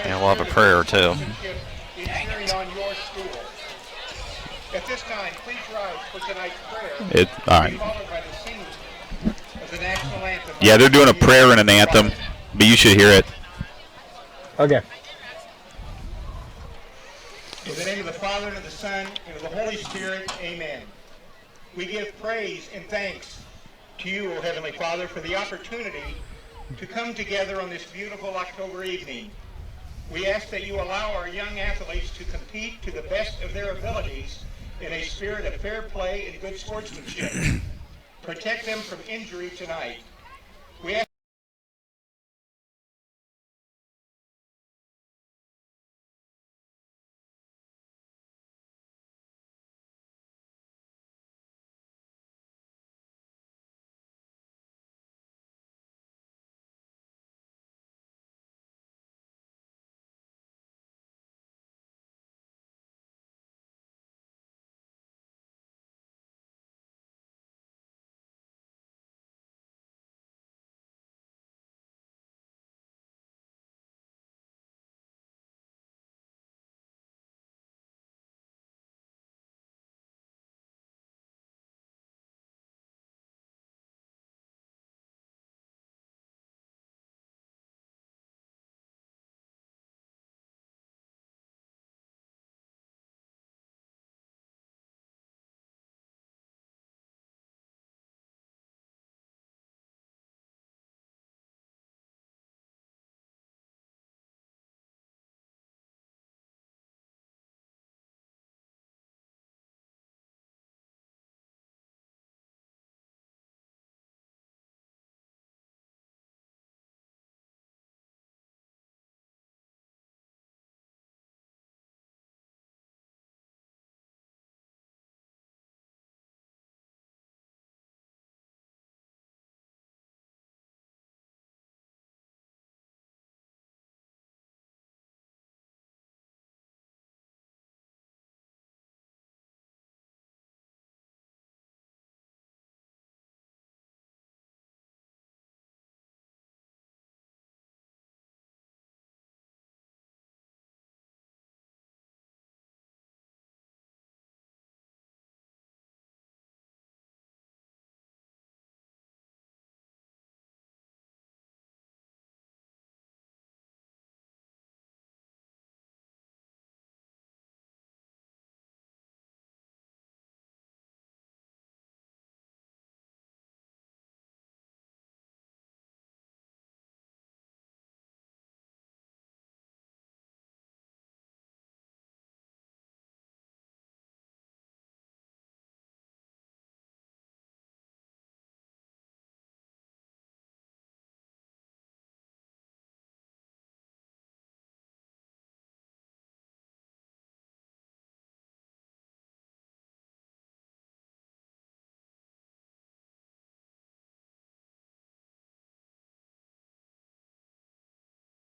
And we'll have a prayer, too. At this time, please rise for tonight's prayer. All right. Yeah, they're doing a prayer and an anthem, but you should hear it. Okay. In the name of the Father, and of the Son, and of the Holy Spirit, amen. We give praise and thanks to you, O Heavenly Father, for the opportunity to come together on this beautiful October evening. We ask that you allow our young athletes to compete to the best of their abilities in a spirit of fair play and good sportsmanship. Protect them from injury tonight. We ask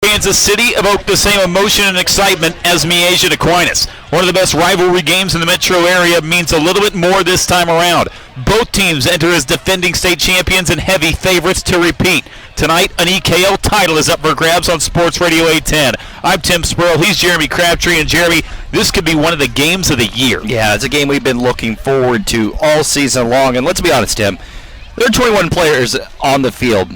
Kansas City evoke the same emotion and excitement as Miege and Aquinas. One of the best rivalry games in the metro area means a little bit more this time around. Both teams enter as defending state champions and heavy favorites to repeat. Tonight, an EKL title is up for grabs on Sports Radio 810. I'm Tim Spurl. He's Jeremy Crabtree. And Jeremy, this could be one of the games of the year. Yeah, it's a game we've been looking forward to all season long. And let's be honest, Tim, there are 21 players on the field.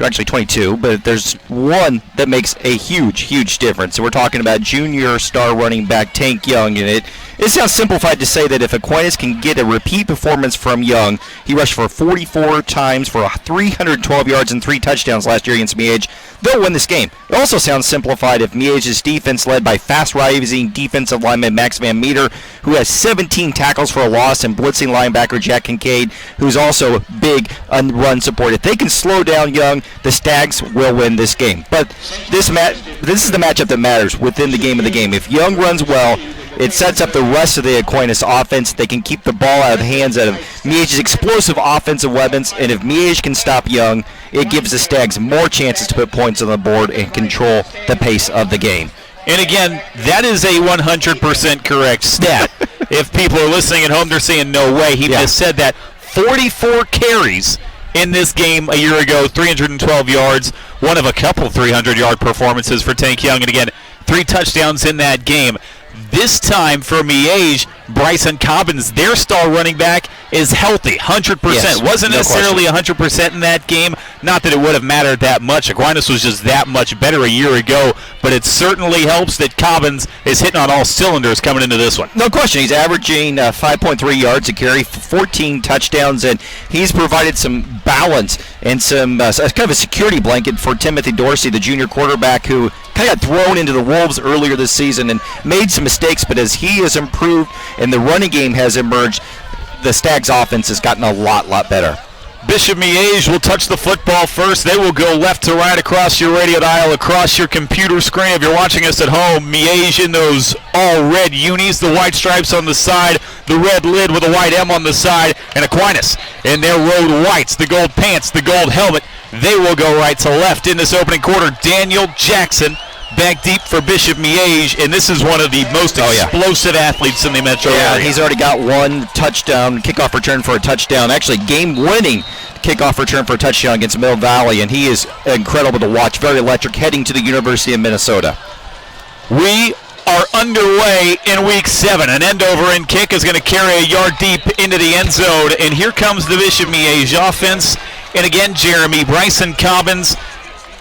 Actually 22, but there's one that makes a huge difference. So we're talking about junior star running back Tank Young, and it sounds simplified to say that if Aquinas can get a repeat performance from Young, he rushed for 44 times for 312 yards and 3 touchdowns last year against Miege, they'll win this game. It also sounds simplified if Miege's defense, led by fast-rising defensive lineman Max Van Meter, who has 17 tackles for a loss, and blitzing linebacker Jack Kincaid, who's also big run support. If they can slow down Young, the Stags will win this game. But this is the matchup that matters within the game of the game. If Young runs well, it sets up the rest of the Aquinas offense. They can keep the ball out of the hands of Miege's explosive offensive weapons, and if Miege can stop Young, it gives the Stags more chances to put points on the board and control the pace of the game. And again, that is a 100% correct stat. If people are listening at home, they're saying no way. He just said that. 44 carries in this game a year ago, 312 yards, one of a couple 300-yard performances for Tank Young. And again, 3 touchdowns in that game. This time for Miege, Bryson Cobbins, their star running back, is healthy, 100%. Yes, Wasn't no necessarily 100% in that game. Not that it would have mattered that much. Aquinas was just that much better a year ago, but it certainly helps that Cobbins is hitting on all cylinders coming into this one. No question. He's averaging 5.3 yards a carry, 14 touchdowns, and he's provided some balance and some kind of a security blanket for Timothy Dorsey, the junior quarterback, who kind of got thrown into the wolves earlier this season and made some mistakes, but as he has improved and the running game has emerged, the Stags offense has gotten a lot better. Bishop Miege will touch the football first. They will go left to right across your radio dial, across your computer screen. If you're watching us at home, Miege in those all-red unis, the white stripes on the side, the red lid with a white M on the side, and Aquinas in their road whites, the gold pants, the gold helmet. They will go right to left in this opening quarter. Daniel Jackson back deep for Bishop Miege, and this is one of the most explosive athletes in the metro area. He's already got 1 touchdown, kickoff return for a touchdown, actually game-winning kickoff return for a touchdown against Mill Valley, and he is incredible to watch, very electric, heading to the University of Minnesota. We are underway in week 7. An end over and kick is going to carry a yard deep into the end zone, and here comes the Bishop Miege offense, and again, Jeremy, Bryson Cobbins,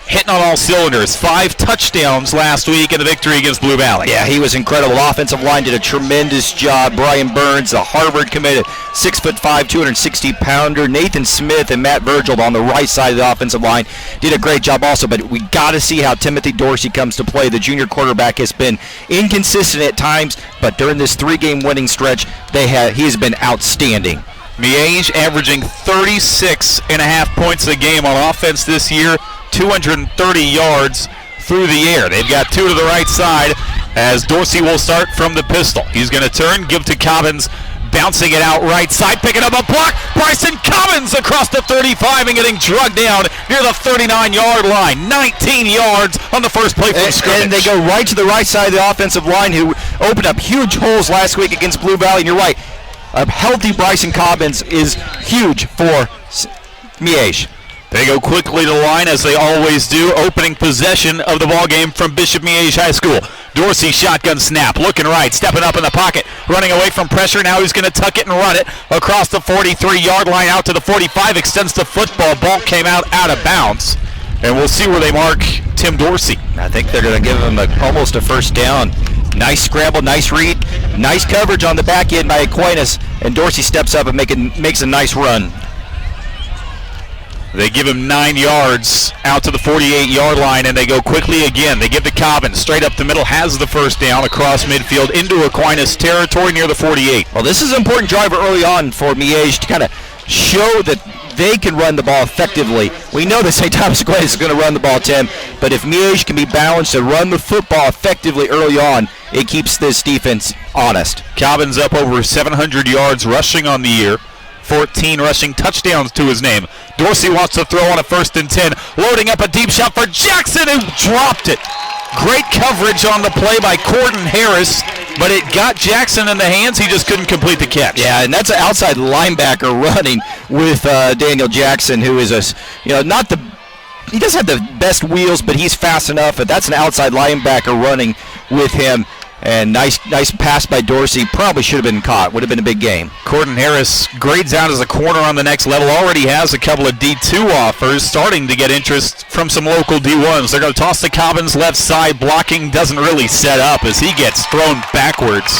hitting on all cylinders. 5 touchdowns last week in the victory against Blue Valley. Yeah, he was incredible. Offensive line did a tremendous job. Brian Burns, the Harvard committed, 6'5", 260-pounder. Nathan Smith and Matt Virgil on the right side of the offensive line did a great job also, but we got to see how Timothy Dorsey comes to play. The junior quarterback has been inconsistent at times, but during this 3-game winning stretch, he has been outstanding. Miege averaging 36.5 points a game on offense this year, 230 yards through the air. They've got 2 to the right side as Dorsey will start from the pistol. He's going to turn, give to Cobbins, bouncing it out right side, picking up a block. Bryson Cobbins across the 35 and getting drugged down near the 39-yard line. 19 yards on the first play from scrimmage. And they go right to the right side of the offensive line, who opened up huge holes last week against Blue Valley. And you're right, a healthy Bryson Cobbins is huge for Miege. They go quickly to the line, as they always do. Opening possession of the ball game from Bishop Miege High School. Dorsey shotgun snap, looking right, stepping up in the pocket, running away from pressure. Now he's going to tuck it and run it across the 43-yard line out to the 45. Extends the football. Ball came out of bounds. And we'll see where they mark Tim Dorsey. I think they're going to give him almost a first down. Nice scramble, nice read, nice coverage on the back end by Aquinas. And Dorsey steps up and makes a nice run. They give him 9 yards out to the 48-yard line, and they go quickly again. They give to Cobbins straight up the middle, has the first down across midfield into Aquinas territory near the 48. Well, this is an important driver early on for Miege to kind of show that they can run the ball effectively. We know that St. Thomas Aquinas is going to run the ball, Tim, but if Miege can be balanced and run the football effectively early on, it keeps this defense honest. Cobbins up over 700 yards rushing on the year. 14 rushing touchdowns to his name. Dorsey wants to throw on a 1st and 10. Loading up a deep shot for Jackson, who dropped it. Great coverage on the play by Corden Harris, but it got Jackson in the hands. He just couldn't complete the catch. Yeah, and that's an outside linebacker running with Daniel Jackson, who is he doesn't have the best wheels, but he's fast enough. But that's an outside linebacker running with him. And nice pass by Dorsey. Probably should have been caught. Would have been a big game. Corden Harris grades out as a corner on the next level. Already has a couple of D2 offers. Starting to get interest from some local D1s. They're going to toss to Cobbins left side. Blocking doesn't really set up as he gets thrown backwards.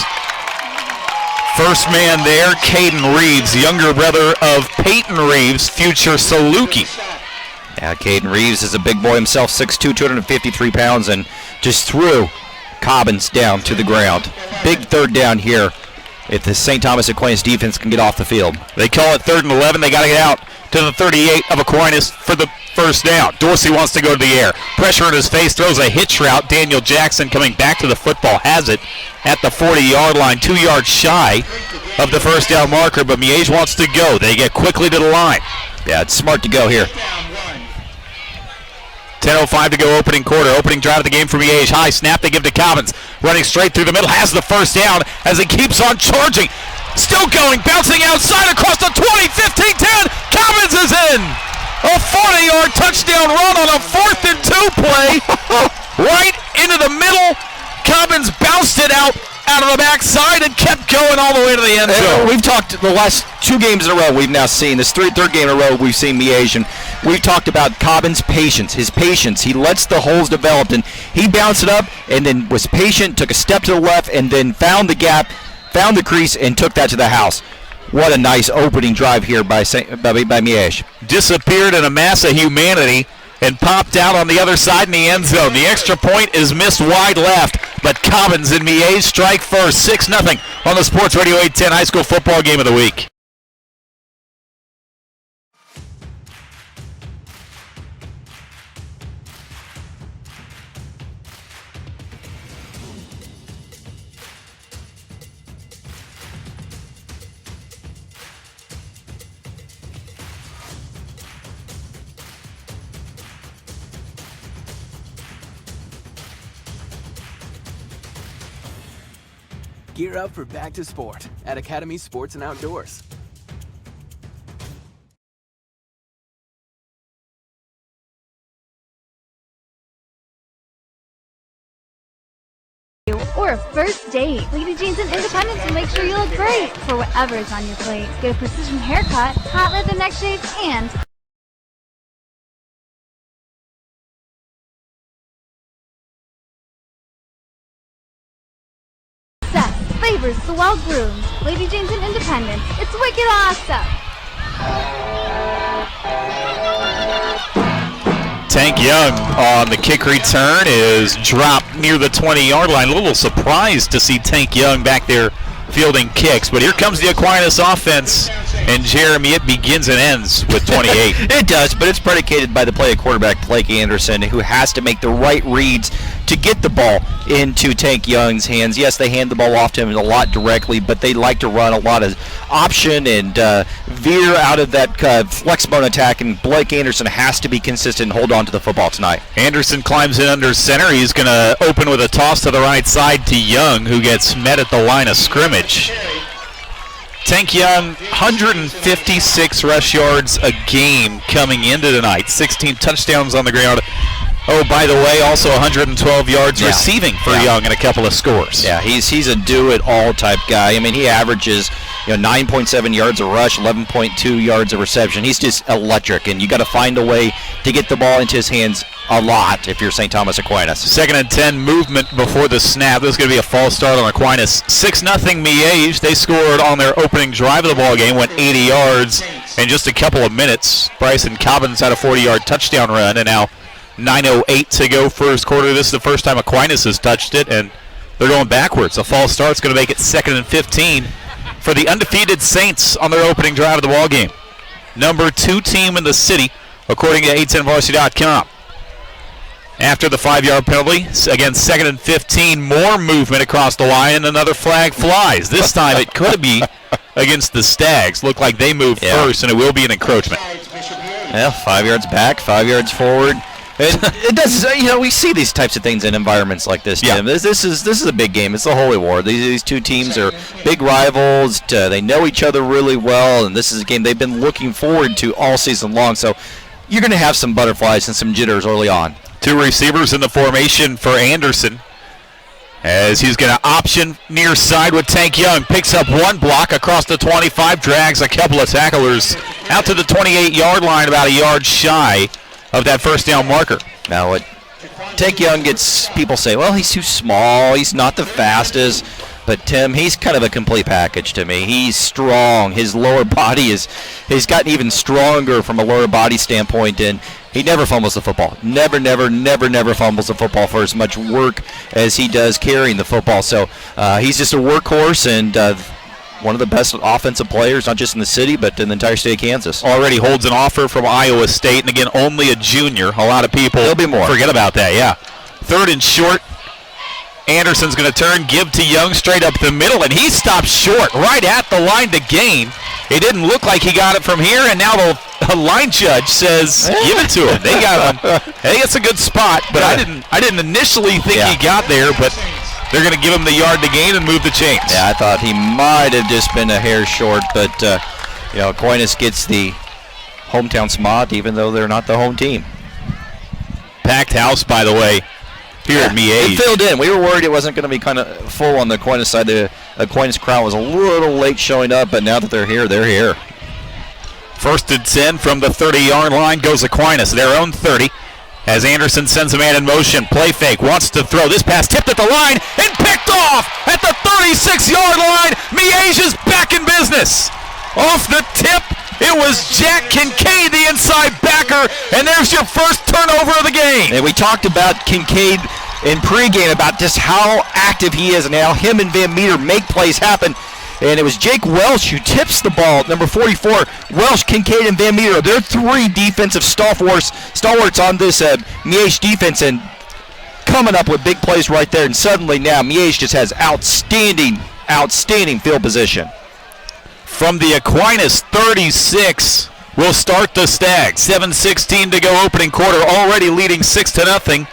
First man there, Caden Reeves, younger brother of Peyton Reeves, future Saluki. Yeah, Caden Reeves is a big boy himself, 6'2", 253 pounds, and just threw Cobbins down to the ground. Big 3rd down here if the St. Thomas Aquinas defense can get off the field. They call it 3rd and 11. They got to get out to the 38 of Aquinas for the first down. Dorsey wants to go to the air. Pressure in his face, throws a hitch route. Daniel Jackson coming back to the football, has it at the 40-yard line, 2 yards shy of the first down marker, but Miege wants to go. They get quickly to the line. Yeah, it's smart to go here. 10:05 to go opening quarter. Opening drive of the game for Miege. High snap they give to Cobbins. Running straight through the middle. Has the first down as he keeps on charging. Still going. Bouncing outside across the 20, 15, 10. Cobbins is in. A 40-yard touchdown run on a 4th and 2 play. Right into the middle out of the backside and kept going all the way to the end zone. We've talked the last 2 games in a row we've now seen. This third game in a row we've seen Miege, and we've talked about Cobbin's patience, his patience. He lets the holes develop, and he bounced it up and then was patient, took a step to the left, and then found the gap, found the crease, and took that to the house. What a nice opening drive here by Miege. Disappeared in a mass of humanity and popped out on the other side in the end zone. The extra point is missed wide left, but Cobbins and Miege strike first, 6-0 on the Sports Radio 810 High School Football Game of the Week. Gear up for Back to Sport at Academy Sports and Outdoors. Or a first date. Lady Jeans and Independence will make sure you look great for whatever is on your plate. Get a precision haircut, hot leather neck shave, and favors the well-groomed. Lady Jeans and Independence. It's wicked awesome. Tank Young on the kick return is dropped near the 20-yard line. A little surprised to see Tank Young back there fielding kicks, but here comes the Aquinas offense, and Jeremy, it begins and ends with 28. It does, but it's predicated by the play of quarterback Blake Anderson, who has to make the right reads to get the ball into Tank Young's hands. Yes, they hand the ball off to him a lot directly, but they like to run a lot of option and veer out of that flex bone attack, and Blake Anderson has to be consistent and hold on to the football tonight. Anderson climbs in under center. He's going to open with a toss to the right side to Young, who gets met at the line of scrimmage. Tank Young, 156 rush yards a game coming into tonight. 16 touchdowns on the ground. Oh, by the way, also 112 yards receiving for Young and a couple of scores. Yeah, he's a do-it-all type guy. I mean, he averages 9.7 yards a rush, 11.2 yards a reception. He's just electric, and you got to find a way to get the ball into his hands a lot if you're St. Thomas Aquinas. 2nd and 10 movement before the snap. This is going to be a false start on Aquinas. 6-0 Miege. They scored on their opening drive of the ball game, went 80 yards in just a couple of minutes. Bryson Cobbins had a 40-yard touchdown run, and now 9:08 to go first quarter. This is the first time Aquinas has touched it, and they're going backwards. A false start's going to make it 2nd and 15 for the undefeated Saints on their opening drive of the ball game. Number 2 team in the city, according to 810varsity.com. After the 5-yard penalty, again 2nd and 15, more movement across the line, and another flag flies. This time it could be against the Stags. Look like they moved first, and it will be an encroachment. Well, 5 yards back, 5 yards forward. It does. We see these types of things in environments like this, Tim. Yeah. This is a big game. It's the Holy War. These two teams are big rivals. They know each other really well, and this is a game they've been looking forward to all season long. So you're going to have some butterflies and some jitters early on. 2 receivers in the formation for Anderson, as he's going to option near side with Tank Young. Picks up 1 block across the 25, drags a couple of tacklers out to the 28-yard line, about a yard shy of that first down marker. Now what Tank Young gets, people say, well, he's too small, he's not the fastest, but Tim, he's kind of a complete package to me. He's strong. His lower body he's gotten even stronger from a lower body standpoint, and he never fumbles the football. Never fumbles the football for as much work as he does carrying the football. So he's just a workhorse, and one of the best offensive players, not just in the city, but in the entire state of Kansas. Already holds an offer from Iowa State, and again, only a junior. A lot of people forget about that, 3rd and short. Anderson's going to turn, give to Young straight up the middle, and he stops short right at the line to gain. It didn't look like he got it from here, and now the line judge says, give it to him. They got him. Hey, it's a good spot, but I didn't initially think he got there, but they're going to give him the yard to gain and move the chains. Yeah, I thought he might have just been a hair short, but Aquinas gets the hometown spot, even though they're not the home team. Packed house, by the way, here at Miege. It filled in. We were worried it wasn't going to be kind of full on the Aquinas side. The Aquinas crowd was a little late showing up, but now that they're here, they're here. 1st and 10 from the 30-yard line goes Aquinas, their own 30. As Anderson sends a man in motion, play fake, wants to throw. This pass tipped at the line and picked off at the 36-yard line. Miege is back in business. Off the tip, it was Jack Kincaid, the inside backer, and there's your first turnover of the game. And we talked about Kincaid in pregame about just how active he is and how him and Van Meter make plays happen. And it was Jake Welsh who tips the ball, number 44. Welsh, Kincaid, and Van Meter. They're 3 defensive stalwarts on this Miege defense, and coming up with big plays right there. And suddenly now Miege just has outstanding field position. From the Aquinas 36, we'll start the Stags. 7:16 to go opening quarter, already leading 6-0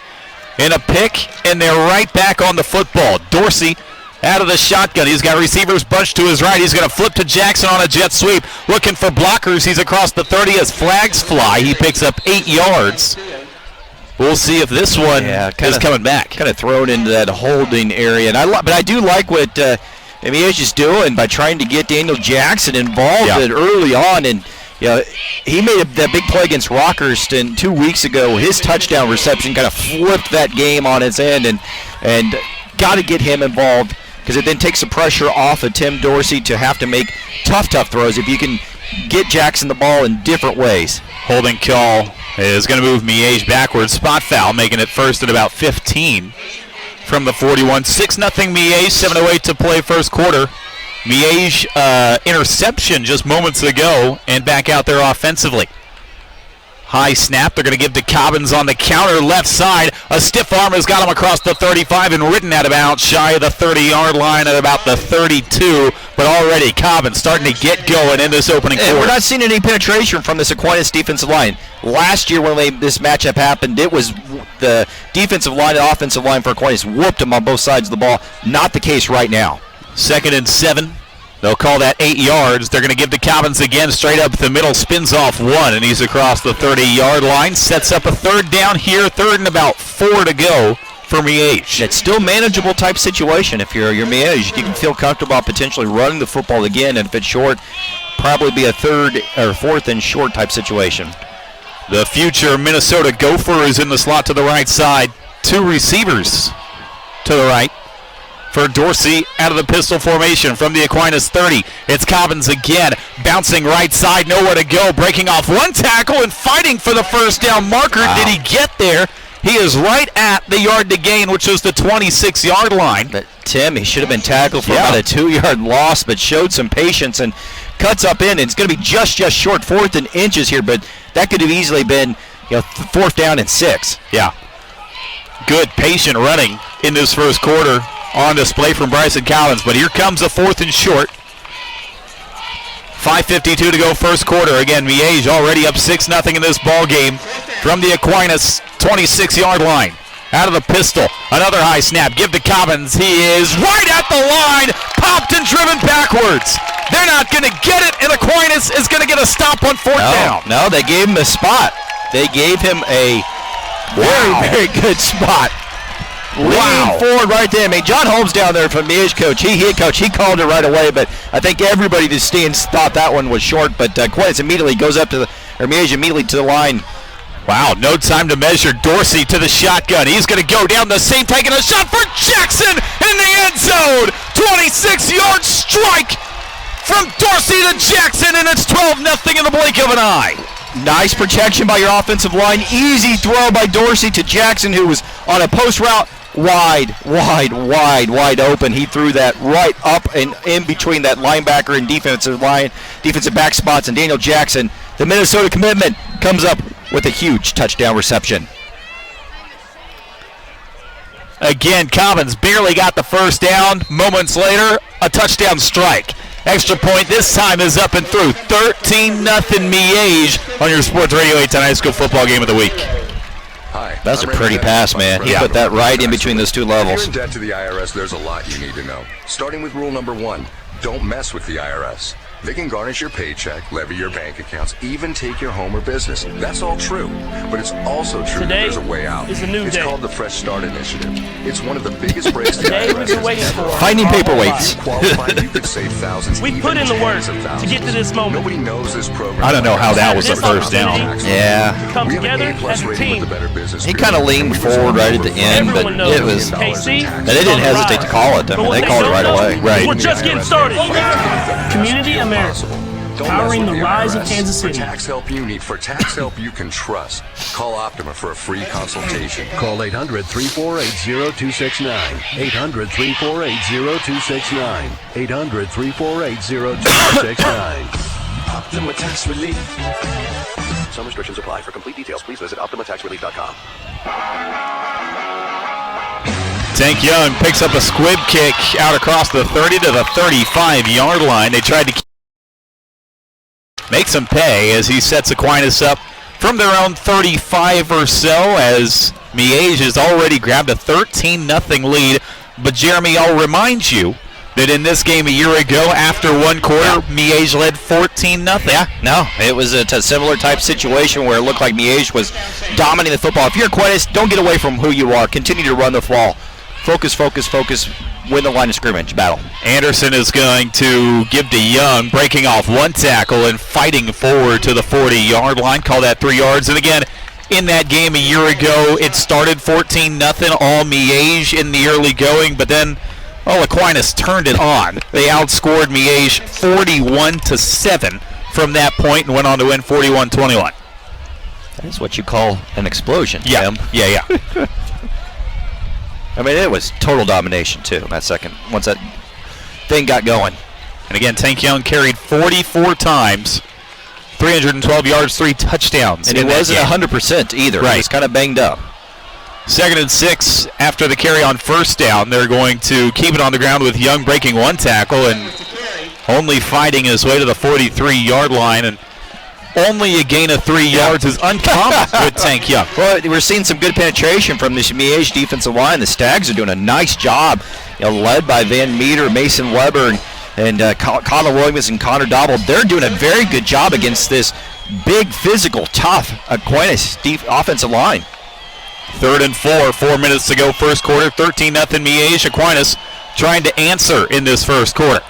in a pick, and they're right back on the football. Dorsey out of the shotgun. He's got receivers bunched to his right. He's going to flip to Jackson on a jet sweep. Looking for blockers. He's across the 30 as flags fly. He picks up 8 yards. We'll see if this one is coming back. Kind of thrown into that holding area. But I do like what Miege is doing by trying to get Daniel Jackson involved early on. And he made that big play against Rockerston 2 weeks ago. His touchdown reception kind of flipped that game on its end. And got to get him involved, because it then takes the pressure off of Tim Dorsey to have to make tough throws if you can get Jackson the ball in different ways. Holding call is going to move Miege backwards. Spot foul, making it first at about 15 from the 41. 6-0 Miege, 7:08 to play first quarter. Miege interception just moments ago, and back out there offensively. High snap, they're going to give to Cobbins on the counter, left side. A stiff arm has got him across the 35 and ridden out of bounds, shy of the 30-yard line at about the 32. But already Cobbins starting to get going in this opening quarter. We're not seeing any penetration from this Aquinas defensive line. Last year when this matchup happened, it was the defensive line and offensive line for Aquinas whooped them on both sides of the ball. Not the case right now. 2nd and 7. They'll call that 8 yards. They're going to give to Cobbins again, straight up the middle, spins off 1, and he's across the 30-yard line. Sets up a 3rd down here, 3rd and about 4 to go for Miege. It's still manageable type situation. If you're Miege, you can feel comfortable potentially running the football again, and if it's short, probably be a 3rd or 4th and short type situation. The future Minnesota Gopher is in the slot to the right side. 2 receivers to the right. For Dorsey out of the pistol formation from the Aquinas 30. It's Cobbins again, bouncing right side, nowhere to go, breaking off 1 tackle and fighting for the first down marker. Wow. Did he get there? He is right at the yard to gain, which was the 26-yard line. But Tim, he should have been tackled for about a 2-yard loss, but showed some patience and cuts up in. And it's going to be just short, 4th and inches here, but that could have easily been 4th down and 6. Yeah. Good patient running in this first quarter on display from Bryson Collins, but here comes a 4th and short. 5:52 to go first quarter. Again, Miege already up 6-0 in this ball game from the Aquinas 26-yard line. Out of the pistol, another high snap. Give to Cobbins. He is right at the line, popped and driven backwards. They're not going to get it, and Aquinas is going to get a stop on 4th down. No, they gave him a spot. They gave him a very good spot. Leaning forward right there. I mean, John Holmes down there from Miege coach. He called it right away, but I think everybody in the stands thought that one was short. But Aquinas immediately goes up to Miege immediately to the line. Wow, no time to measure. Dorsey to the shotgun. He's going to go down the same, taking a shot for Jackson in the end zone. 26-yard strike from Dorsey to Jackson, and it's 12-0 in the blink of an eye. Nice protection by your offensive line. Easy throw by Dorsey to Jackson, who was on a post route. Wide open. He threw that right up and in between that linebacker and defensive back spots, and Daniel Jackson, the Minnesota commitment, comes up with a huge touchdown reception. Again, Cobbins barely got the first down. Moments later, a touchdown strike. Extra point this time is up and through. 13-0 Miege on your Sports Radio 810 High School Football Game of the Week. Hi, that's a pretty pass, man. He put that right in between those 2 levels. If you're in debt to the IRS, there's a lot you need to know. Starting with rule number 1, don't mess with the IRS. They can garnish your paycheck, levy your bank accounts, even take your home or business. That's all true. But it's also true that there's a way out. Is a new it's day. called the Fresh Start Initiative. It's one of the biggest breaks the Today IRS we've been has waiting ever for. Finding paperweights. Qualified, you could save thousands. We even put in the work tens of to thousands. get to this moment. Nobody knows this program. I don't know how that was a first down. Yeah. Come We have an together A-plus as a rating team. with the Better Business He Bureau. kind of leaned forward right at the end, but Everyone knows it was. KC. They didn't hesitate to call it. I mean, they called it right away. Right. We're just getting started. Community America, Don't powering mess the with rise of IRS. Kansas City. For tax help you need, for tax help you can trust. Call Optima for a free consultation. Call 800-348-0269. 800-348-0269. 800-348-0269. Optima Tax Relief. Some restrictions apply. For complete details, please visit OptimaTaxRelief.com. Tank Young picks up a squib kick out across the 30 to the 35-yard line. They tried to make some pay as he sets Aquinas up from their own 35 or so, as Miege has already grabbed a 13-0 lead. But Jeremy, I'll remind you that in this game a year ago, after one quarter, Miege led 14-0. Yeah, no, it was a similar type situation where it looked like Miege was dominating the football. If you're Aquinas, don't get away from who you are. Continue to run the ball. Focus, focus, focus. Win the line of scrimmage battle. Anderson is going to give to Young, breaking off one tackle and fighting forward to the 40-yard line. Call that 3 yards. And again, in that game a year ago, it started 14-0, all Miege in the early going, but then Aquinas turned it on. They outscored Miege 41-7 from that point and went on to win 41-21. That's what you call an explosion, Yeah, Tim. yeah. I mean, it was total domination, too, that second. Once that thing got going. And again, Tank Young carried 44 times, 312 yards, 3 touchdowns. And it wasn't 100% either. Right. It was kind of banged up. 2nd and 6 after the carry on first down. They're going to keep it on the ground with Young breaking one tackle and only fighting his way to the 43-yard line. And only a gain of 3 yards is uncommon with Tank Young. Well, we're seeing some good penetration from this Miege defensive line. The Stags are doing a nice job, led by Van Meter, Mason Weber, and Connor Williams and Connor Dobble. They're doing a very good job against this big, physical, tough Aquinas offensive line. 3rd and 4, 4 minutes to go first quarter, 13-0 Miege. Aquinas trying to answer in this first quarter.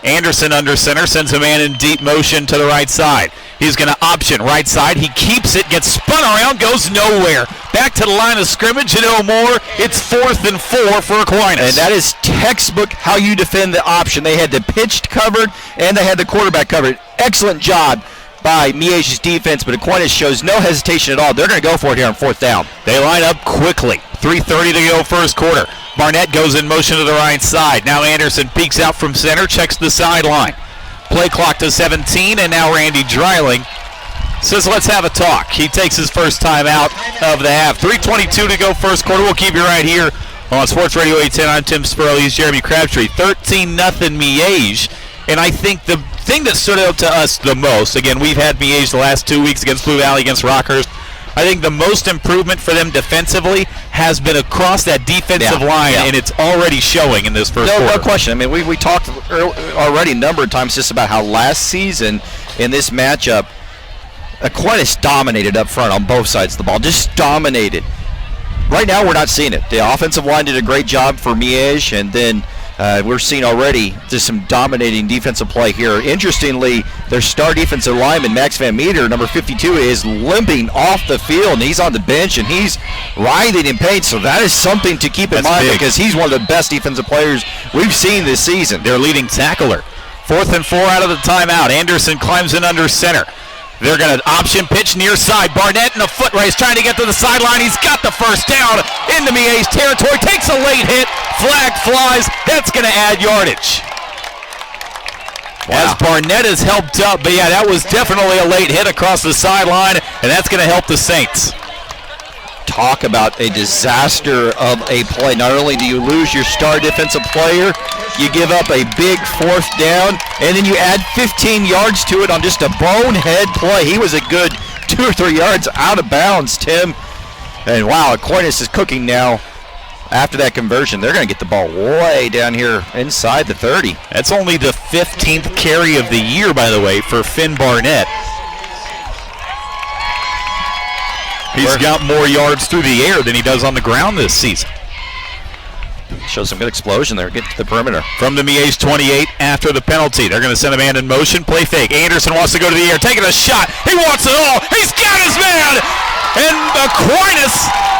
Anderson under center, sends a man in deep motion to the right side. He's going to option right side. He keeps it, gets spun around, goes nowhere. Back to the line of scrimmage and no more. It's 4th and 4 for Aquinas. And that is textbook how you defend the option. They had the pitch covered and they had the quarterback covered. Excellent job by Miege's defense, but Aquinas shows no hesitation at all. They're going to go for it here on 4th down. They line up quickly. 3:30 to go first quarter. Barnett goes in motion to the right side. Now Anderson peeks out from center, checks the sideline. Play clock to 17, and now Randy Dreiling says, let's have a talk. He takes his first time out of the half. 3:22 to go first quarter. We'll keep you right here on Sports Radio 810. I'm Tim Spurley. He's Jeremy Crabtree. 13-0 Miege. And I think the thing that stood out to us the most, again, we've had Miege the last 2 weeks against Blue Valley, against Rockhurst. I think the most improvement for them defensively has been across that defensive line, and it's already showing in this first quarter. No question. I mean, we talked already a number of times just about how last season in this matchup, Aquinas dominated up front on both sides of the ball, just dominated. Right now, we're not seeing it. The offensive line did a great job for Miege, and then we're seeing already just some dominating defensive play here. Interestingly, their star defensive lineman, Max Van Meter, number 52, is limping off the field, and he's on the bench, and he's writhing in pain. So that is something to keep in mind because he's one of the best defensive players we've seen this season. Their leading tackler. 4th and 4 out of the timeout. Anderson climbs in under center. They're going to option pitch near side. Barnett in a foot race trying to get to the sideline. He's got the first down into Miege's territory. Takes a late hit. Flag flies. That's going to add yardage. As Barnett is helped up. But yeah, that was definitely a late hit across the sideline, and that's going to help the Saints. Talk about a disaster of a play. Not only do you lose your star defensive player, you give up a big 4th down, and then you add 15 yards to it on just a bonehead play. He was a good 2 or 3 yards out of bounds, Tim. And wow, Aquinas is cooking now after that conversion, they're going to get the ball way down here inside the 30. That's only the 15th carry of the year, by the way, for Finn Barnett. He's got more yards through the air than he does on the ground this season. Shows some good explosion there. Get to the perimeter. From the Miege 28 after the penalty. They're going to send a man in motion. Play fake. Anderson wants to go to the air. Taking a shot. He wants it all. He's got his man. And Aquinas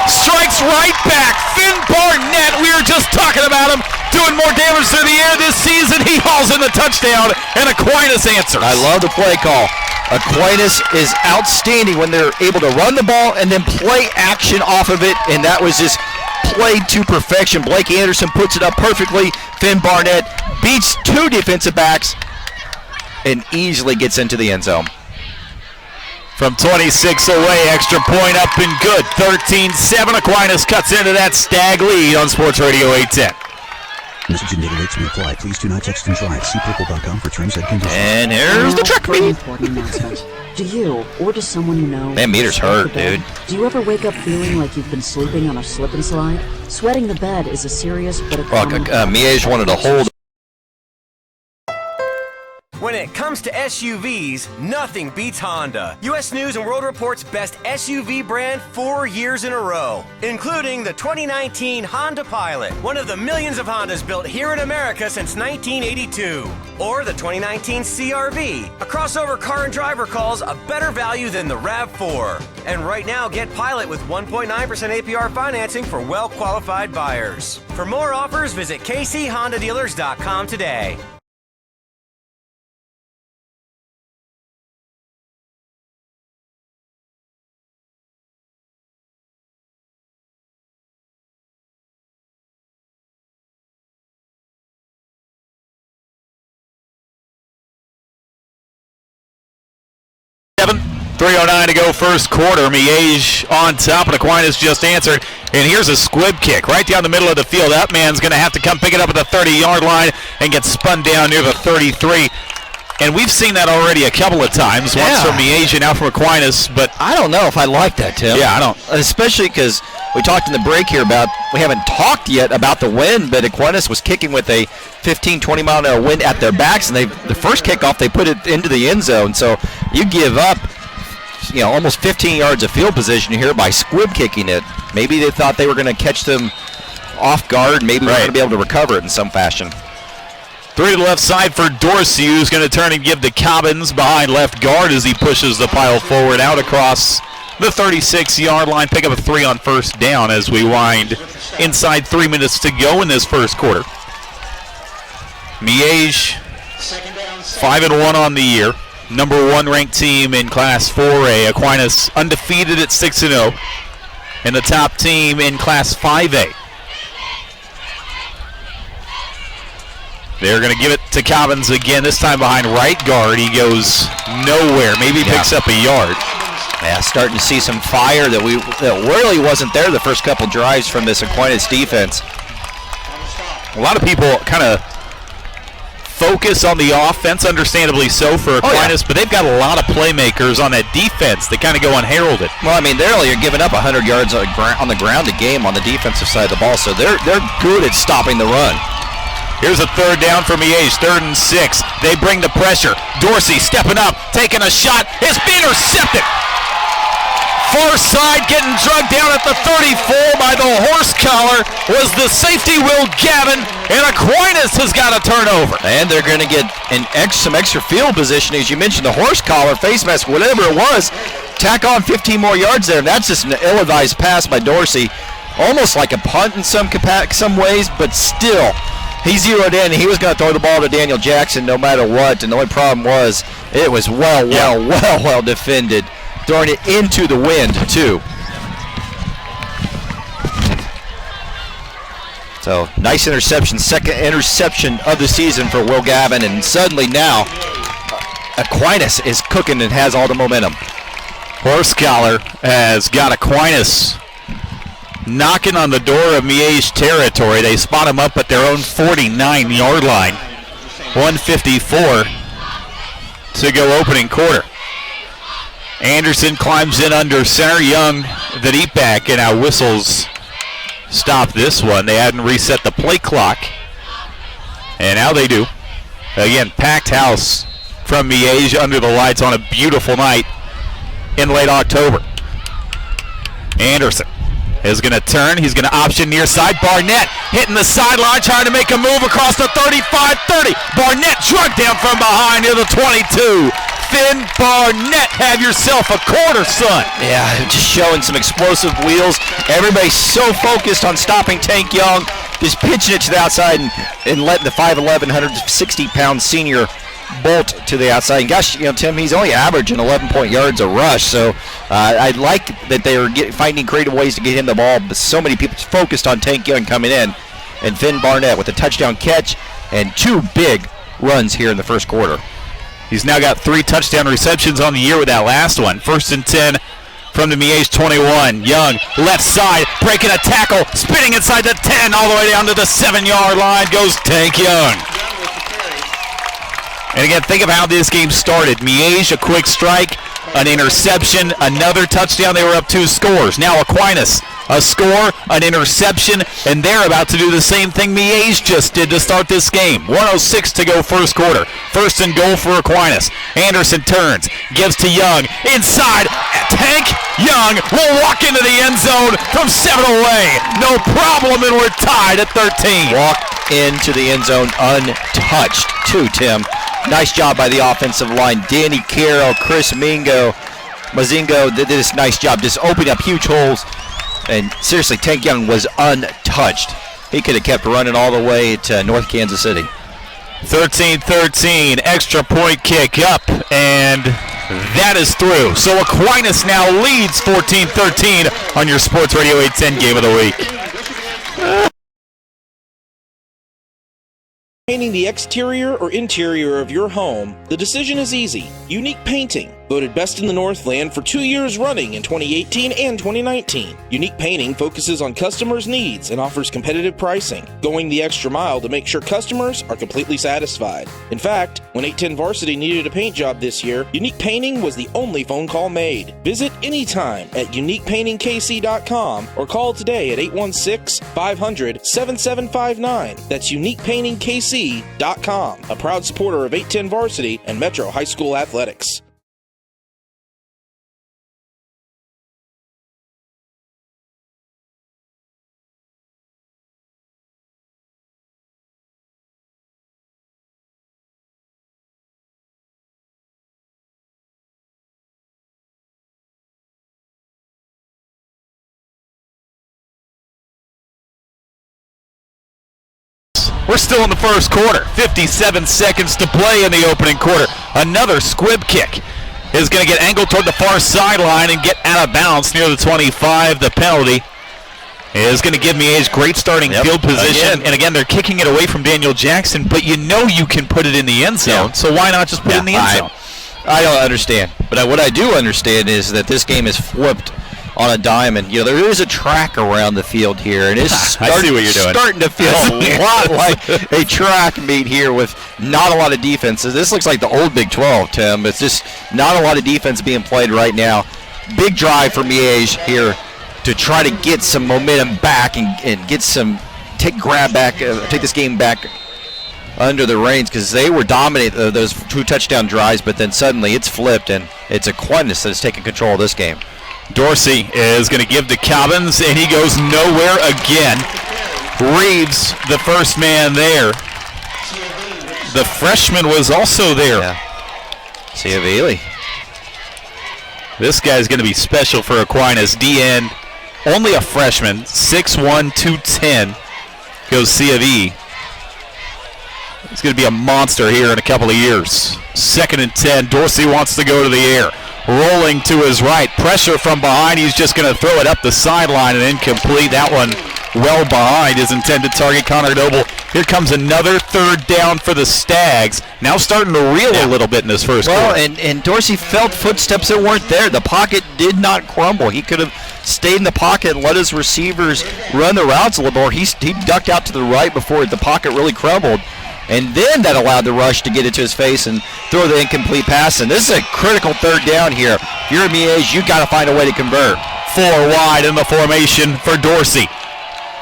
strikes right back. Finn Barnett, we were just talking about him, doing more damage through the air this season. He hauls in the touchdown, and Aquinas answers. I love the play call. Aquinas is outstanding when they're able to run the ball and then play action off of it, and that was just played to perfection. Blake Anderson puts it up perfectly. Finn Barnett beats 2 defensive backs and easily gets into the end zone. From 26 away, extra point up and good. 13-7. Aquinas cuts into that Stag lead on Sports Radio 810. Message and data rates may apply. Please do not text and drive. See purple.com for terms and conditions. And here's the trick me. Important announcement. Do you, or does someone you know... Man, meter's hurt, dude. Do you ever wake up feeling like you've been sleeping on a slip and slide? Sweating the bed is a serious but a common... Miege wanted to hold... When it comes to SUVs, nothing beats Honda. U.S. News & World Report's best SUV brand 4 years in a row, including the 2019 Honda Pilot, one of the millions of Hondas built here in America since 1982. Or the 2019 CR-V, a crossover car and driver calls a better value than the RAV4. And right now, get Pilot with 1.9% APR financing for well-qualified buyers. For more offers, visit kchondadealers.com today. .309 to go first quarter. Miege on top, and Aquinas just answered. And here's a squib kick right down the middle of the field. That man's going to have to come pick it up at the 30-yard line and get spun down near the 33. And we've seen that already a couple of times, once from Miege and now from Aquinas. But I don't know if I like that, Tim. Yeah, I don't. Especially because we talked in the break here about, we haven't talked yet about the wind, but Aquinas was kicking with a 15, 20-mile-an-hour wind at their backs, and the first kickoff, they put it into the end zone. So you give up, almost 15 yards of field position here by squib kicking it. Maybe they thought they were going to catch them off guard. Maybe they're going to be able to recover it in some fashion. 3 to the left side for Dorsey, who's going to turn and give to Cobbins behind left guard as he pushes the pile forward out across the 36-yard line. Pick up a 3 on first down as we wind inside 3 minutes to go in this first quarter. Miege 5-1 on the year. Number 1 ranked team in Class 4A. Aquinas undefeated at 6-0. And the top team in Class 5A. They're going to give it to Cobbins again, this time behind right guard. He goes nowhere. Maybe picks up a yard. Yeah, starting to see some fire that really wasn't there the first couple drives from this Aquinas defense. A lot of people kind of focus on the offense, understandably so for Aquinas, but they've got a lot of playmakers on that defense that kind of go unheralded. Well, I mean, they're only giving up 100 yards on the ground a game on the defensive side of the ball, so they're good at stopping the run. Here's a third down for Miege, 3rd and 6. They bring the pressure. Dorsey stepping up, taking a shot. It's intercepted. Far side getting drugged down at the 34 by the horse collar was the safety Will Gavin, and Aquinas has got a turnover. And they're going to get some extra field position. As you mentioned, the horse collar, face mask, whatever it was, tack on 15 more yards there, and that's just an ill-advised pass by Dorsey. Almost like a punt in some ways, but still. He zeroed in, and he was going to throw the ball to Daniel Jackson no matter what, and the only problem was it was well defended, throwing it into the wind, too. So, nice interception, second interception of the season for Will Gavin, and suddenly now Aquinas is cooking and has all the momentum. Horse collar has got Aquinas knocking on the door of Miege territory. They spot him up at their own 49-yard line. 1:54 to go opening quarter. Anderson climbs in under center. Young, the deep back, and now whistles stop this one. They hadn't reset the play clock, and now they do. Again, packed house from Miege under the lights on a beautiful night in late October. Anderson is going to turn. He's going to option near side. Barnett hitting the sideline, trying to make a move across the 35-30. Barnett drugged down from behind near the 22. Finn Barnett, have yourself a quarter, son. Yeah, just showing some explosive wheels. Everybody's so focused on stopping Tank Young, just pitching it to the outside and letting the 5'11", 160-pound senior bolt to the outside. And gosh, Tim, he's only averaging 11 yards a rush, so I like that they are finding creative ways to get him the ball, but so many people focused on Tank Young coming in. And Finn Barnett with a touchdown catch and 2 big runs here in the first quarter. He's now got 3 touchdown receptions on the year with that last one. 1st and 10 from the Miege 21. Young, left side, breaking a tackle, spinning inside the 10, all the way down to the 7-yard line goes Tank Young. And again, think of how this game started. Miege, a quick strike, an interception, another touchdown. They were up 2 scores. Now Aquinas, a score, an interception, and they're about to do the same thing Miege just did to start this game. 1:06 to go first quarter. 1st and goal for Aquinas. Anderson turns, gives to Young. Inside, Tank Young will walk into the end zone from 7 away. No problem, and we're tied at 13. Walk into the end zone untouched, too, Tim. Nice job by the offensive line. Danny Carroll, Chris Mazingo did this nice job just opening up huge holes. And seriously, Tank Young was untouched. He could have kept running all the way to North Kansas City. 13-13, extra point kick up, and that is through. So Aquinas now leads 14-13 on your Sports Radio 810 Game of the Week. Painting the exterior or interior of your home, the decision is easy. Unique Painting, voted best in the Northland for 2 years running in 2018 and 2019. Unique Painting focuses on customers' needs and offers competitive pricing, going the extra mile to make sure customers are completely satisfied. In fact, when 810 Varsity needed a paint job this year, Unique Painting was the only phone call made. Visit anytime at uniquepaintingkc.com or call today at 816-500-7759. That's uniquepaintingkc.com, a proud supporter of 810 Varsity and Metro High School athletics. We're still in the first quarter. 57 seconds to play in the opening quarter. Another squib kick is going to get angled toward the far sideline and get out of bounds near the 25. The penalty is going to give Miege great starting field position. And again, they're kicking it away from Daniel Jackson, but you know you can put it in the end zone, so why not just put it in the end zone? I don't understand. But what I do understand is that this game is flipped on a dime, and there is a track around the field here, and it's starting to feel a lot like a track meet here with not a lot of defenses. This looks like the old Big 12, Tim. It's just not a lot of defense being played right now. Big drive for Miege here to try to get some momentum back and get some take this game back under the reins, because they were dominating those 2 touchdown drives, but then suddenly it's flipped, and it's Aquinas that's taking control of this game. Dorsey is going to give to Cobbins, and he goes nowhere again. Reeves, the first man there. The freshman was also there. Yeah. Ciavelli. This guy's going to be special for Aquinas. D-end, only a freshman, 6'1", 210, goes Ciavelli. He's going to be a monster here in a couple of years. 2nd and 10, Dorsey wants to go to the air. Rolling to his right, pressure from behind. He's just going to throw it up the sideline and incomplete. That one well behind his intended target, Connor Noble. Here comes another 3rd down for the Stags. Now starting to reel a little bit in this first quarter. And Dorsey felt footsteps that weren't there. The pocket did not crumble. He could have stayed in the pocket and let his receivers run the routes a little more. He ducked out to the right before the pocket really crumbled. And then that allowed the rush to get into his face and throw the incomplete pass. And this is a critical 3rd down here. If you're Miege, you got to find a way to convert. 4 wide in the formation for Dorsey.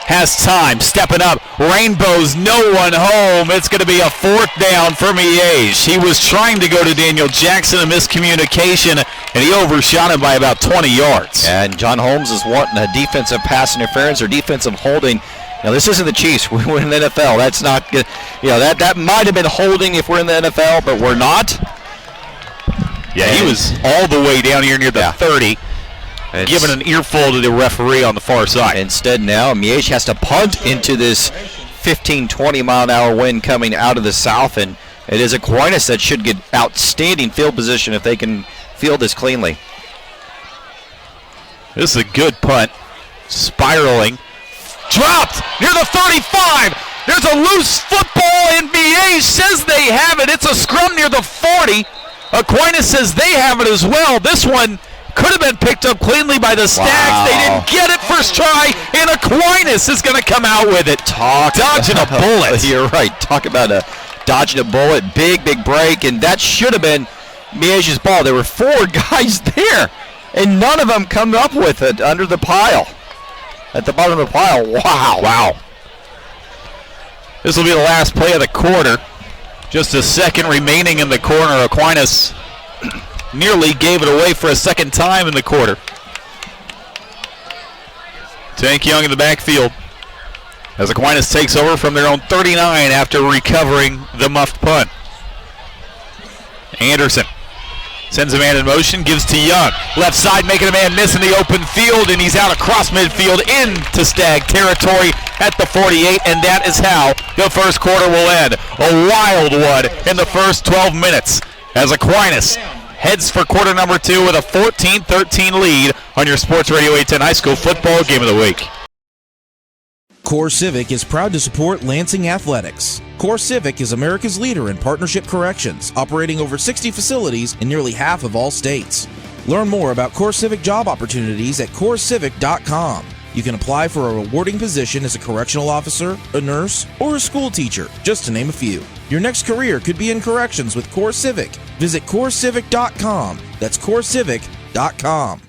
has time, stepping up, rainbows, no one home. It's going to be a 4th down for Miege. He was trying to go to Daniel Jackson, a miscommunication, and he overshot him by about 20 yards. And John Holmes is wanting a defensive pass interference or defensive holding. This isn't the Chiefs. We're in the NFL. That's not good. That might have been holding if we're in the NFL, but we're not. Yeah, he was all the way down here near the 30. Giving an earful to the referee on the far side. Instead now, Miege has to punt into this 15, 20-mile-an-hour wind coming out of the south, and it is Aquinas that should get outstanding field position if they can field this cleanly. This is a good punt. Spiraling. Dropped near the 35. There's a loose football, and Miege says they have it. It's a scrum near the 40. Aquinas says they have it as well. This one could have been picked up cleanly by the Stags. Wow. They didn't get it first try, and Aquinas is going to come out with it. Dodging a bullet. You're right. Talk about dodging a bullet. Big break, and that should have been Miege's ball. There were 4 guys there, and none of them come up with it under the pile. At the bottom of the pile. Wow. This will be the last play of the quarter. Just a second remaining in the corner. Aquinas nearly gave it away for a second time in the quarter. Tank Young in the backfield as Aquinas takes over from their own 39 after recovering the muffed punt. Anderson sends a man in motion, gives to Young. Left side making a man miss in the open field, and he's out across midfield into Stag territory at the 48, and that is how the first quarter will end. A wild one in the first 12 minutes as Aquinas heads for quarter number 2 with a 14-13 lead on your Sports Radio 810 High School Football Game of the Week. Core Civic is proud to support Lansing Athletics. Core Civic is America's leader in partnership corrections, operating over 60 facilities in nearly half of all states. Learn more about Core Civic job opportunities at corecivic.com. You can apply for a rewarding position as a correctional officer, a nurse, or a school teacher, just to name a few. Your next career could be in corrections with Core Civic. Visit corecivic.com. That's corecivic.com.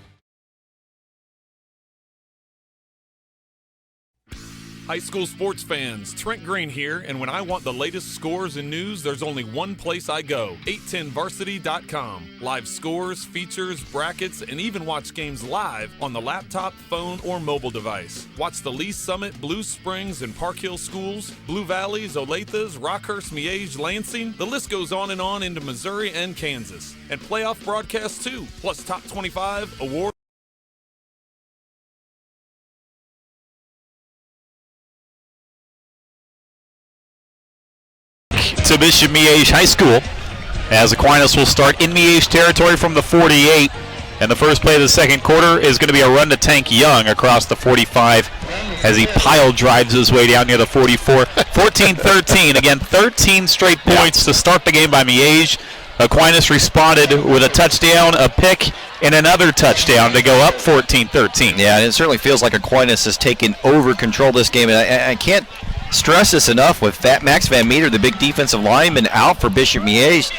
High school sports fans, Trent Green here, and when I want the latest scores and news, there's only one place I go, 810varsity.com. Live scores, features, brackets, and even watch games live on the laptop, phone, or mobile device. Watch the Lee Summit, Blue Springs, and Park Hill schools, Blue Valleys, Olathes, Rockhurst, Miege, Lansing. The list goes on and on into Missouri and Kansas. And playoff broadcasts too, plus top 25 awards. To Bishop Miege High School as Aquinas will start in Miege territory from the 48, and the first play of the second quarter is going to be a run to Tank Young across the 45 as he pile drives his way down near the 44. 14-13, again 13 straight points to start the game by Miege. Aquinas responded with a touchdown, a pick, and another touchdown to go up 14-13. Yeah, and it certainly feels like Aquinas has taken over control of this game, and I can't stress this enough. With Max Van Meter, the big defensive lineman, out for Bishop Miege,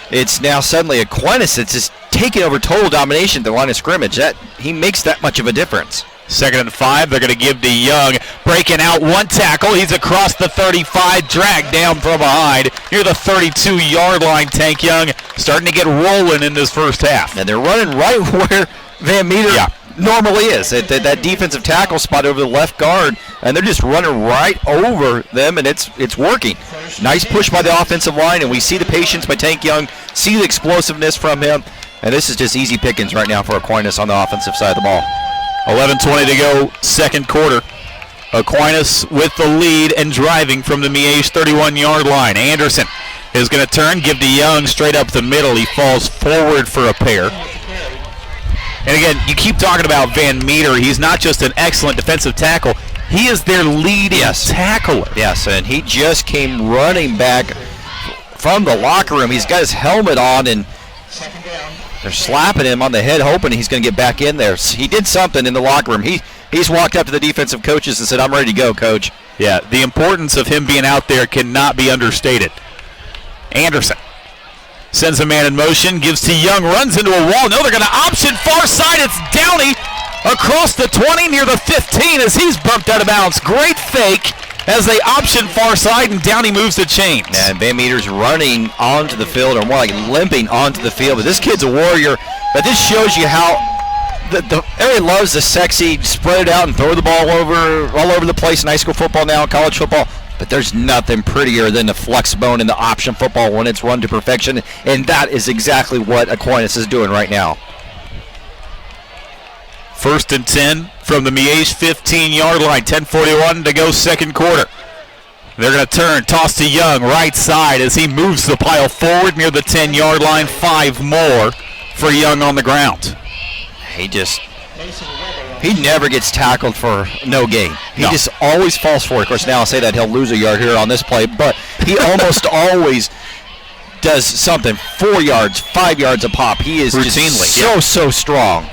it's now suddenly Aquinas that's just taking over total domination at the line of scrimmage. That he makes that much of a difference. 2nd and 5, they're going to give to Young. Breaking out, one tackle. He's across the 35, dragged down from behind near the 32-yard line. Tank Young starting to get rolling in this first half. And they're running right where Van Meter normally is, at that defensive tackle spot over the left guard, and they're just running right over them, and it's working. Nice push by the offensive line, and we see the patience by Tank Young, see the explosiveness from him, and this is just easy pickings right now for Aquinas on the offensive side of the ball. 11:20 to go, second quarter. Aquinas with the lead and driving from the Miege 31-yard line. Anderson is going to turn, give to Young straight up the middle. He falls forward for a pair. And again, you keep talking about Van Meter. He's not just an excellent defensive tackle. He is their leading tackler. Yes, and he just came running back from the locker room. He's got his helmet on, and they're slapping him on the head, hoping he's going to get back in there. He did something in the locker room. He's walked up to the defensive coaches and said, "I'm ready to go, coach." Yeah, the importance of him being out there cannot be understated. Anderson sends a man in motion, gives to Young, runs into a wall. No, they're going to option far side. It's Downey. across the 20 near the 15 as he's bumped out of bounds. Great fake as they option far side, and down he moves the chains. And Van Meter's running onto the field, or more like limping onto the field. But this kid's a warrior. But this shows you how everybody loves the sexy, spread it out and throw the ball all over the place in high school football now, college football. But there's nothing prettier than the flex bone in the option football when it's run to perfection. And that is exactly what Aquinas is doing right now. 1st and 10 from the Miege 15-yard line. 10:41 to go, second quarter. They're going to turn, toss to Young, right side as he moves the pile forward near the 10-yard line. 5 more for Young on the ground. He never gets tackled for no gain. He just always falls for it. Of course, now I'll say that he'll lose a yard here on this play, but he almost always does something. 4 yards, 5 yards a pop. He is routinely so strong.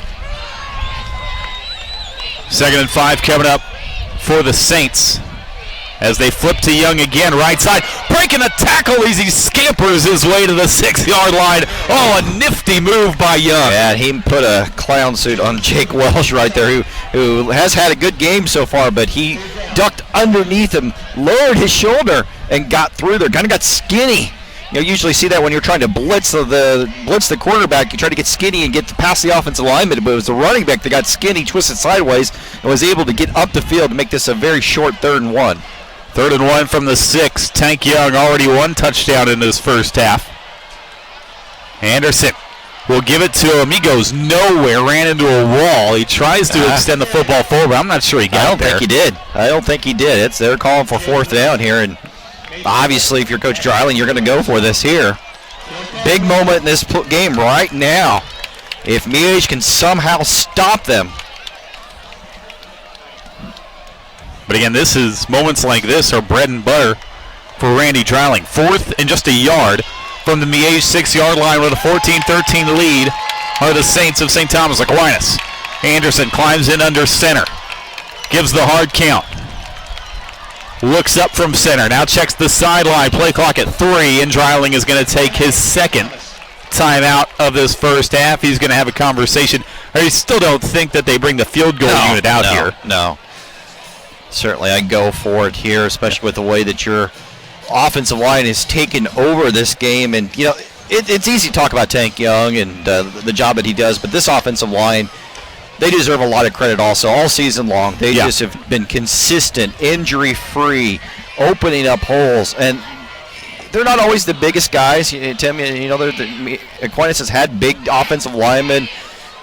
2nd and 5 coming up for the Saints as they flip to Young again, right side, breaking the tackle as he scampers his way to the 6-yard line. Oh, a nifty move by Young. Yeah, he put a clown suit on Jake Welsh right there, who has had a good game so far, but he ducked underneath him, lowered his shoulder, and got through there. Kind of got skinny. You usually see that when you're trying to blitz the quarterback. You try to get skinny and get past the offensive lineman, but it was the running back that got skinny, twisted sideways, and was able to get up the field to make this a very short 3rd and 1. 3rd and 1 from the 6. Tank Young already 1 touchdown in his first half. Anderson will give it to him. He goes nowhere, ran into a wall. He tries to extend the football forward, but I'm not sure he got there. I don't think he did. They're calling for 4th down here, and obviously, if you're Coach Dryling, you're going to go for this here. Big moment in this game right now. If Miege can somehow stop them. But again, moments like this are bread and butter for Randy Dryling. 4th and just a yard from the Miege 6-yard line with a 14-13 lead are the Saints of St. Thomas Aquinas. Anderson climbs in under center. Gives the hard count. Looks up from center. Now checks the sideline. Play clock at 3, and Dryling is going to take his 2nd timeout of this first half. He's going to have a conversation. I still don't think that they bring the field goal unit out here. No. Certainly I go for it here, especially with the way that your offensive line has taken over this game. And, it's easy to talk about Tank Young and the job that he does, but this offensive line, they deserve a lot of credit also all season long. They just have been consistent, injury-free, opening up holes. And they're not always the biggest guys. Tim, Aquinas has had big offensive linemen.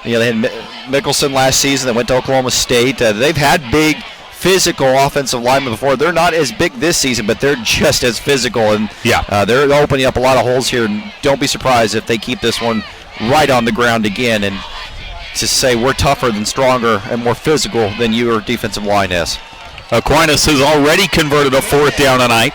They had Mickelson last season that went to Oklahoma State. They've had big physical offensive linemen before. They're not as big this season, but they're just as physical. And they're opening up a lot of holes here. And don't be surprised if they keep this one right on the ground again. And to say we're tougher than stronger and more physical than your defensive line is. Aquinas has already converted a 4th down tonight.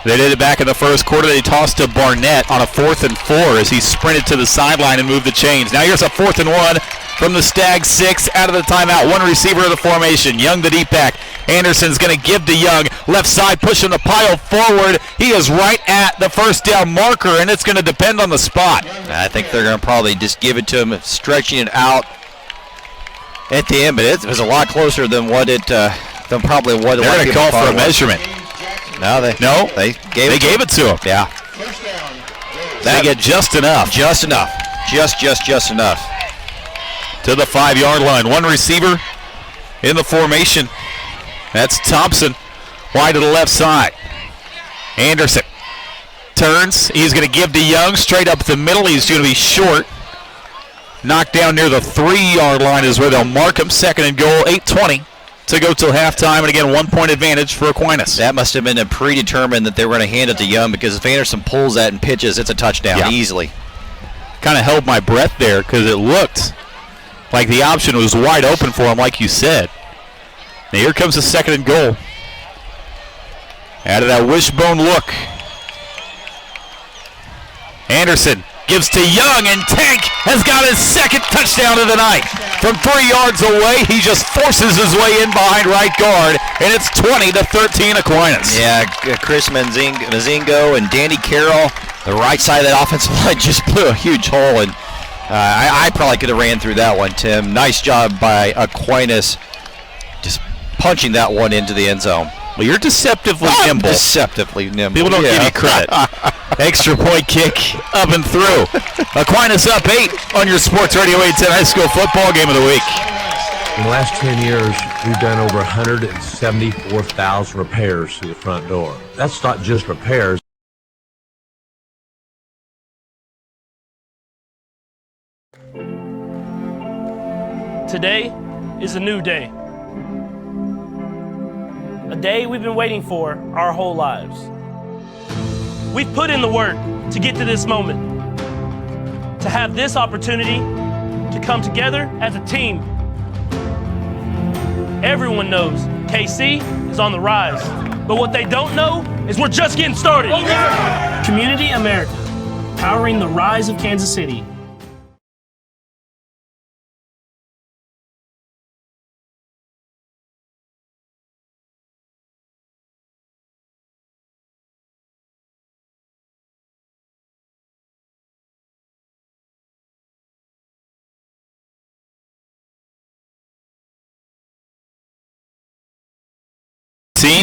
They did it back in the first quarter. They tossed to Barnett on a 4th and 4 as he sprinted to the sideline and moved the chains. Now here's a 4th and 1 from the Stag 6 out of the timeout. 1 receiver of the formation. Young the deep back. Anderson's going to give to Young. Left side pushing the pile forward. He is right at the 1st down marker, and it's going to depend on the spot. I think they're going to probably just give it to him, stretching it out at the end, but it was a lot closer than what it probably what it was. They're going to call for a measurement. They gave it to him. Yeah. They get just enough. Just enough. Just enough. To the 5-yard line. 1 receiver in the formation. That's Thompson. Wide to the left side. Anderson turns. He's going to give to Young. Straight up the middle. He's going to be short. Knocked down near the 3-yard line is where they'll mark him. 2nd and goal. 8:20 to go till halftime. And again, 1-point advantage for Aquinas. That must have been a predetermined that they were going to hand it to Young, because if Anderson pulls that and pitches, it's a touchdown easily. Kind of held my breath there because it looked like the option was wide open for him, like you said. Now here comes the 2nd and goal. Out of that wishbone look. Anderson gives to Young, and Tank has got his 2nd touchdown of the night. From 3 yards away, he just forces his way in behind right guard, and it's 20-13 Aquinas. Yeah, Chris Mazingo and Danny Carroll, the right side of that offensive line just blew a huge hole, and I probably could have ran through that one, Tim. Nice job by Aquinas, just punching that one into the end zone. Well, you're deceptively nimble. Deceptively nimble. People don't give you credit. Extra point kick up and through. Aquinas up 8 on your Sports Radio 810 High School Football Game of the Week. In the last 10 years, we've done over 174,000 repairs through the front door. That's not just repairs. Today is a new day. A day we've been waiting for our whole lives. We've put in the work to get to this moment, to have this opportunity to come together as a team. Everyone knows KC is on the rise, but what they don't know is we're just getting started. Community America, powering the rise of Kansas City.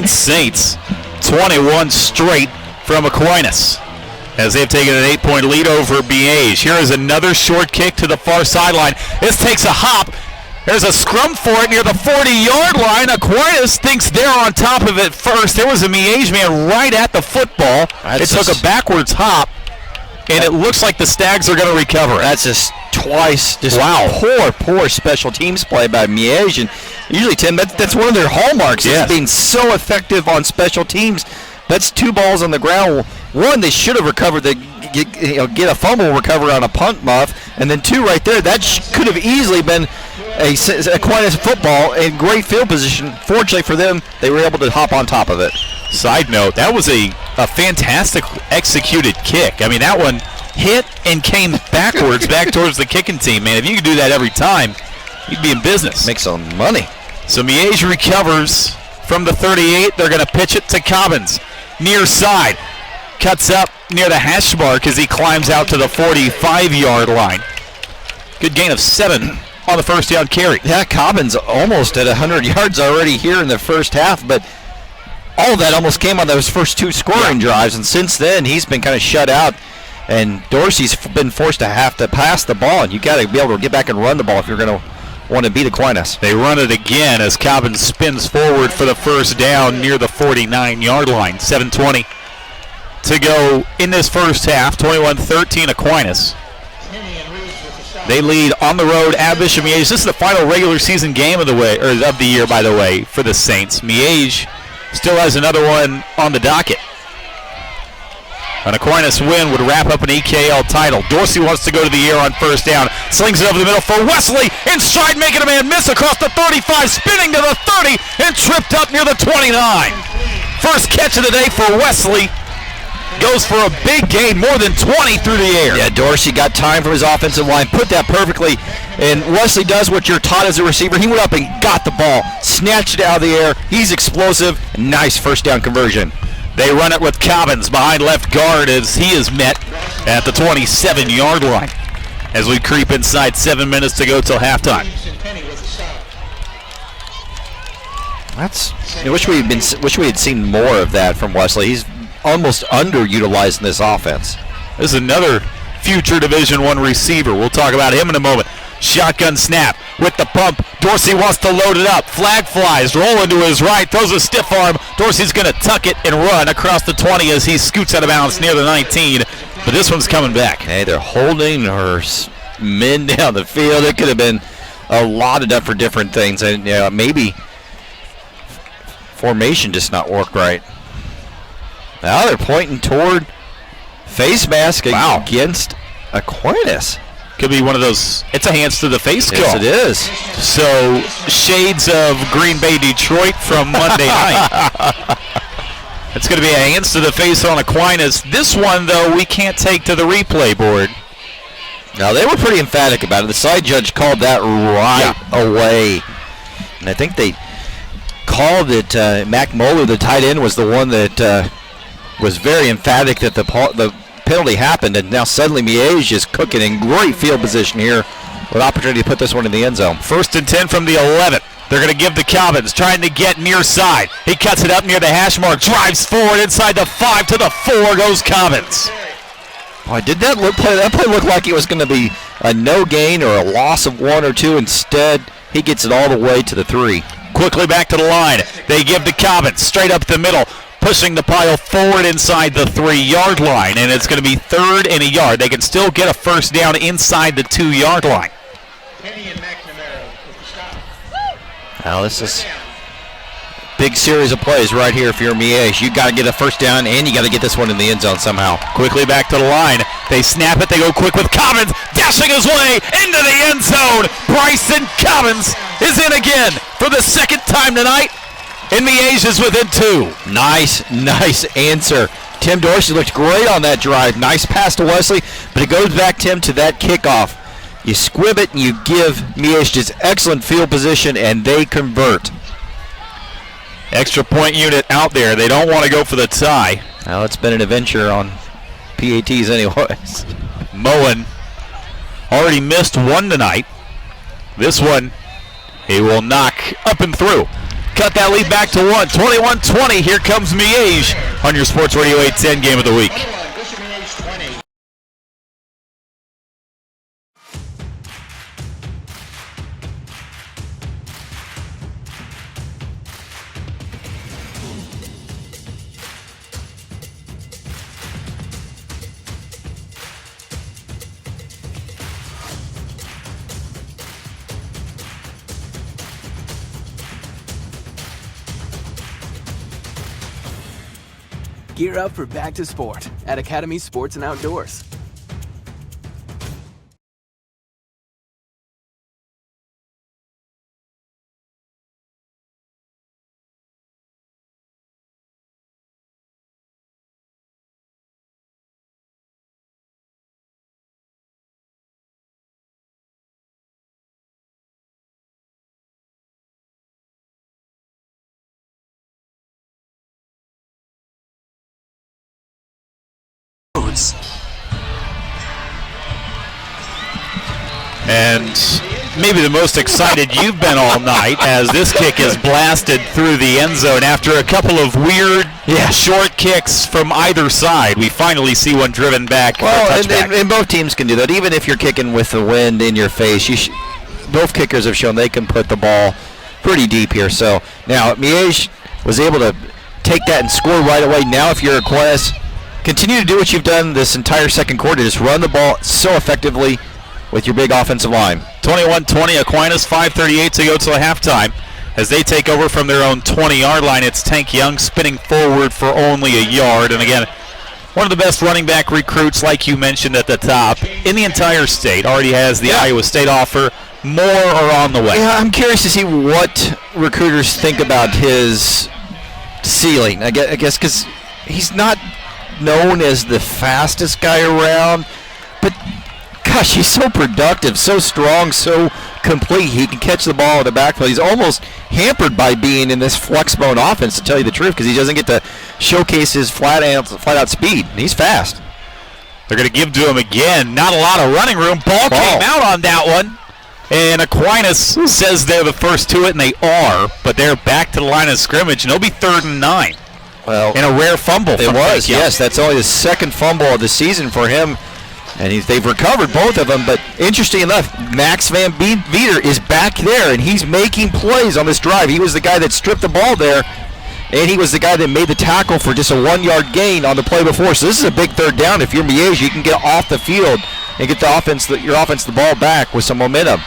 Saints 21 straight from Aquinas as they've taken an 8-point lead over Miege. Here is another short kick to the far sideline. This takes a hop. There's a scrum for it near the 40-yard line. Aquinas thinks they're on top of it first. There was a Miege man right at the football. It took a backwards hop, and it looks like the Stags are going to recover. That's just twice. Just wow. Poor special teams play by Miege. And usually, Tim, that's one of their hallmarks, is being so effective on special teams. That's 2 balls on the ground. One, they should have recovered, get a fumble recovery on a punt muff, and then 2 right there. That could have easily been Aquinas football in great field position. Fortunately for them, they were able to hop on top of it. Side note, that was a fantastic executed kick. I mean, that one hit and came backwards back towards the kicking team. Man, if you could do that every time, you'd be in business. Make some money. So Miege recovers from the 38. They're going to pitch it to Cobbins. Near side. Cuts up near the hash mark as he climbs out to the 45-yard line. Good gain of 7 on the first down carry. Yeah, Cobbins almost at 100 yards already here in the first half, but all of that almost came on those first 2 scoring drives, and since then he's been kind of shut out, and Dorsey's been forced to have to pass the ball, and you got to be able to get back and run the ball if you're going to want to beat Aquinas. They run it again as Cobbins spins forward for the first down near the 49-yard line. 7:20 to go in this first half. 21-13 Aquinas. They lead on the road at Bishop Miege. This is the final regular season game of the year, by the way, for the Saints. Miege still has another one on the docket. An Aquinas win would wrap up an EKL title. Dorsey wants to go to the air on first down. Slings it over the middle for Wesley. In stride, making a man miss across the 35, spinning to the 30, and tripped up near the 29. First catch of the day for Wesley. Goes for a big gain, more than 20 through the air. Yeah, Dorsey got time from his offensive line, put that perfectly, and Wesley does what you're taught as a receiver. He went up and got the ball, snatched it out of the air. He's explosive. Nice first down conversion. They run it with Cobbins behind left guard as he is met at the 27-yard line. As we creep inside, 7 minutes to go till halftime. I wish we had seen more of that from Wesley. He's almost underutilized in this offense. This is another future Division I receiver. We'll talk about him in a moment. Shotgun snap with the pump. Dorsey wants to load it up. Flag flies. Rolling to his right. Throws a stiff arm. Dorsey's going to tuck it and run across the 20 as he scoots out of bounds near the 19. But this one's coming back. Hey, they're holding her men down the field. It could have been a lot of different things. And maybe formation just not worked right. Now they're pointing toward face mask against Aquinas. Could be one of those, it's a hands to the face call. Yes, it is. So, shades of Green Bay, Detroit from Monday night. It's going to be a hands to the face on Aquinas. This one, though, we can't take to the replay board. Now, they were pretty emphatic about it. The side judge called that right away. And I think they called it, Mac Moeller, the tight end, was the one that was very emphatic that the penalty happened, and now suddenly Miege is cooking in great field position here with opportunity to put this one in the end zone. 1st and 10 from the 11. They're going to give the Calvins, trying to get near side. He cuts it up near the hash mark, drives forward inside the 5 to the 4 goes Calvins. Boy, did that play look like it was going to be a no gain or a loss of 1 or 2? Instead, he gets it all the way to the 3. Quickly back to the line. They give the Calvins straight up the middle, pushing the pile forward inside the 3-yard line, and it's going to be 3rd and a yard. They can still get a first down inside the 2-yard line. Now this is a big series of plays right here for your Miege. You got to get a first down, and you got to get this one in the end zone somehow. Quickly back to the line. They snap it. They go quick with Calvins, dashing his way into the end zone. Bryson Calvins is in again for the 2nd time tonight, and Miege is within 2. Nice answer. Tim Dorsey looked great on that drive. Nice pass to Wesley, but it goes back, Tim, to that kickoff. You squib it and you give Miege this excellent field position, and they convert. Extra point unit out there. They don't want to go for the tie. Well, it's been an adventure on PATs anyways. Mullen already missed 1 tonight. This one, he will knock up and through. Cut that lead back to 1. 21-20. Here comes Miege on your Sports Radio 810 Game of the Week. Gear up for back to sport at Academy Sports and Outdoors. And maybe the most excited you've been all night as this kick is blasted through the end zone after a couple of weird short kicks from either side. We finally see one driven back. Well, and both teams can do that. Even if you're kicking with the wind in your face, both kickers have shown they can put the ball pretty deep here. So now Miege was able to take that and score right away. Now if you're Aquinas, continue to do what you've done this entire second quarter. Just run the ball so effectively with your big offensive line. 21-20 Aquinas, 5:38 to go till halftime. As they take over from their own 20-yard line, it's Tank Young spinning forward for only a yard. And again, one of the best running back recruits, like you mentioned at the top, in the entire state. Already has the Iowa State offer. More are on the way. Yeah, I'm curious to see what recruiters think about his ceiling. I guess because he's not known as the fastest guy around, but gosh, he's so productive, so strong, so complete. He can catch the ball in the backfield. He's almost hampered by being in this flex-bone offense, to tell you the truth, because he doesn't get to showcase his flat-out speed. He's fast. They're going to give to him again. Not a lot of running room. Ball came out on that one. And Aquinas says they're the first to it, and they are, but they're back to the line of scrimmage, and it'll be 3rd and 9. Well, in a rare fumble. It was, yes. That's only the second fumble of the season for him. And they've recovered both of them, but interesting enough, Max Van Vieter is back there, and he's making plays on this drive. He was the guy that stripped the ball there, and he was the guy that made the tackle for just a 1-yard gain on the play before. So this is a big 3rd down. If you're Miege, you can get off the field and get your offense the ball back with some momentum.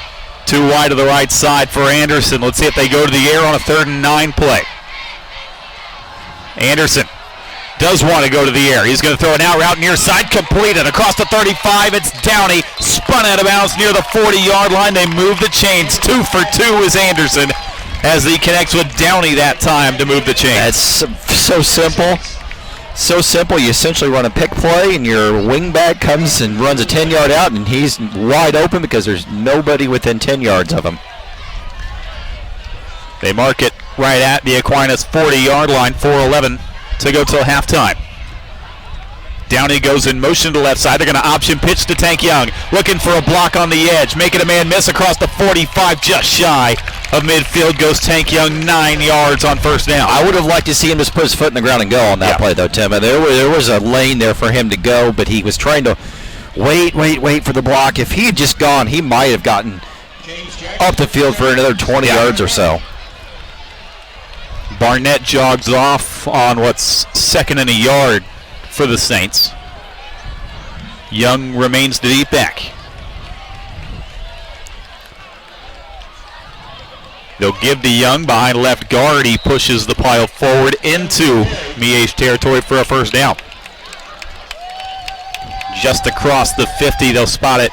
Too wide to the right side for Anderson. Let's see if they go to the air on a 3rd and 9 play. Anderson does want to go to the air. He's going to throw an out route near side, completed across the 35. It's Downey, spun out of bounds near the 40-yard line. They move the chains. 2 for 2 is Anderson as he connects with Downey that time to move the chains. That's so simple. So simple. You essentially run a pick play, and your wingback comes and runs a 10-yard out, and he's wide open because there's nobody within 10 yards of him. They mark it right at the Aquinas 40-yard line, 4:11 to go till halftime. Downey goes in motion to the left side. They're going to option pitch to Tank Young. Looking for a block on the edge. Making a man miss across the 45, just shy of midfield goes Tank Young, 9 yards on first down. I would have liked to see him just put his foot in the ground and go on that play, though, Tim. There was a lane there for him to go, but he was trying to wait for the block. If he had just gone, he might have gotten up the field for another 20 yards or so. Barnett jogs off on what's second and a yard for the Saints. Young remains the deep back. They'll give to Young behind left guard. He pushes the pile forward into Miege territory for a first down. Just across the 50, they'll spot it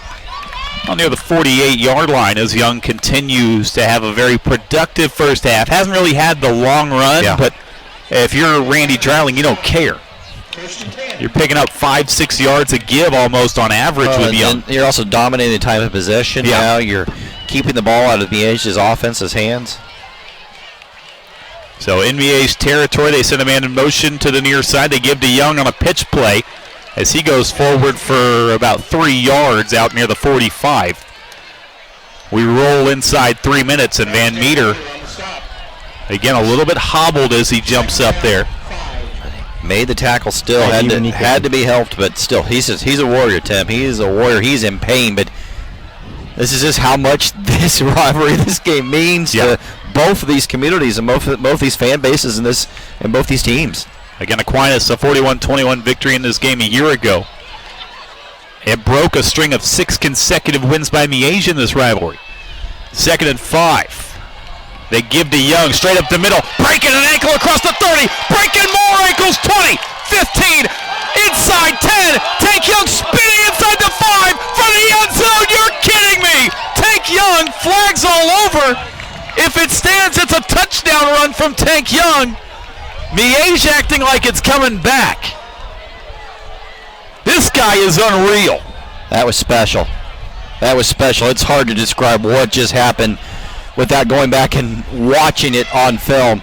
near the 48-yard line as Young continues to have a very productive first half. Hasn't really had the long run, but if you're Randy Dreiling, you don't care. You're picking up 5-6 yards a give almost on average with Young. You're also dominating the time of possession now. You're keeping the ball out of Miege's offense's hands. So in Miege's territory, they send a man in motion to the near side. They give to Young on a pitch play as he goes forward for about 3 yards out near the 45. We roll inside 3 minutes, and Van Meter, again, a little bit hobbled as he jumps up there. Made the tackle still, had to be helped, but still, he's a warrior, Tim. He is a warrior. He's in pain, but this is just how much this rivalry, this game means to both of these communities and both these fan bases and both these teams. Again, Aquinas, a 41-21 victory in this game a year ago. It broke a string of 6 consecutive wins by Miege in this rivalry. 2nd and 5. They give to Young, straight up the middle, breaking an ankle across the 30, breaking more ankles, 20, 15, inside 10, Tank Young spinning inside the 5, for the end zone, you're kidding me! Tank Young, flags all over. If it stands, it's a touchdown run from Tank Young. Miege acting like it's coming back. This guy is unreal. That was special. It's hard to describe what just happened without going back and watching it on film.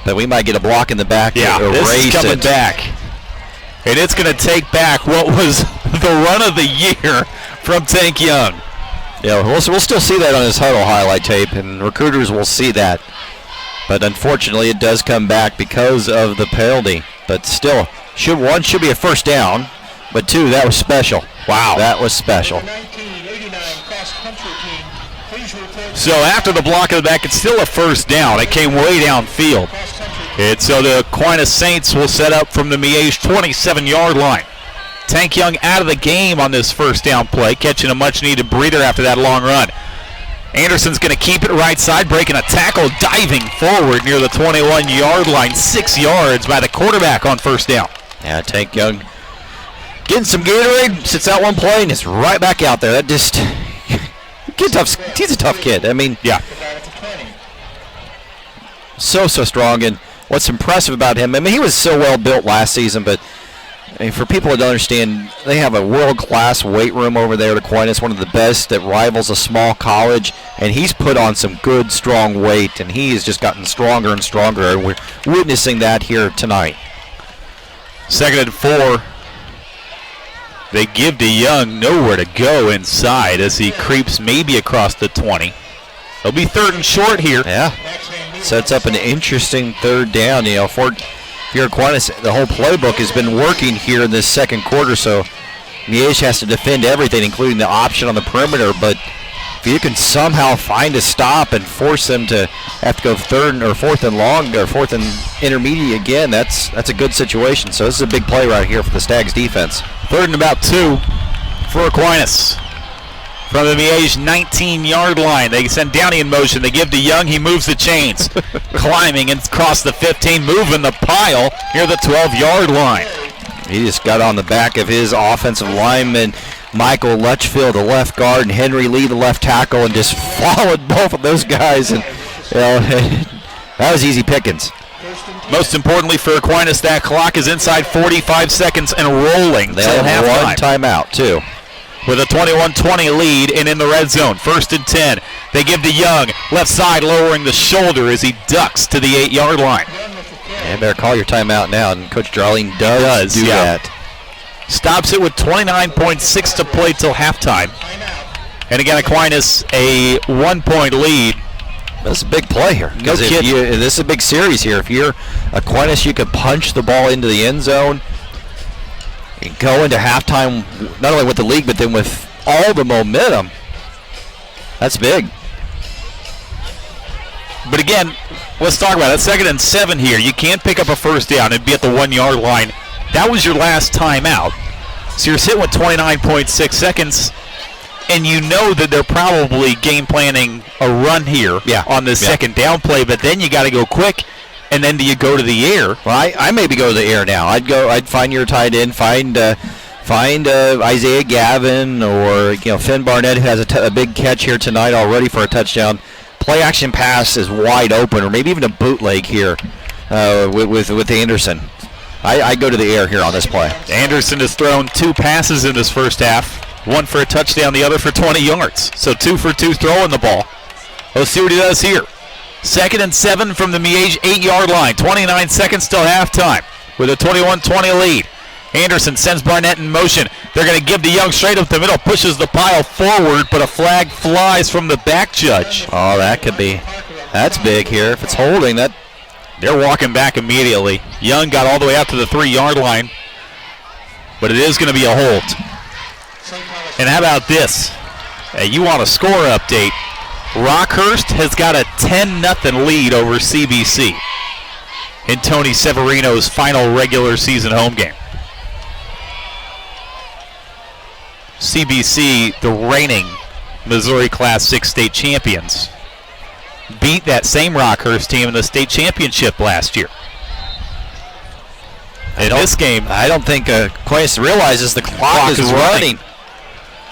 But we might get a block in the back. This is coming back. And it's going to take back what was the run of the year from Tank Young. Yeah, we'll still see that on his huddle highlight tape, and recruiters will see that. But unfortunately, it does come back because of the penalty. But still, one should be a first down, but 2, that was special. Wow, that was special. So after the block of the back, it's still a first down. It came way downfield. And so the Aquinas Saints will set up from the Miege 27-yard line. Tank Young out of the game on this first down play, catching a much-needed breather after that long run. Anderson's going to keep it right side, breaking a tackle, diving forward near the 21-yard line, 6 yards by the quarterback on first down. Yeah, Tank Young getting some Gatorade, sits out one play, and is right back out there. That just, he's a tough kid. I mean, so strong. And what's impressive about him, I mean, he was so well built last season, but I mean, for people to understand, they have a world-class weight room over there at Aquinas, one of the best that rivals a small college, and he's put on some good, strong weight, and he has just gotten stronger and stronger, and we're witnessing that here tonight. 2nd and 4. They give to Young, nowhere to go inside as he creeps maybe across the 20. It'll be 3rd and short here. Yeah, sets up an interesting 3rd down, for here Aquinas, the whole playbook has been working here in this second quarter, so Miege has to defend everything, including the option on the perimeter, but if you can somehow find a stop and force them to have to go 3rd or 4th and long, or 4th and intermediate again, that's a good situation. So this is a big play right here for the Stags defense. 3rd and about 2 for Aquinas. From the Miege 19-yard line, they send Downey in motion. They give to Young. He moves the chains, climbing and across the 15, moving the pile near the 12-yard line. He just got on the back of his offensive lineman, Michael Lutchfield, the left guard, and Henry Lee, the left tackle, and just followed both of those guys. And that was easy pickings. Most importantly for Aquinas, that clock is inside 45 seconds and rolling. They have one timeout, too. With a 21-20 lead and in the red zone. 1st and 10. They give to Young. Left side lowering the shoulder as he ducks to the 8-yard line. Yeah, better call your timeout now, and Coach Darling does do that. Stops it with 29.6 to play till halftime. And again, Aquinas a 1-point lead. That's a big play here. No kidding. This is a big series here. If you're Aquinas, you could punch the ball into the end zone and go into halftime not only with the league, but then with all the momentum. That's big. But again, let's talk about it. 2nd and 7 here. You can't pick up a first down and be at the 1-yard line. That was your last timeout. So you're sitting with 29.6 seconds, and you know that they're probably game planning a run here on this second down play, but then you got to go quick, and then do you go to the air? Well, I maybe go to the air now. I'd find your tight end, find Isaiah Gavin, or Finn Barnett, who has a big catch here tonight already for a touchdown. Play action pass is wide open, or maybe even a bootleg here with Anderson. I go to the air here on this play. Anderson has thrown 2 passes in this first half. 1 for a touchdown, the other for 20 yards. So 2 for 2 throwing the ball. Let's see what he does here. 2nd and 7 from the Miege 8-yard line. 29 seconds till halftime with a 21-20 lead. Anderson sends Barnett in motion. They're going to give to Young straight up the middle, pushes the pile forward, but a flag flies from the back judge. Oh, that's big here. If it's holding, that they're walking back immediately. Young got all the way out to the 3-yard line, but it is going to be a hold. And how about this? You want a score update. Rockhurst has got a 10-0 lead over CBC in Tony Severino's final regular season home game. CBC, the reigning Missouri Class 6 state champions, beat that same Rockhurst team in the state championship last year. In this game, I don't think Aquinas realizes the clock is running.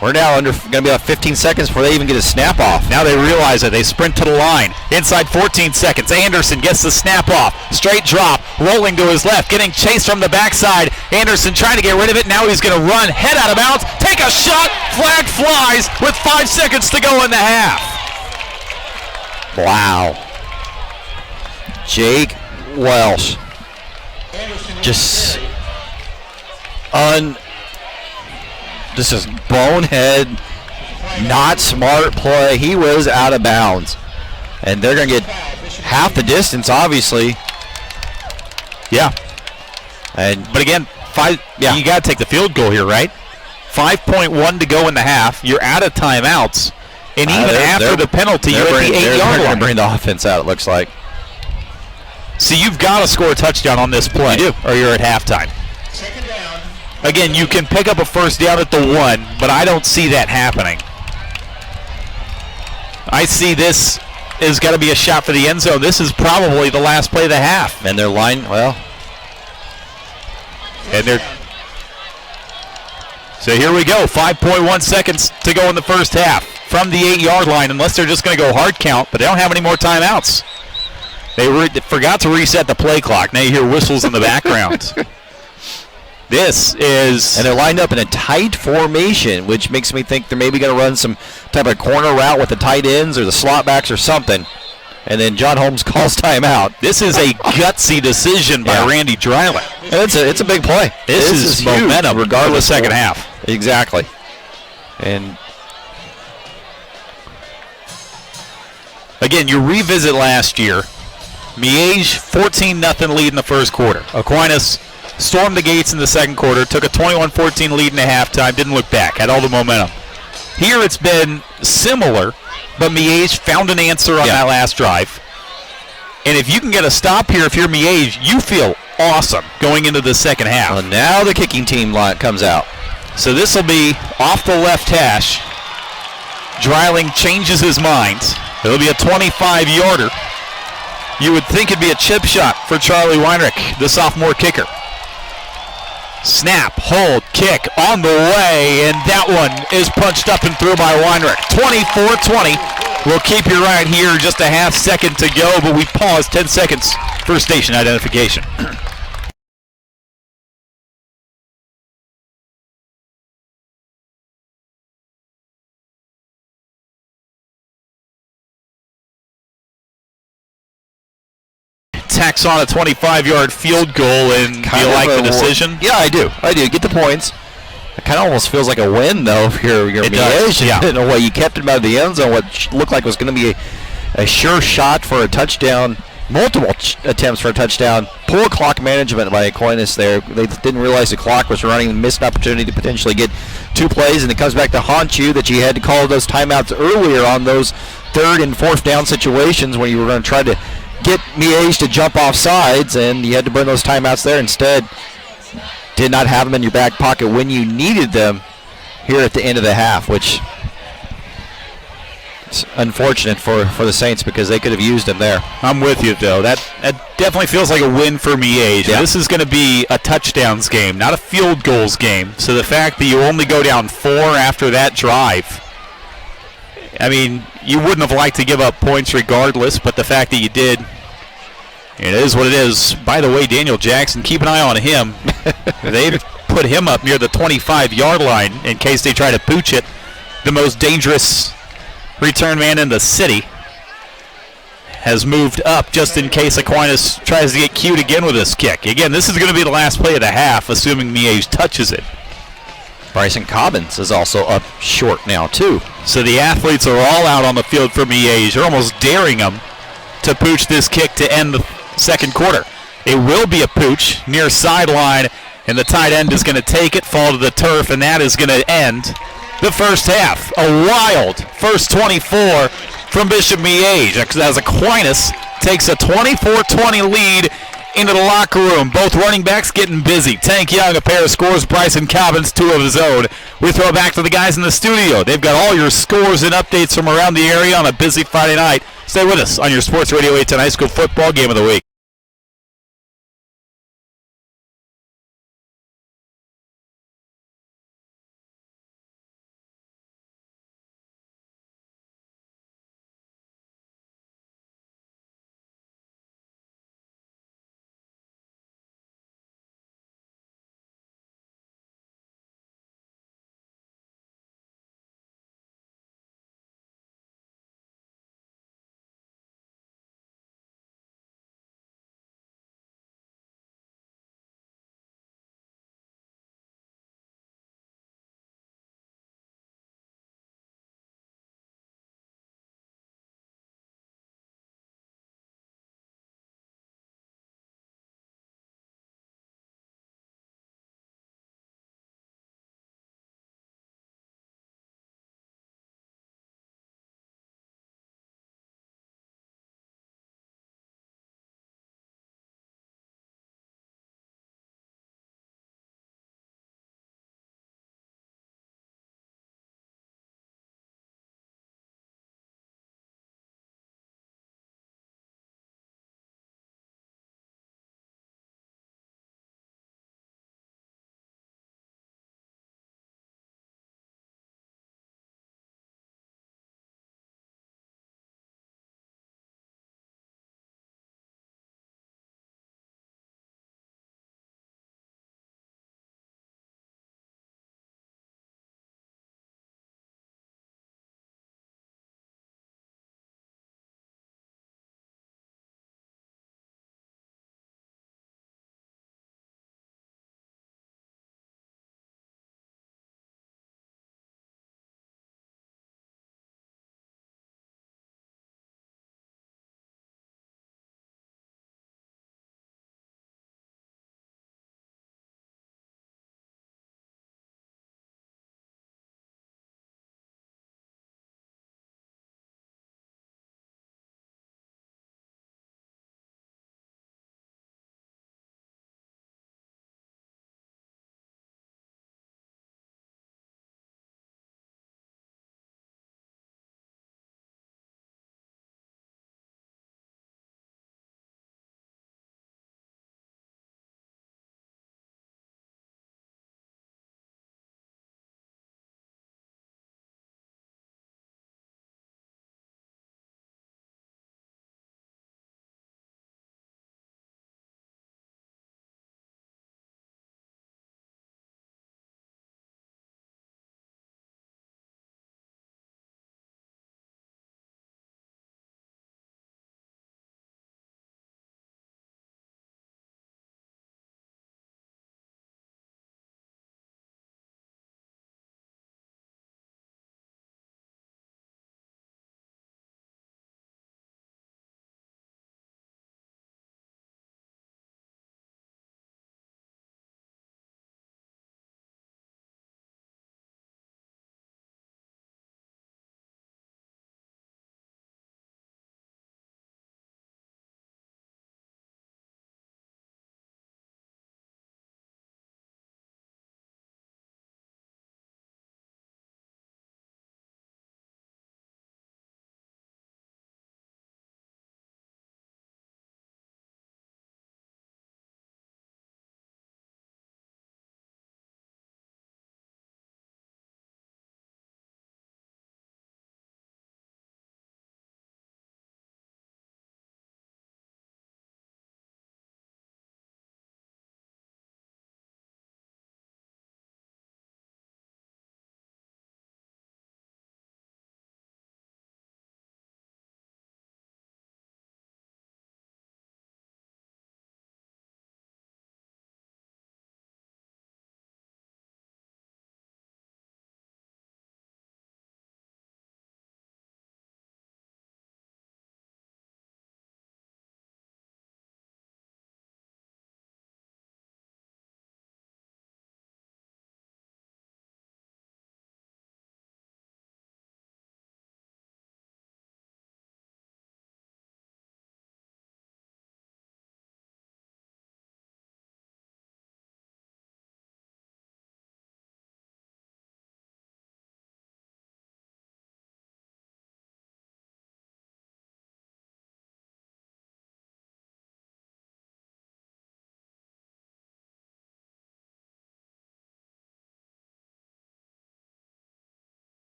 We're now going to be about 15 seconds before they even get a snap off. Now they realize it. They sprint to the line. Inside 14 seconds. Anderson gets the snap off. Straight drop. Rolling to his left. Getting chased from the backside. Anderson trying to get rid of it. Now he's going to run. Head out of bounds. Take a shot. Flag flies with 5 seconds to go in the half. Wow. Jake Welsh. This is bonehead, not smart play. He was out of bounds. And they're going to get half the distance, obviously. Yeah. But again, you got to take the field goal here, right? 5.1 to go in the half. You're out of timeouts. And even after the penalty, you're at the 8-yard line. They're going to bring the offense out, it looks like. So you've got to score a touchdown on this play, you do, or you're at halftime. Again, you can pick up a first down at the 1, but I don't see that happening. I see this is got to be a shot for the end zone. This is probably the last play of the half. And their line, So here we go, 5.1 seconds to go in the first half from the 8-yard line, unless they're just going to go hard count, but they don't have any more timeouts. They forgot to reset the play clock. Now you hear whistles in the background. And they're lined up in a tight formation, which makes me think they're maybe going to run some type of corner route with the tight ends or the slot backs or something. And then John Holmes calls timeout. This is a gutsy decision by Randy Dreiling. It's a big play. This is momentum, regardless of the second half. Exactly. And again, you revisit last year. Miege, 14-0 lead in the first quarter. Aquinas stormed the gates in the second quarter, took a 21-14 lead in the halftime, didn't look back, had all the momentum. Here it's been similar, but Miege found an answer on that last drive. And if you can get a stop here, if you're Miege, you feel awesome going into the second half. Well, now the kicking team line comes out. So this will be off the left hash. Dreiling changes his mind. It'll be a 25-yarder. You would think it'd be a chip shot for Charlie Weinrich, the sophomore kicker. Snap, hold, kick on the way, and that one is punched up and through by Weinrich. 24-20. We'll keep you right here. Just a half second to go, but we pause 10 seconds for station identification. Bucks on a 25-yard field goal, and do you like the decision? Yeah, I do. Get the points. It kind of almost feels like a win, though, if you're Miege. Yeah. In a way, you kept him out of the end zone, what looked like was going to be a sure shot for a touchdown. Multiple attempts for a touchdown. Poor clock management by Aquinas there. They didn't realize the clock was running and missed an opportunity to potentially get 2 plays, and it comes back to haunt you that you had to call those timeouts earlier on those 3rd and 4th down situations when you were going to try to get Miege to jump off sides, and you had to burn those timeouts there. Instead, did not have them in your back pocket when you needed them here at the end of the half, which is unfortunate for the Saints because they could have used them there. I'm with you, though. That definitely feels like a win for Miege. Yeah. This is going to be a touchdowns game, not a field goals game. So the fact that you only go down 4 after that drive, I mean, you wouldn't have liked to give up points regardless, but the fact that you did, it is what it is. By the way, Daniel Jackson, keep an eye on him. They've put him up near the 25-yard line in case they try to pooch it. The most dangerous return man in the city has moved up just in case Aquinas tries to get cute again with this kick. Again, this is going to be the last play of the half, assuming Miege touches it. Bryson Cobbins is also up short now, too. So the athletes are all out on the field for Miege. They're almost daring them to pooch this kick to end the second quarter. It will be a pooch near sideline, and the tight end is going to take it, fall to the turf, and that is going to end the first half. A wild first 24 from Bishop Miege as Aquinas takes a 24-20 lead into the locker room. Both running backs getting busy. Tank Young, a pair of scores. Bryson Cobbins, 2 of his own. We throw it back to the guys in the studio. They've got all your scores and updates from around the area on a busy Friday night. Stay with us on your Sports Radio 810 High School Football Game of the Week.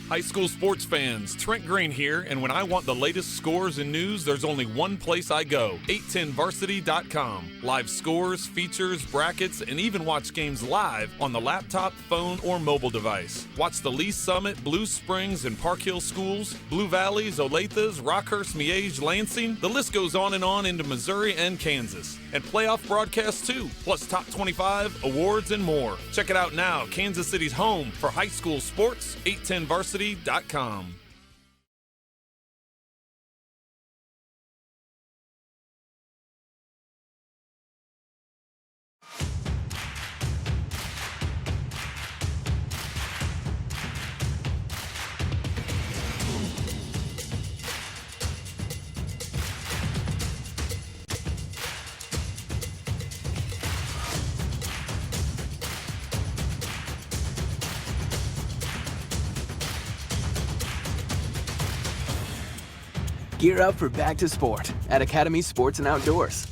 High school sports fans, Trent Green here, and when I want the latest scores and news, there's only one place I go, 810varsity.com. Live scores, features, brackets, and even watch games live on the laptop, phone, or mobile device. Watch the Lee Summit, Blue Springs, and Park Hill schools, Blue Valleys, Olathes, Rockhurst, Miege, Lansing. The list goes on and on into Missouri and Kansas. And playoff broadcasts too, plus top 25, awards, and more. Check it out now, Kansas City's home for high school sports, 810varsity.com. Gear up for back to sport at Academy Sports and Outdoors.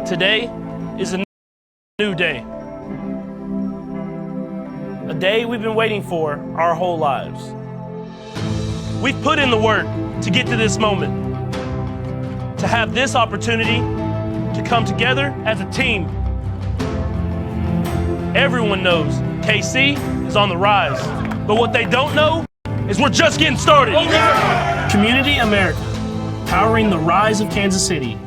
Today is a new day. A day we've been waiting for our whole lives. We've put in the work to get to this moment, to have this opportunity to come together as a team. Everyone knows KC is on the rise, but what they don't know is we're just getting started. Community America, powering the rise of Kansas City.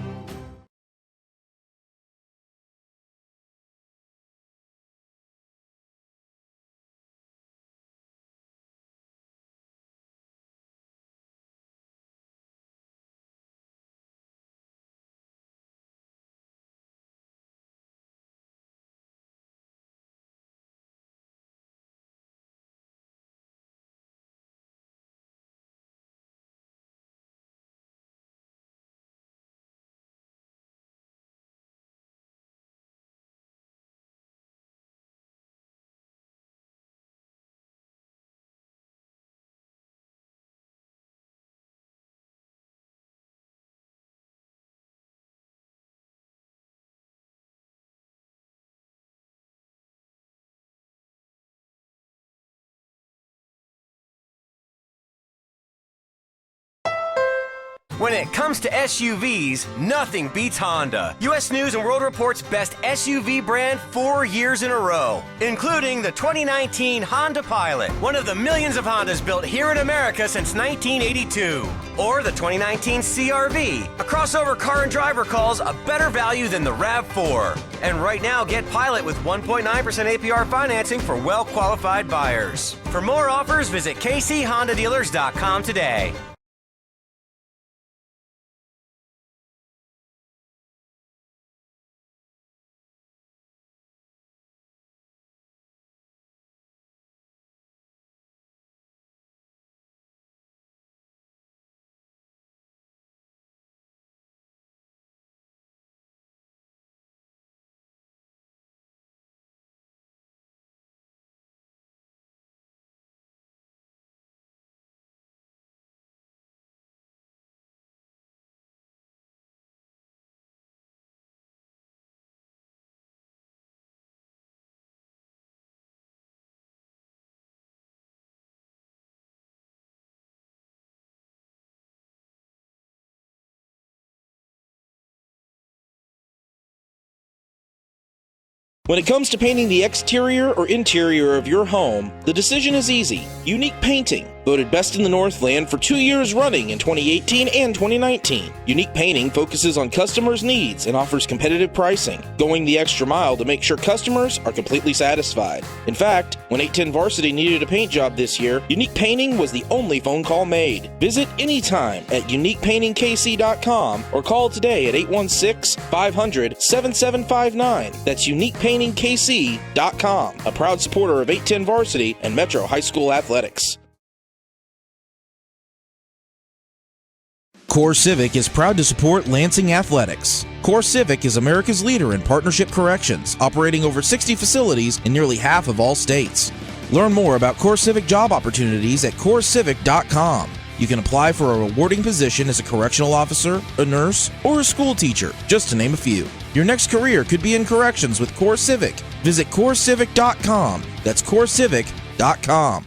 When it comes to SUVs, nothing beats Honda. U.S. News & World Report's best SUV brand 4 years in a row, including the 2019 Honda Pilot, one of the millions of Hondas built here in America since 1982. Or the 2019 CR-V, a crossover car and driver calls a better value than the RAV4. And right now, get Pilot with 1.9% APR financing for well-qualified buyers. For more offers, visit kchondadealers.com today. When it comes to painting the exterior or interior of your home, the decision is easy. Unique Painting, voted best in the Northland for 2 years running in 2018 and 2019. Unique Painting focuses on customers' needs and offers competitive pricing, going the extra mile to make sure customers are completely satisfied. In fact, when 810 Varsity needed a paint job this year, Unique Painting was the only phone call made. Visit anytime at uniquepaintingkc.com or call today at 816-500-7759. That's uniquepaintingkc.com, a proud supporter of 810 Varsity and Metro High School athletics. Core Civic is proud to support Lansing athletics. Core Civic is America's leader in partnership corrections, operating over 60 facilities in nearly half of all states. Learn more about Core Civic job opportunities at corecivic.com. You can apply for a rewarding position as a correctional officer, a nurse, or a school teacher, just to name a few. Your next career could be in corrections with Core Civic. Visit corecivic.com. That's corecivic.com.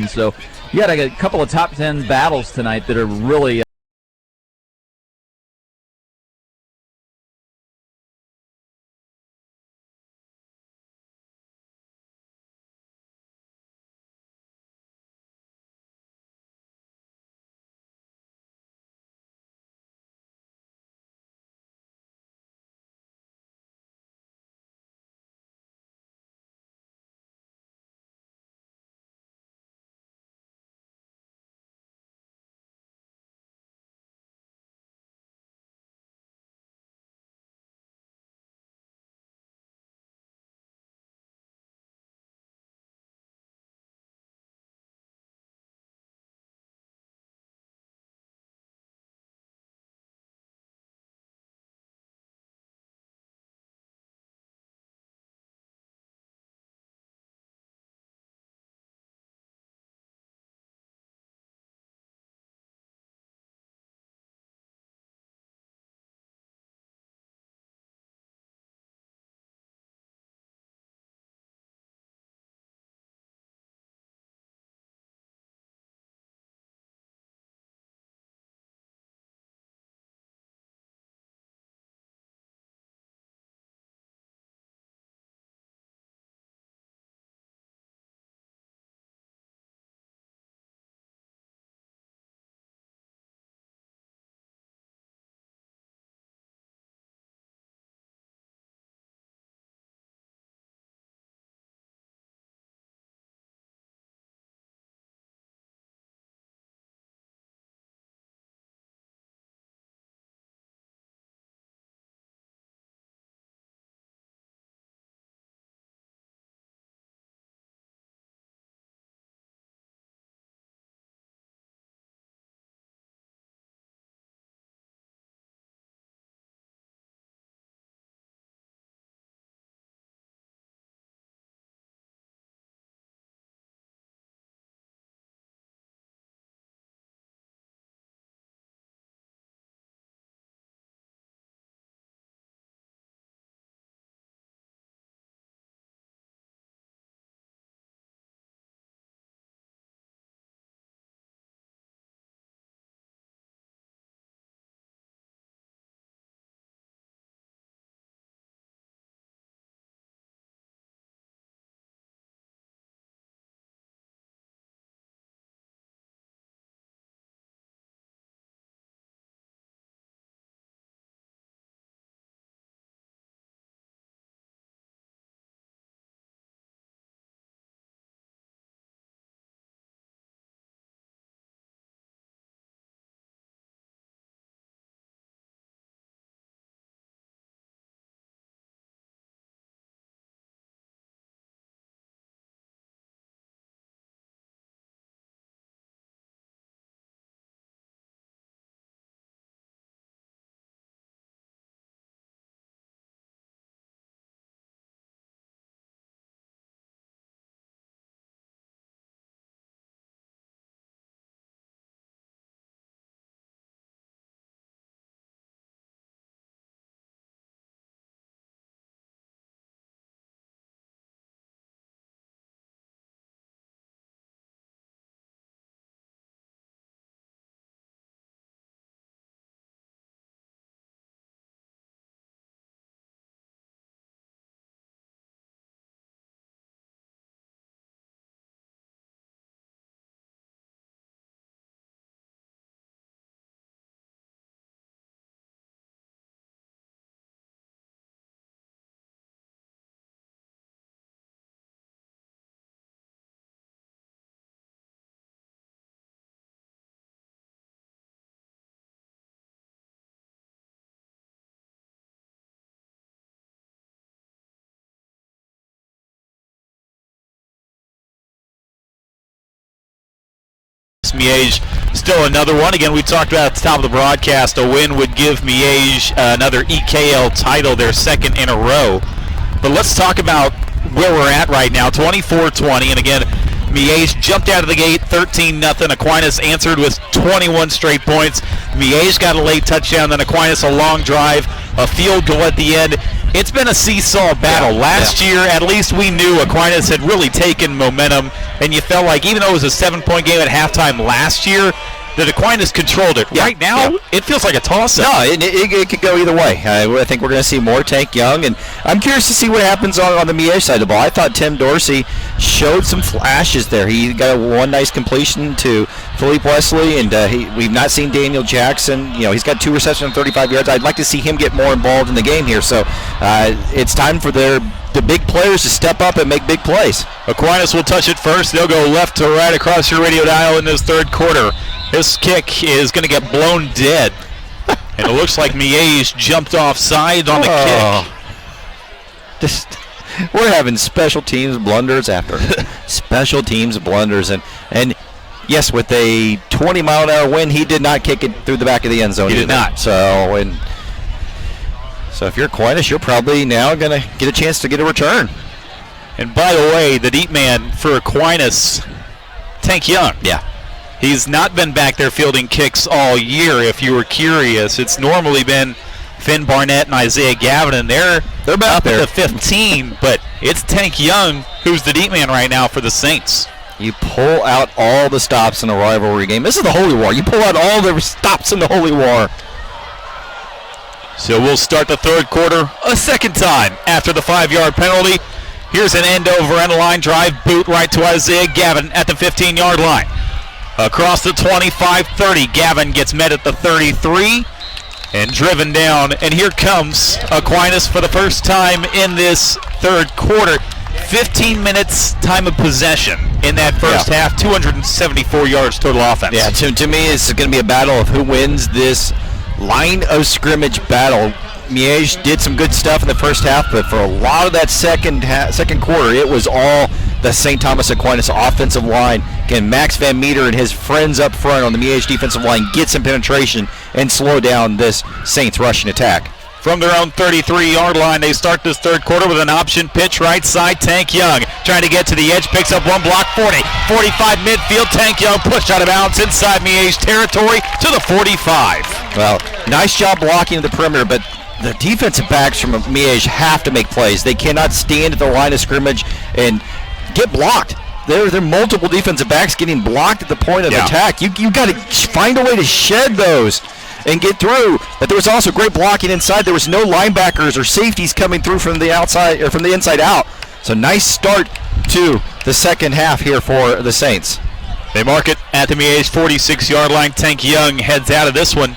So you got a couple of top 10 battles tonight that are really Miege still another one. Again, we talked about at the top of the broadcast, a win would give Miege another EKL title, their second in a row. But let's talk about where we're at right now, 24-20. And again, Miege jumped out of the gate 13-0. Aquinas answered with 21 straight points. Miege got a late touchdown, then Aquinas a long drive, a field goal at the end. It's been a seesaw battle. Last year, at least we knew Aquinas had really taken momentum, and you felt like even though it was a 7-point game at halftime last year, that Aquinas controlled it. Right now, it feels like a toss-up. No, it could go either way. I think we're going to see more Tank Young, and I'm curious to see what happens on the Miege side of the ball. I thought Tim Dorsey showed some flashes there. He got one nice completion to Philippe Wesley, and we've not seen Daniel Jackson. He's got 2 receptions and 35 yards. I'd like to see him get more involved in the game here. So it's time for the big players to step up and make big plays. Aquinas will touch it first. They'll go left to right across your radio dial in this third quarter. This kick is going to get blown dead. And it looks like Miege jumped offside on the kick. We're having special teams blunders after special teams blunders. And yes, with a 20-mile-an-hour wind, he did not kick it through the back of the end zone. He did not. So if you're Aquinas, you're probably now going to get a chance to get a return. And by the way, the deep man for Aquinas, Tank Young. Yeah. He's not been back there fielding kicks all year, if you were curious. It's normally been Finn Barnett and Isaiah Gavin, and they're back up there at the 15, but it's Tank Young who's the deep man right now for the Saints. You pull out all the stops in a rivalry game. This is the Holy War. You pull out all the stops in the Holy War. So we'll start the third quarter a second time after the 5-yard penalty. Here's an end-over-end line drive boot right to Isaiah Gavin at the 15-yard line. Across the 25-30, Gavin gets met at the 33 and driven down. And here comes Aquinas for the first time in this third quarter. 15 minutes time of possession in that first half, 274 yards total offense. Yeah, to me, it's going to be a battle of who wins this line of scrimmage battle. Miege did some good stuff in the first half, but for a lot of that second quarter, it was all the St. Thomas Aquinas offensive line. Again, Max Van Meter and his friends up front on the Miege defensive line get some penetration and slow down this Saints rushing attack. From their own 33-yard line, they start this third quarter with an option pitch right side. Tank Young trying to get to the edge, picks up one block, 40, 45 midfield. Tank Young pushed out of bounds inside Miege territory to the 45. Well, nice job blocking the perimeter, but the defensive backs from Miege have to make plays. They cannot stand at the line of scrimmage and get blocked. There are multiple defensive backs getting blocked at the point of attack. You got to find a way to shed those and get through. But there was also great blocking inside. There was no linebackers or safeties coming through from the outside or from the inside out. So nice start to the second half here for the Saints. They mark it at the Miege 46-yard line. Tank Young heads out of this one.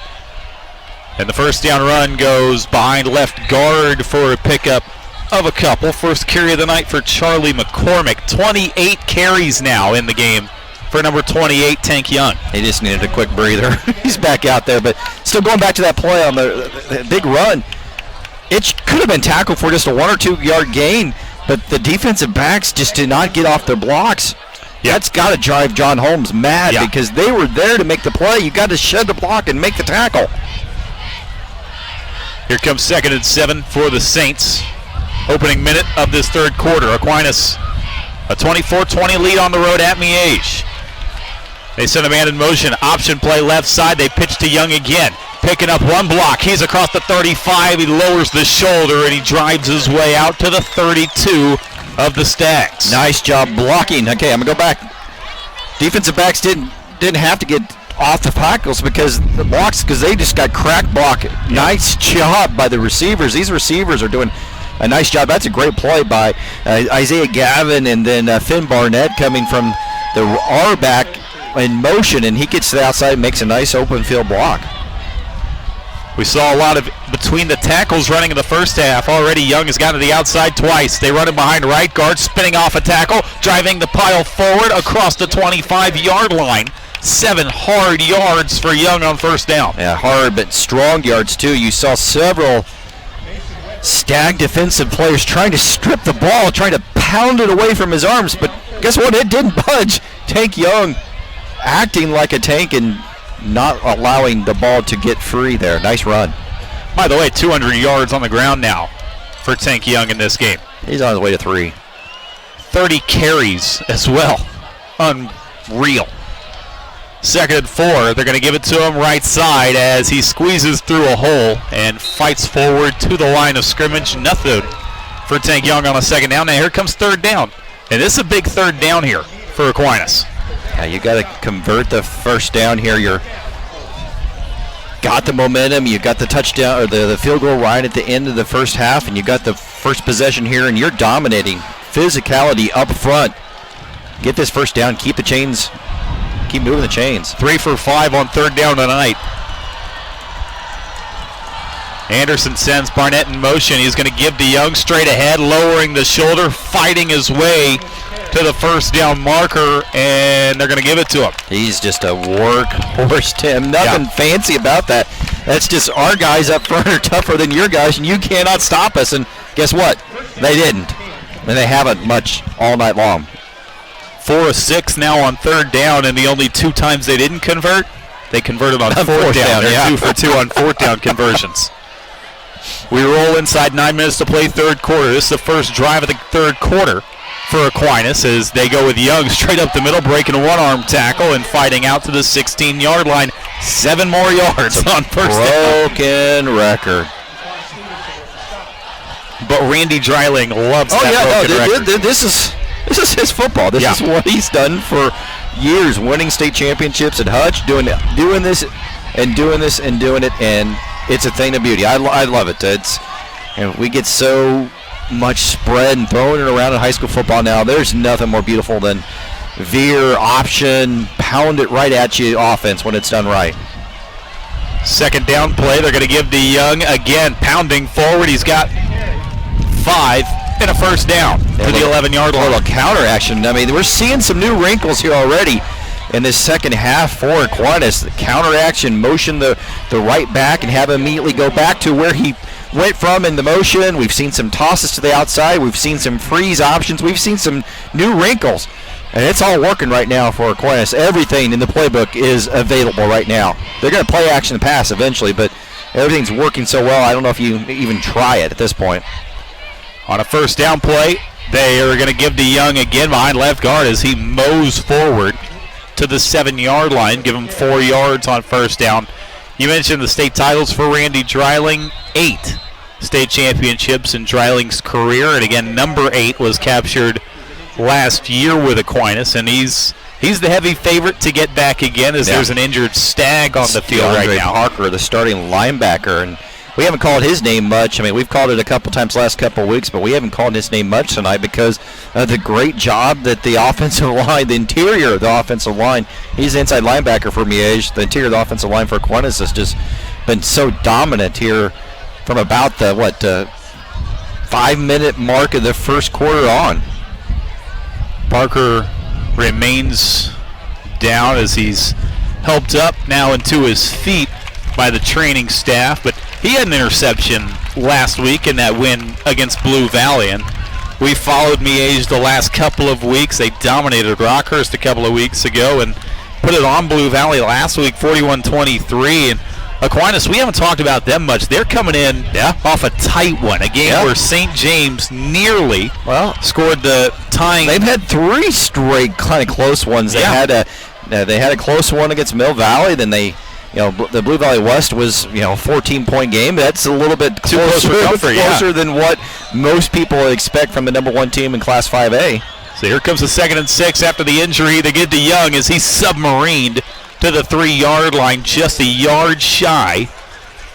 And the first down run goes behind left guard for a pickup of a couple. First carry of the night for Charlie McCormick. 28 carries now in the game for number 28, Tank Young. He just needed a quick breather. He's back out there, but still going back to that play on the big run. It could have been tackled for just a 1 or 2 yard gain, but the defensive backs just did not get off their blocks. That's got to drive John Holmes mad because they were there to make the play. You got to shed the block and make the tackle. Here comes 2nd and 7 for the Saints. Opening minute of this third quarter. Aquinas, a 24-20 lead on the road at Miege. They send a man in motion. Option play left side. They pitch to Young again. Picking up one block. He's across the 35. He lowers the shoulder and he drives his way out to the 32 of the Stags. Nice job blocking. Okay, I'm going to go back. Defensive backs didn't have to get off the tackles because they just got crack block. Nice job by the receivers. These receivers are doing a nice job. That's a great play by Isaiah Gavin and then Finn Barnett coming from the R back in motion, and he gets to the outside and makes a nice open field block. We saw a lot of between the tackles running in the first half. Already Young has gotten to the outside twice. They run him behind right guard, spinning off a tackle, driving the pile forward across the 25-yard line. 7 hard yards for Young on first down. Yeah, hard but strong yards too. You saw several Stag defensive players trying to strip the ball, trying to pound it away from his arms, but guess what? It didn't budge. Tank Young acting like a tank and not allowing the ball to get free there. Nice run. By the way, 200 yards on the ground now for Tank Young in this game. He's on his way to 3. 30 carries as well. Unreal. 2nd and 4. They're going to give it to him right side as he squeezes through a hole and fights forward to the line of scrimmage. Nothing for Tank Young on a 2nd down. Now here comes 3rd down. And this is a big 3rd down here for Aquinas. Yeah, you got to convert the 1st down here. You're got the momentum. You got the touchdown or the field goal right at the end of the first half, and you got the first possession here, and you're dominating. Physicality up front. Get this 1st down. Keep the chains. Keep moving the chains. 3 for 5 on 3rd down tonight. Anderson sends Barnett in motion. He's going to give to Young straight ahead, lowering the shoulder, fighting his way to the 1st down marker, and they're going to give it to him. He's just a workhorse, Tim. Nothing fancy about that. That's just our guys up front are tougher than your guys, and you cannot stop us. And guess what? They didn't. And they haven't much all night long. 4 of 6 now on 3rd down, and the only 2 times they didn't convert, they converted on 4th down. They're 2 for 2 on 4th down conversions. We roll inside 9 minutes to play 3rd quarter. This is the first drive of the 3rd quarter for Aquinas as they go with Young straight up the middle, breaking a one-arm tackle and fighting out to the 16-yard line. 7 more yards on 1st down. Broken record. But Randy Dreiling loves that broken record. This is his football. This is what he's done for years, winning state championships at Hutch, doing this and doing this and doing it, and it's a thing of beauty. I love it. We get so much spread and throwing it around in high school football now. There's nothing more beautiful than veer, option, pound it right at you offense when it's done right. 2nd down play. They're going to give to Young again, pounding forward. He's got 5 and a 1st down to the 11-yard line. A little counter action. I mean, we're seeing some new wrinkles here already in this 2nd half for Aquinas. The counter action, motion the right back and have him immediately go back to where he went from in the motion. We've seen some tosses to the outside. We've seen some freeze options. We've seen some new wrinkles. And it's all working right now for Aquinas. Everything in the playbook is available right now. They're going to play action and pass eventually, but everything's working so well, I don't know if you even try it at this point. On a 1st down play, they are going to give to Young again behind left guard as he mows forward to the 7-yard line. Give him 4 yards on 1st down. You mentioned the state titles for Randy Dreiling. 8 state championships in Dreiling's career, and again, number 8 was captured last year with Aquinas, and he's the heavy favorite to get back again as there's an injured Stag on the field right now. Parker, the starting linebacker, and we haven't called his name much. I mean, we've called it a couple times last couple of weeks, but we haven't called his name much tonight because of the great job that the offensive line, the interior of the offensive line, he's the inside linebacker for Miege. The interior of the offensive line for Aquinas has just been so dominant here from about the 5-minute mark of the 1st quarter on. Parker remains down as he's helped up now into his feet by the training staff, but he had an interception last week in that win against Blue Valley, and we followed Miege the last couple of weeks. They dominated Rockhurst a couple of weeks ago and put it on Blue Valley last week, 41-23. And Aquinas, we haven't talked about them much. They're coming in off a tight one, a game where St. James nearly scored the tying. They've had 3 straight kind of close ones. They had a close one against Mill Valley. Then the Blue Valley West was a 14-point game. That's a little bit closer than what most people expect from the number 1 team in Class 5A. So here comes the 2nd and 6 after the injury. They get to Young as he's submarined to the 3-yard line, just a yard shy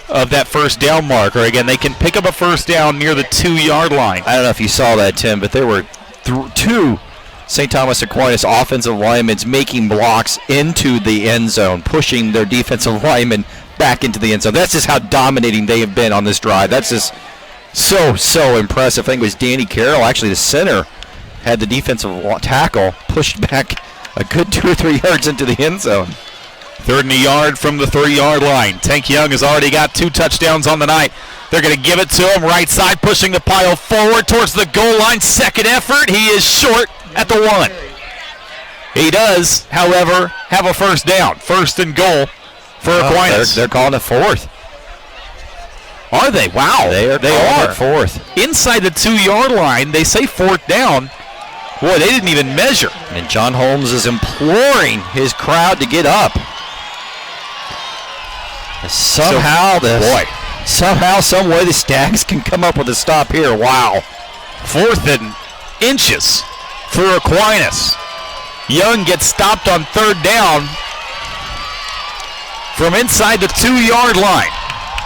of that 1st down marker. Again, they can pick up a 1st down near the 2-yard line. I don't know if you saw that, Tim, but there were 2 St. Thomas Aquinas offensive linemen making blocks into the end zone, pushing their defensive linemen back into the end zone. That's just how dominating they have been on this drive. That's just so impressive. I think it was Danny Carroll, actually the center, had the defensive tackle pushed back a good 2 or 3 yards into the end zone. 3rd and a yard from the 3-yard line. Tank Young has already got 2 touchdowns on the night. They're going to give it to him. Right side, pushing the pile forward towards the goal line. 2nd effort. He is short at the 1. He does, however, have a first down. First and goal for Aquinas. They're calling it fourth. Are they? Wow. They are fourth. Inside the 2-yard line, they say fourth down. Boy, they didn't even measure. And John Holmes is imploring his crowd to get up. Somehow, some way the Stags can come up with a stop here. Wow. 4th and inches for Aquinas. Young gets stopped on third down from inside the 2-yard line.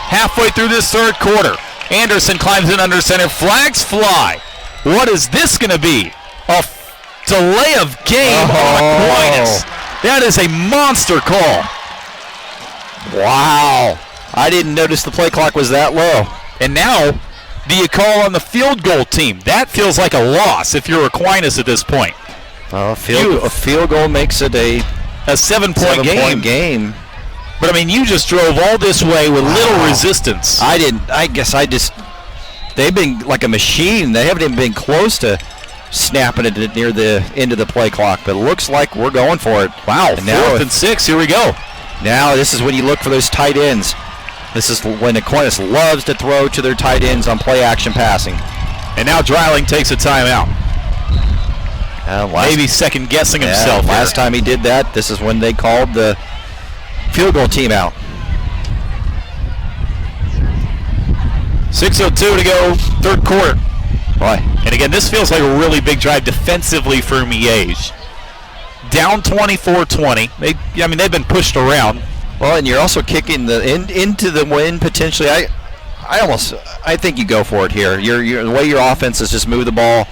Halfway through this third quarter, Anderson climbs in under center. Flags fly. What is this going to be? A delay of game on Aquinas. That is a monster call. Wow. I didn't notice the play clock was that low. And now, do you call on the field goal team? That feels like a loss if you're Aquinas at this point. A field goal makes it a 7-point game. But, I mean, you just drove all this way with little resistance. They've been like a machine. They haven't even been close to snapping it near the end of the play clock. But it looks like we're going for it. Wow, and 4th and 6, here we go. Now this is when you look for those tight ends. This is when Aquinas loves to throw to their tight ends on play-action passing. And now Dreiling takes a timeout. Maybe second-guessing himself. Last time he did that, this is when they called the field goal team out. 6:02 to go, third quarter. Boy. And again, this feels like a really big drive defensively for Miege. Down 24-20. They've been pushed around. Well, and you're also kicking into the wind potentially. I think you go for it here. The way your offense is just move the ball.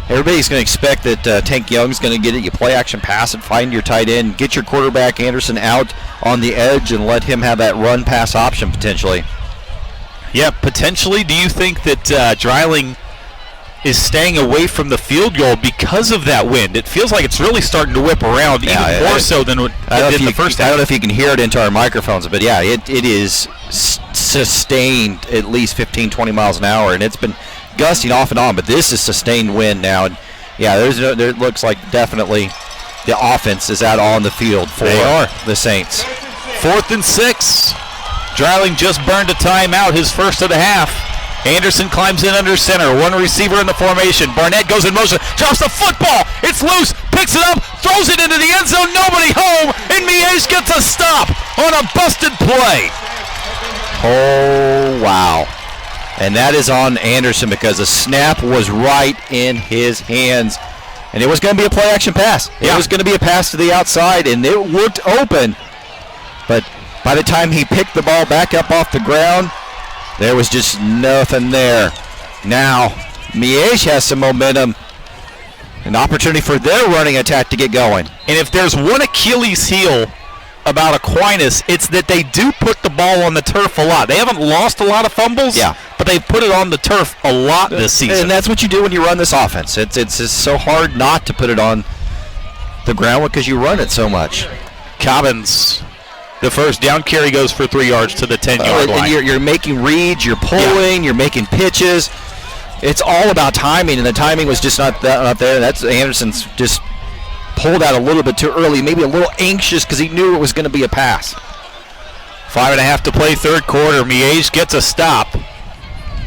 Everybody's going to expect that Tank Young's going to get it. You play action pass it, find your tight end, get your quarterback Anderson out on the edge, and let him have that run pass option potentially. Yeah, potentially. Do you think that Dreiling is staying away from the field goal because of that wind? It feels like it's really starting to whip around even more so than what it did in the first half. I don't know if you can hear it into our microphones, but yeah, it is sustained at least 15, 20 miles an hour, and it's been gusting off and on, but this is sustained wind now. And yeah, it looks like definitely the offense is out on the field for the Saints. 4th and 6. Dreiling just burned a timeout, his first of the half. Anderson climbs in under center. One receiver in the formation. Barnett goes in motion. Drops the football. It's loose. Picks it up. Throws it into the end zone. Nobody home. And Miege gets a stop on a busted play. Oh, wow. And that is on Anderson because the snap was right in his hands. And it was going to be a play-action pass. It was going to be a pass to the outside, and it looked open. But by the time he picked the ball back up off the ground, there was just nothing there. Now, Miege has some momentum. An opportunity for their running attack to get going. And if there's one Achilles heel about Aquinas, it's that they do put the ball on the turf a lot. They haven't lost a lot of fumbles, but they've put it on the turf a lot this season. And that's what you do when you run this offense. It's just so hard not to put it on the ground because you run it so much. Cobbins, the first down carry goes for 3 yards to the 10-yard line. And you're making reads, you're pulling, you're making pitches. It's all about timing, and the timing was just not there. That's Anderson's just pulled out a little bit too early, maybe a little anxious because he knew it was going to be a pass. 5.5 to play, third quarter. Miege gets a stop.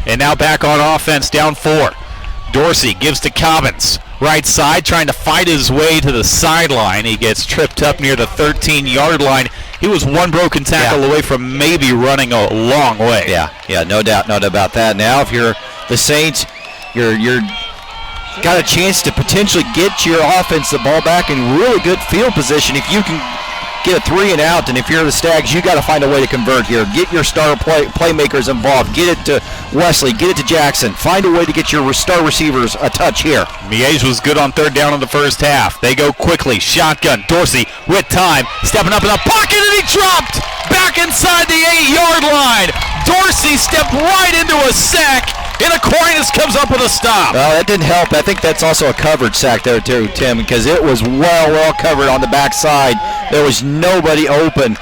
And now back on offense, down 4. Dorsey gives to Cobbins. Right side, trying to fight his way to the sideline. He gets tripped up near the 13-yard line. He was one broken tackle away from maybe running a long way. Yeah, no doubt about that. Now if you're the Saints, you're got a chance to potentially get your offense the ball back in really good field position. If you can get a 3 and out, and if you're the Stags, you got to find a way to convert here. Get your star playmakers involved. Get it to Wesley. Get it to Jackson. Find a way to get your star receivers a touch here. Miege was good on third down in the first half. They go quickly. Shotgun. Dorsey with time. Stepping up in the pocket, and he dropped back inside the 8-yard line. Dorsey stepped right into a sack, and Aquinas comes up with a stop. Well, that didn't help. I think that's also a coverage sack there too, Tim, because it was well covered on the backside. There was nobody open.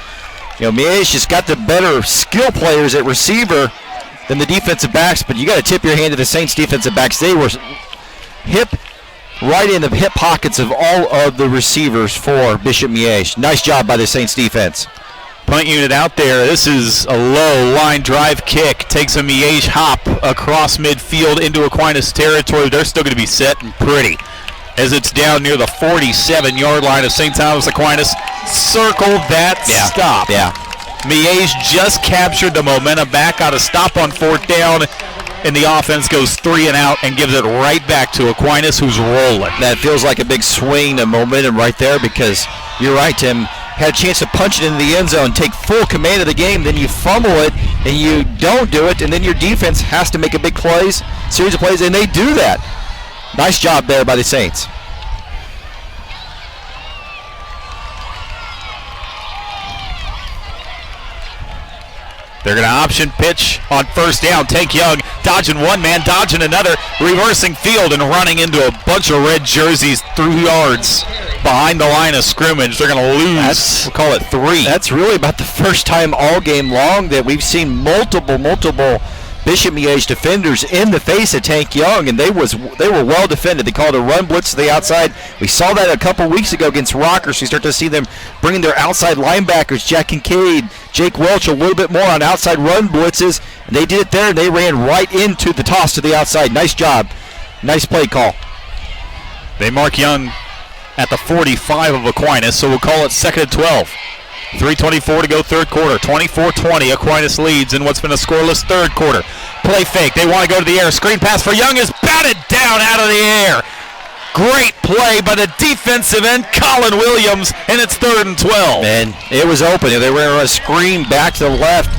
Miege just got the better skill players at receiver than the defensive backs, but you got to tip your hand to the Saints defensive backs. They were hip right in the hip pockets of all of the receivers for Bishop Miege. Nice job by the Saints defense. Punt unit out there. This is a low line drive kick. Takes a Miege hop across midfield into Aquinas territory. They're still going to be set and pretty as it's down near the 47-yard line of St. Thomas Aquinas. Circle that stop. Yeah. Miege just captured the momentum back, got a stop on 4th down, and the offense goes 3 and out and gives it right back to Aquinas, who's rolling. That feels like a big swing of momentum right there, because you're right, Tim. Had a chance to punch it into the end zone, take full command of the game, then you fumble it and you don't do it, and then your defense has to make a big series of plays, and they do that. Nice job there by the Saints. They're going to option pitch on 1st down. Tank Young dodging one man, dodging another, reversing field and running into a bunch of red jerseys 3 yards behind the line of scrimmage. They're going to lose. We'll call it 3. That's really about the first time all game long that we've seen multiple Bishop Miege defenders in the face of Tank Young, and they were well defended. They called a run blitz to the outside. We saw that a couple weeks ago against Rockers. We start to see them bringing their outside linebackers, Jack Kincaid, Jake Welch, a little bit more on outside run blitzes. And they did it there, and they ran right into the toss to the outside. Nice job. Nice play call. They mark Young at the 45 of Aquinas, so we'll call it 2nd and 12. 3:24 to go, 3rd quarter. 24-20. Aquinas leads in what's been a scoreless 3rd quarter. Play fake. They want to go to the air. Screen pass for Young is batted down out of the air. Great play by the defensive end, Colin Williams, and it's 3rd and 12. And it was open. They were going to screen back to the left.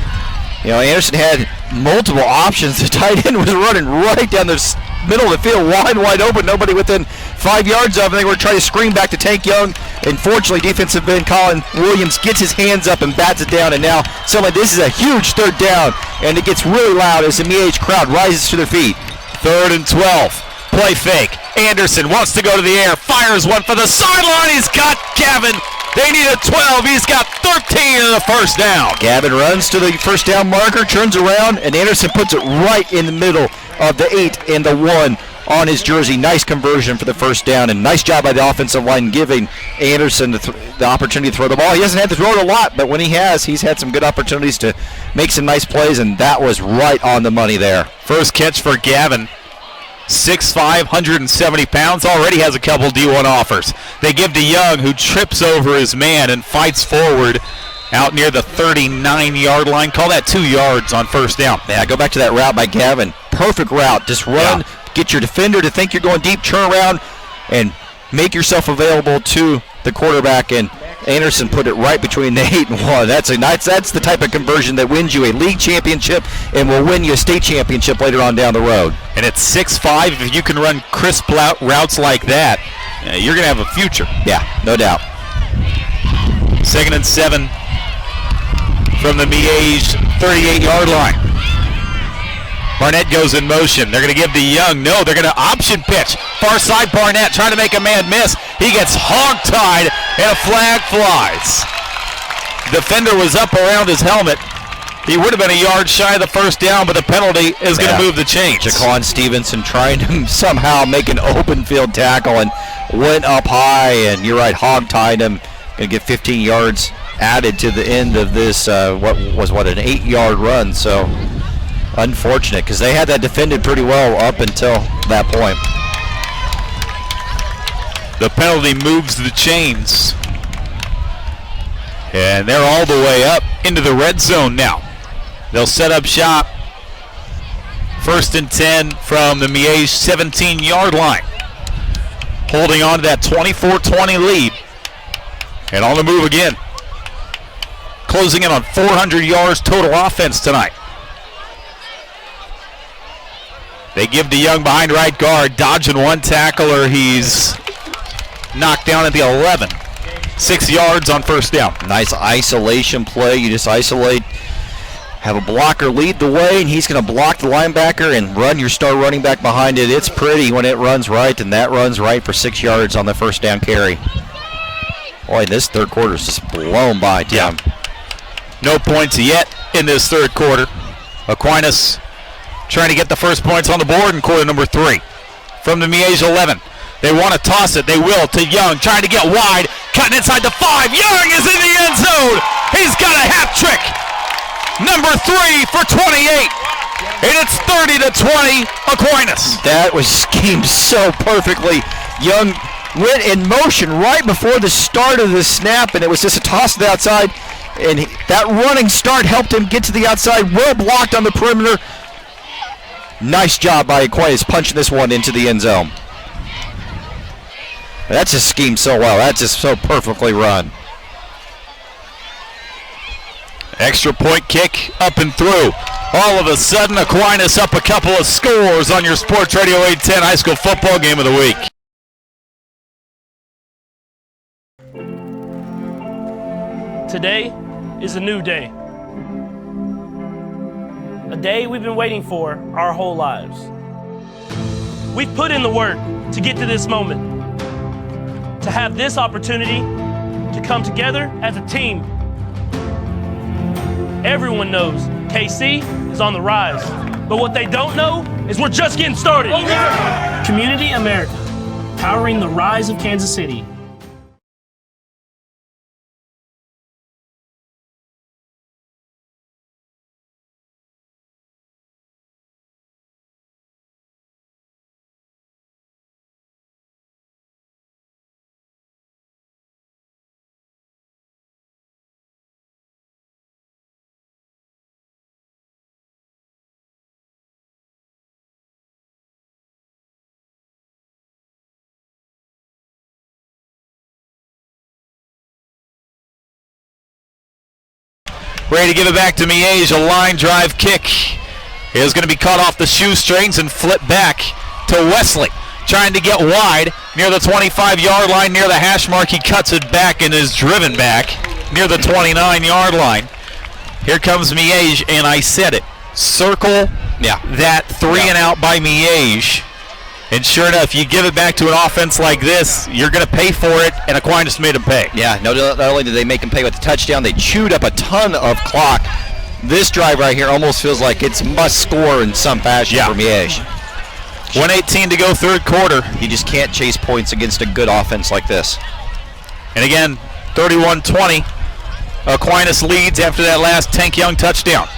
You know, Anderson had multiple options. The tight end was running right down the middle of the field, wide open, nobody within 5 yards of him. They were trying to screen back to Tank Young. Unfortunately, defensive end Colin Williams gets his hands up and bats it down, and now suddenly this is a huge 3rd down, and it gets really loud as the Miege crowd rises to their feet. 3rd and 12. Play fake. Anderson wants to go to the air, fires one for the sideline. He's got Gavin. They need a 12. He's got 13 in the 1st down. Gavin runs to the 1st down marker, turns around, and Anderson puts it right in the middle of the 8 and the 1 on his jersey. Nice conversion for the 1st down, and nice job by the offensive line giving Anderson the opportunity to throw the ball. He hasn't had to throw it a lot, but when he has, he's had some good opportunities to make some nice plays, and that was right on the money there. First catch for Gavin. 6'5", 170 pounds, already has a couple D1 offers. They give to Young, who trips over his man and fights forward out near the 39-yard line. Call that 2 yards on 1st down. Yeah, go back to that route by Gavin. Perfect route. Just run, get your defender to think you're going deep, turn around, and make yourself available to the quarterback. And Anderson put it right between the 8 and 1. That's the type of conversion that wins you a league championship and will win you a state championship later on down the road. And at 6'5", if you can run crisp routes like that, you're going to have a future. Yeah, no doubt. 2nd and 7 from the Miege 38-yard line. Barnett goes in motion. They're going to give to Young. No, they're going to option pitch. Far side, Barnett trying to make a man miss. He gets hog-tied, and a flag flies. Defender was up around his helmet. He would have been a yard shy of the 1st down, but the penalty is going to move the chains. Jaquan Stevenson trying to somehow make an open field tackle and went up high, and you're right, hog-tied him. Going to get 15 yards added to the end of this, an 8-yard run. So unfortunate, because they had that defended pretty well up until that point. The penalty moves the chains. And they're all the way up into the red zone now. They'll set up shop. 1st and 10 from the Miege 17-yard line. Holding on to that 24-20 lead. And on the move again. Closing in on 400 yards total offense tonight. They give to Young behind right guard, dodging one tackler. He's knocked down at the 11. 6 yards on 1st down. Nice isolation play. You just isolate, have a blocker lead the way, and he's going to block the linebacker and run your star running back behind it. It's pretty when it runs right, and that runs right for 6 yards on the 1st down carry. Boy, this 3rd quarter is just blown by, Tim. Yeah. No points yet in this 3rd quarter. Aquinas trying to get the first points on the board in quarter number 3. From the Miege 11. They want to toss it. They will to Young, trying to get wide. Cutting inside the 5. Young is in the end zone. He's got a hat trick. Number 3 for 28. And it's 30-20 Aquinas. That was schemed so perfectly. Young went in motion right before the start of the snap, and it was just a toss to the outside. And that running start helped him get to the outside. Well blocked on the perimeter. Nice job by Aquinas punching this one into the end zone. That's just schemed so well. That's just so perfectly run. Extra point kick up and through. All of a sudden, Aquinas up a couple of scores on your Sports Radio 810 high school football game of the week. Today is a new day. A day we've been waiting for our whole lives. We've put in the work to get to this moment, to have this opportunity to come together as a team. Everyone knows KC is on the rise, but what they don't know is we're just getting started. Community America, powering the rise of Kansas City. Ready to give it back to Miege. A line drive kick is going to be caught off the shoestrings and flip back to Wesley. Trying to get wide near the 25-yard line, near the hash mark. He cuts it back and is driven back near the 29-yard line. Here comes Miege, and I said it. Circle that 3 and out by Miege. And sure enough, you give it back to an offense like this, you're going to pay for it, and Aquinas made him pay. Yeah, not only did they make him pay with the touchdown, they chewed up a ton of clock. This drive right here almost feels like it's must score in some fashion for Miege. 1:18 to go, third quarter. You just can't chase points against a good offense like this. And again, 31-20. Aquinas leads after that last Tank Young touchdown.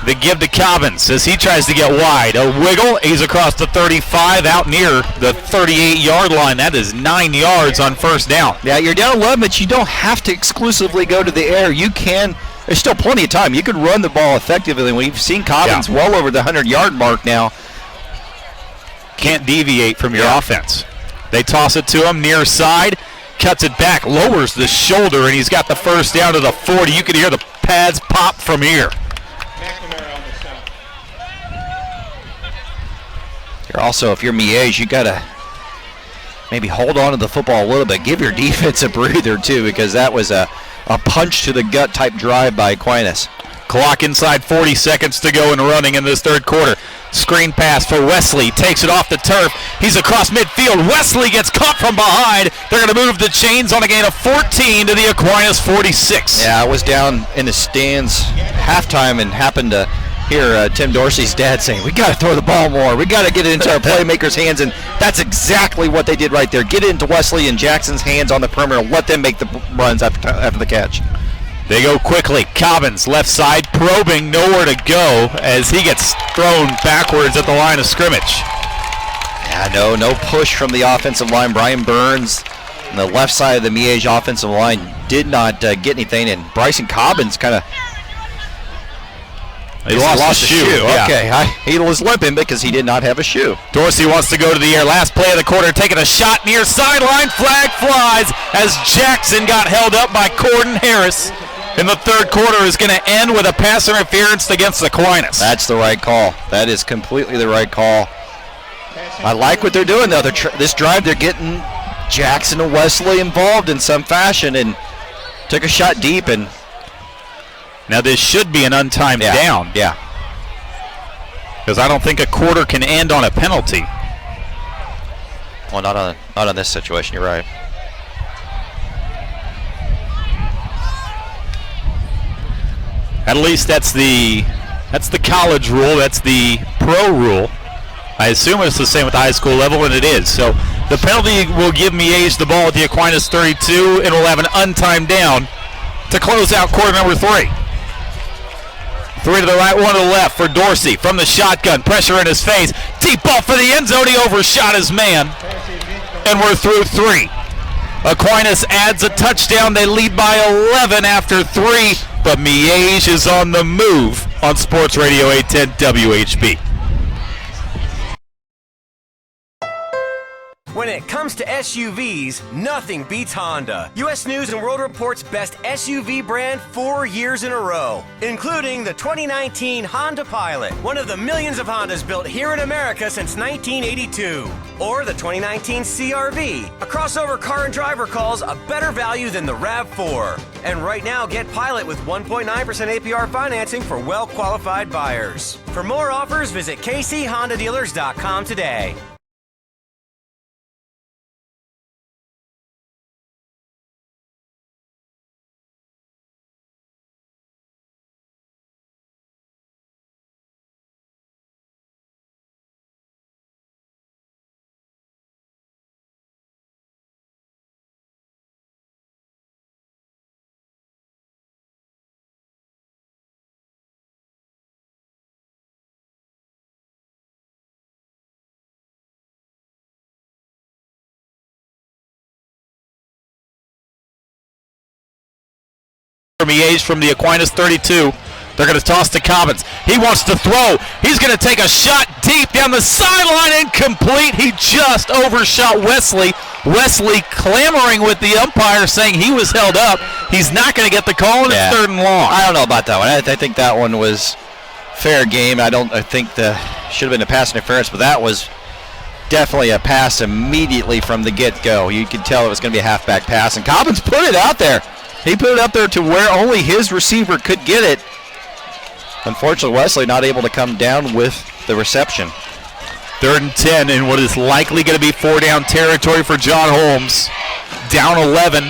The give to Cobbins as he tries to get wide. A wiggle. He's across the 35 out near the 38-yard line. That is 9 yards on first down. Yeah, you're down 11, but you don't have to exclusively go to the air. You can. There's still plenty of time. You could run the ball effectively. We've seen Cobbins well over the 100-yard mark now. Can't deviate from your offense. They toss it to him near side. Cuts it back. Lowers the shoulder, and he's got the first down to the 40. You could hear the pads pop from here. You're also, if you're Miege, you got to maybe hold on to the football a little bit. Give your defense a breather, too, because that was a punch to the gut type drive by Aquinas. Clock inside 40 seconds to go and running in this third quarter. Screen pass for Wesley. Takes it off the turf. He's across midfield. Wesley gets caught from behind. They're going to move the chains on a gain of 14 to the Aquinas 46. Yeah, I was down in the stands halftime and happened to hear Tim Dorsey's dad saying, we got to throw the ball more. We got to get it into our playmakers' hands, and that's exactly what they did right there. Get it into Wesley and Jackson's hands on the perimeter. Let them make the runs after the catch. They go quickly. Cobbins, left side, probing, nowhere to go as he gets thrown backwards at the line of scrimmage. Yeah, no push from the offensive line. Brian Burns on the left side of the Miege offensive line did not get anything, and Bryson Cobbins kind of lost a shoe. Yeah. Okay, he was limping because he did not have a shoe. Dorsey wants to go to the air. Last play of the quarter, taking a shot near sideline. Flag flies as Jackson got held up by Corden Harris. And the third quarter is going to end with a pass interference against Aquinas. That's the right call. That is completely the right call. I like what they're doing, though. This drive, they're getting Jackson and Wesley involved in some fashion and took a shot deep. And now this should be an untimed down. Yeah. Because I don't think a quarter can end on a penalty. Well, not on this situation. You're right. At least that's the college rule. That's the pro rule. I assume it's the same at the high school level, and it is. So the penalty will give Miege the ball at the Aquinas 32, and we'll have an untimed down to close out quarter number 3. 3 to the right, 1 to the left for Dorsey from the shotgun. Pressure in his face. Deep ball for the end zone. He overshot his man. And we're through 3. Aquinas adds a touchdown. They lead by 11 after 3. But Miege is on the move on Sports Radio 810 WHB. When it comes to SUVs, nothing beats Honda. U.S. News & World Report's best SUV brand 4 years in a row, including the 2019 Honda Pilot, one of the millions of Hondas built here in America since 1982. Or the 2019 CR-V, a crossover car and driver calls a better value than the RAV4. And right now, get Pilot with 1.9% APR financing for well-qualified buyers. For more offers, visit kchondadealers.com today. Miege from the Aquinas 32. They're going to toss to Cobbins. He wants to throw. He's going to take a shot deep down the sideline, incomplete. He just overshot Wesley. Wesley clamoring with the umpire saying he was held up. He's not going to get the call, and it's 3rd and long. I don't know about that one. I think that one was fair game. I think the should have been a pass interference, but that was definitely a pass immediately from the get-go. You could tell it was going to be a halfback pass, and Cobbins put it out there. He put it up there to where only his receiver could get it. Unfortunately, Wesley not able to come down with the reception. 3rd and 10 in what is likely going to be 4-down territory for John Holmes. Down 11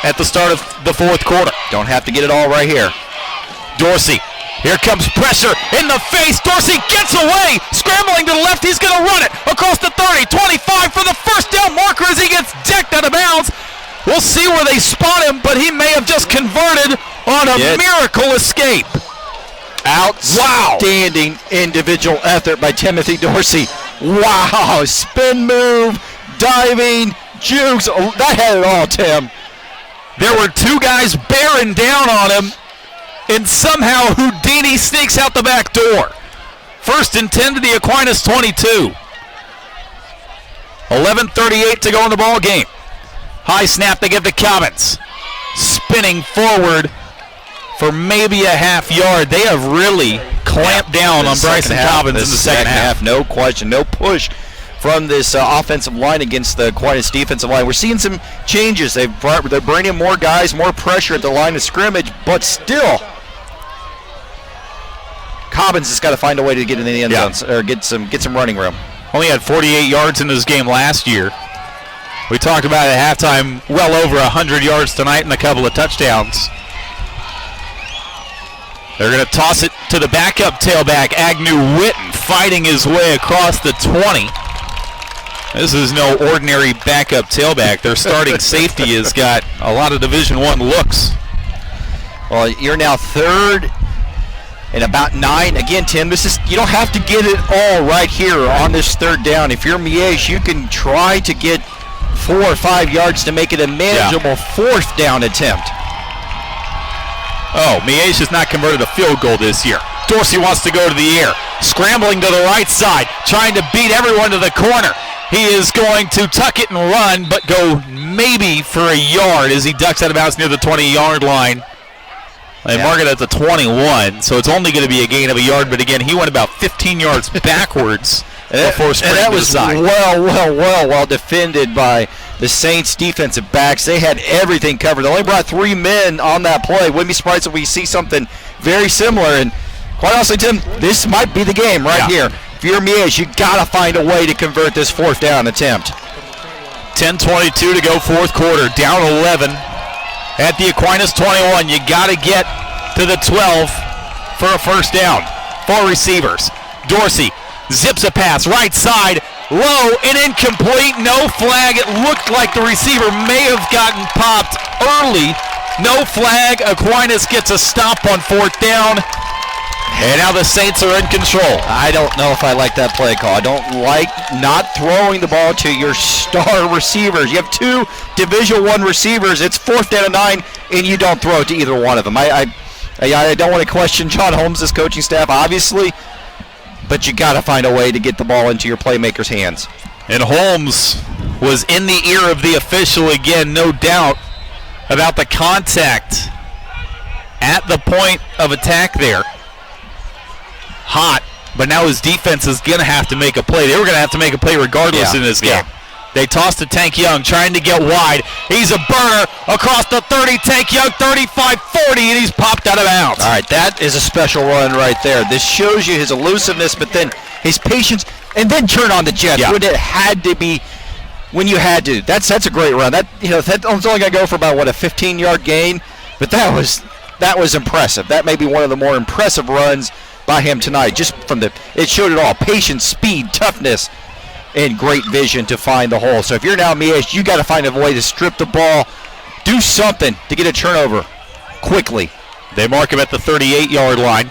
at the start of the 4th quarter. Don't have to get it all right here. Dorsey. Here comes pressure in the face. Dorsey gets away. Scrambling to the left. He's going to run it across the 30. 25 for the first down marker as he gets decked out of bounds. We'll see where they spot him, but he may have just converted on a miracle escape. Outstanding individual effort by Timothy Dorsey. Wow, spin move, diving, jukes. Oh, that had it all, Tim. There were 2 guys bearing down on him, and somehow Houdini sneaks out the back door. 1st and 10 to the Aquinas 22. 11:38 to go in the ball game. High snap, they give to Cobbins. Spinning forward for maybe a half yard. They have really clamped down on Bryson Cobbins in the second half. No question, no push from this offensive line against the Aquinas defensive line. We're seeing some changes. They're bringing more guys, more pressure at the line of scrimmage, but still, Cobbins has got to find a way to get in the end zone or get some running room. Only had 48 yards in this game last year. We talked about it at halftime, well over 100 yards tonight and a couple of touchdowns. They're going to toss it to the backup tailback, Agnew Witten, fighting his way across the 20. This is no ordinary backup tailback. Their starting safety has got a lot of Division I looks. Well, you're now 3rd and about 9. Again, Tim, you don't have to get it all right here on this 3rd down. If you're Miege, you can try to get 4 or 5 yards to make it a manageable 4th down attempt. Oh, Miege has not converted a field goal this year. Dorsey wants to go to the air. Scrambling to the right side, trying to beat everyone to the corner. He is going to tuck it and run, but go maybe for a yard as he ducks out of bounds near the 20-yard line. They mark it at the 21, so it's only going to be a gain of a yard, but again, he went about 15 yards backwards before sprinting to the side. And that was well defended by the Saints defensive backs. They had everything covered. They only brought 3 men on that play. Wouldn't be surprised if we see something very similar. And quite honestly, Tim, this might be the game right here. If you're Miege, you got to find a way to convert this 4th down attempt. 10:22 to go 4th quarter. Down 11 at the Aquinas 21. You got to get to the 12 for a first down. 4 receivers. Dorsey Zips a pass, right side, low and incomplete. No flag. It looked like the receiver may have gotten popped early. No flag. Aquinas gets a stop on 4th down. And now the Saints are in control. I don't know if I like that play call. I don't like not throwing the ball to your star receivers. You have 2 Division I receivers. It's 4th down and 9, and you don't throw it to either one of them. I don't want to question John Holmes' coaching staff, obviously, but you got to find a way to get the ball into your playmakers' hands. And Holmes was in the ear of the official again, no doubt, about the contact at the point of attack there. Hot, but now his defense is going to have to make a play. They were going to have to make a play regardless in this game. They tossed to Tank Young, trying to get wide. He's a burner across the 30. Tank Young, 35-40, and he's popped out of bounds. All right, that is a special run right there. This shows you his elusiveness, but then his patience, and then turn on the jet when it had to be, when you had to. That's a great run. That's only going to go for about, a 15-yard gain, but that was impressive. That may be one of the more impressive runs by him tonight. Just from it showed it all: patience, speed, toughness, and great vision to find the hole. So if you're now Miege, you got to find a way to strip the ball, do something to get a turnover quickly. They mark him at the 38-yard line.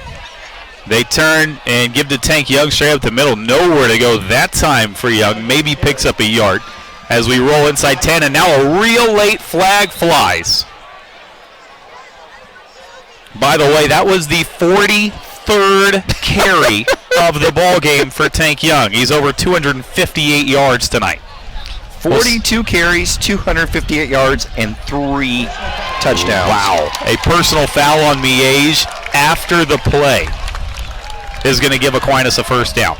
They turn and give to Tank Young straight up the middle. Nowhere to go that time for Young. Maybe picks up a yard as we roll inside 10, and now a real late flag flies. By the way, that was the 43rd carry of the ball game for Tank Young. He's over 258 yards tonight. 42 carries, 258 yards, and 3 touchdowns. Wow. A personal foul on Miege after the play is going to give Aquinas a 1st down.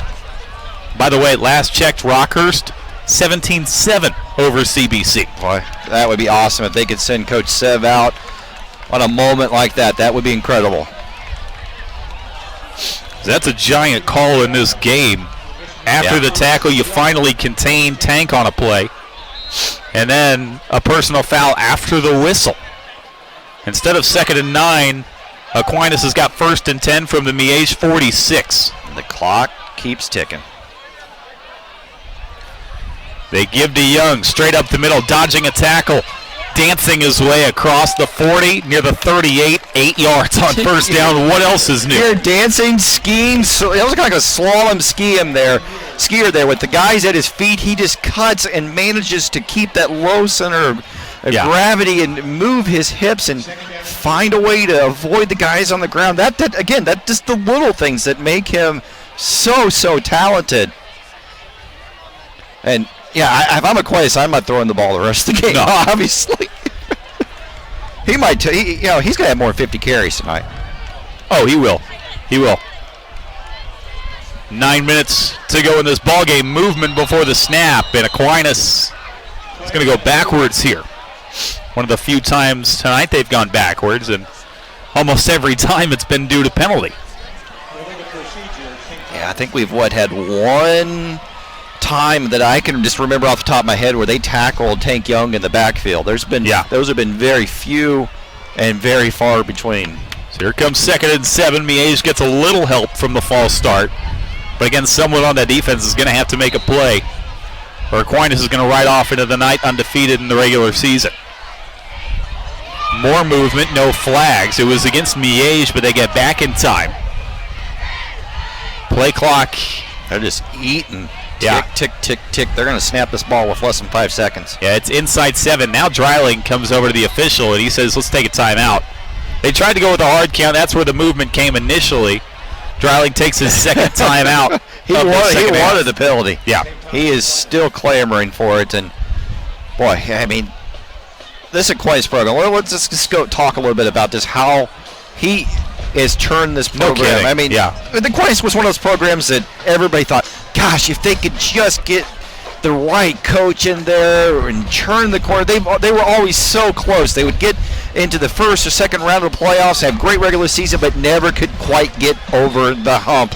By the way, last checked, Rockhurst 17-7 over CBC. Boy, that would be awesome if they could send Coach Sev out on a moment like that. That would be incredible. That's a giant call in this game. After the tackle, you finally contain Tank on a play. And then a personal foul after the whistle. Instead of 2nd and 9, Aquinas has got 1st and 10 from the Miege 46. The clock keeps ticking. They give to Young, straight up the middle, dodging a tackle, dancing his way across the 40, near the 38, 8 yards on 1st down. What else is new? Here, dancing, skiing, so it was like a slalom skier there with the guys at his feet. He just cuts and manages to keep that low center of gravity and move his hips and find a way to avoid the guys on the ground. That just the little things that make him so talented. And if I'm Aquinas, I'm not throwing the ball the rest of the game. No. Obviously, he might. He's going to have more than 50 carries tonight. Oh, he will. He will. 9 minutes to go in this ball game. Movement before the snap, and Aquinas is going to go backwards here. One of the few times tonight they've gone backwards, and almost every time it's been due to penalty. Yeah, I think we've had one time that I can just remember off the top of my head where they tackled Tank Young in the backfield. Those have been very few and very far between. So here comes 2nd and 7. Miege gets a little help from the false start, but again, someone on that defense is going to have to make a play, or Aquinas is going to ride off into the night undefeated in the regular season. More movement, no flags. It was against Miege, but they get back in time. Play clock. They're just eating. Tick, tick, tick, tick. They're going to snap this ball with less than 5 seconds. Yeah, it's inside 7. Now Dreiling comes over to the official, and he says, let's take a timeout. They tried to go with a hard count. That's where the movement came initially. Dreiling takes his 2nd timeout. He wanted the penalty. Yeah. He is still clamoring for it. And, boy, I mean, this Aquinas program. Let's just go talk a little bit about this, how he has turned this program. No kidding. I mean, the Aquinas was one of those programs that everybody thought, gosh, if they could just get the right coach in there and turn the corner. They were always so close. They would get into the 1st or 2nd round of the playoffs, have great regular season, but never could quite get over the hump.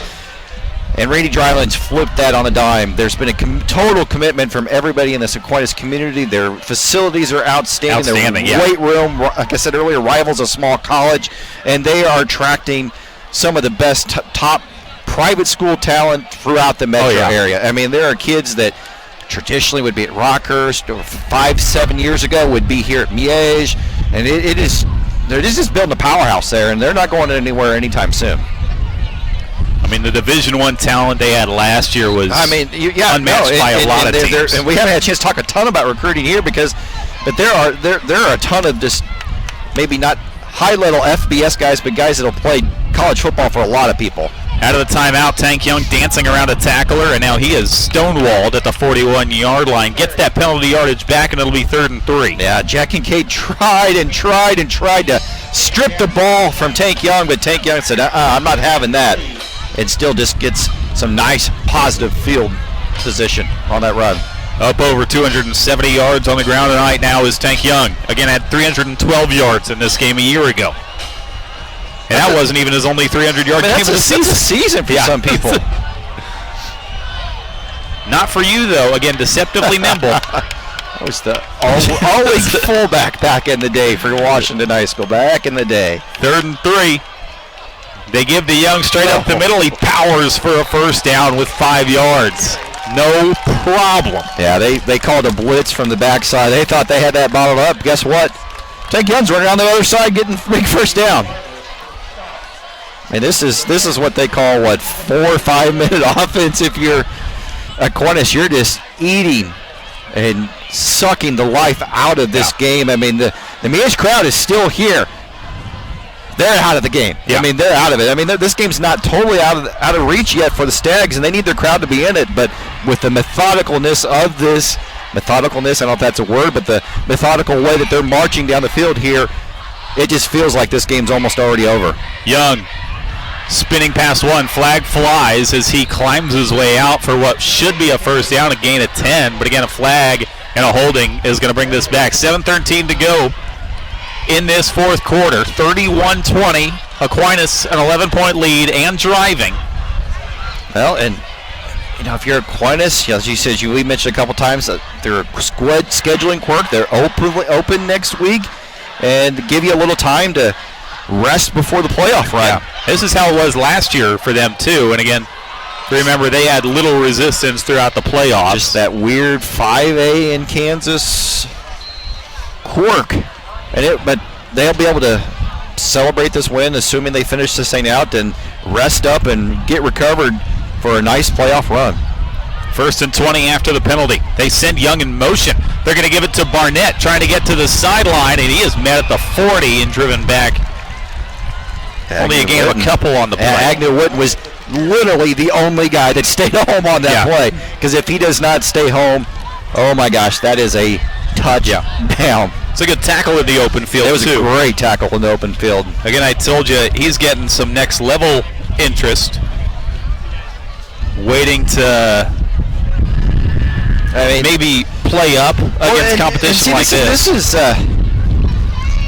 And Randy Dreiling's flipped that on a dime. There's been a total commitment from everybody in this Aquinas community. Their facilities are outstanding. Their weight room, like I said earlier, rivals a small college, and they are attracting some of the best top private school talent throughout the metro area. I mean, there are kids that traditionally would be at Rockhurst, or 5-7 years ago would be here at Miege, and they're just building a powerhouse there, and they're not going anywhere anytime soon. I mean, the Division I talent they had last year was unmatched by a lot of teams. And we haven't had a chance to talk a ton about recruiting here but there are a ton of just maybe not high-level FBS guys, but guys that will play college football for a lot of people. Out of the timeout, Tank Young dancing around a tackler, and now he is stonewalled at the 41-yard line. Gets that penalty yardage back, and it'll be 3rd and 3. Yeah, Jack and Kate tried to strip the ball from Tank Young, but Tank Young said, I'm not having that, and still just gets some nice positive field position on that run. Up over 270 yards on the ground tonight now is Tank Young. Again, had 312 yards in this game a year ago. And that wasn't even his only 300-yard game of the season. That's a season for some people. Not for you, though. Again, deceptively nimble. I was always fullback back in the day for Washington High School, back in the day. 3rd and 3. They give the Young straight up the middle. He powers for a first down with 5 yards. No problem. Yeah, they called a blitz from the backside. They thought they had that bottled up. Guess what? Tank Young's running on the other side getting big first down. And this is what they call, 4 or 5 minute offense. If you're Aquinas, you're just eating and sucking the life out of this game. I mean, the Miege crowd is still here. They're out of the game. Yeah. I mean, they're out of it. I mean, this game's not totally out of reach yet for the Stags, and they need their crowd to be in it. But with the methodicalness of this, I don't know if that's a word, but the methodical way that they're marching down the field here, it just feels like this game's almost already over. Young spinning past one. Flag flies as he climbs his way out for what should be a first down, a gain of 10. But again, a flag and a holding is going to bring this back. 7:13 to go in this fourth quarter. 31-20. Aquinas an 11-point lead and driving. Well, and if you're Aquinas, as you said, we mentioned a couple times that their scheduling quirk. They're open next week and give you a little time to rest before the playoff run. Yeah. This is how it was last year for them too. And again, remember they had little resistance throughout the playoffs. Just that weird 5A in Kansas quirk. But they'll be able to celebrate this win, assuming they finish this thing out, and rest up and get recovered for a nice playoff run. 1st and 20 after the penalty. They send Young in motion. They're going to give it to Barnett, trying to get to the sideline, and he is met at the 40 and driven back. Only a gain of a couple on the play. Agnew Wooden was literally the only guy that stayed home on that play, because if he does not stay home, oh my gosh, that is a touchdown. It's a good tackle in the open field, It was a great tackle in the open field. Again, I told you, he's getting some next-level interest. Waiting to maybe play up against competition like this.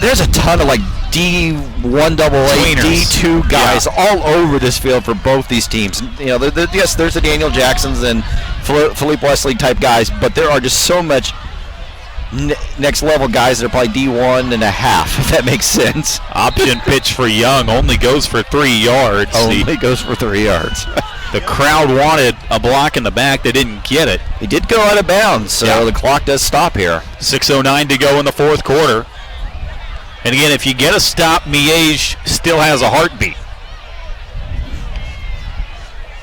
There's a ton of D1AA, D2 guys all over this field for both these teams. Yes, there's the Daniel Jacksons and Philippe Wesley type guys, but there are just so much next level guys that are probably D1 and a half, if that makes sense. Option pitch for Young only goes for 3 yards. Goes for 3 yards. The crowd wanted a block in the back. They didn't get it. He did go out of bounds, so the clock does stop here. 6:09 to go in the fourth quarter. And again, if you get a stop, Miege still has a heartbeat.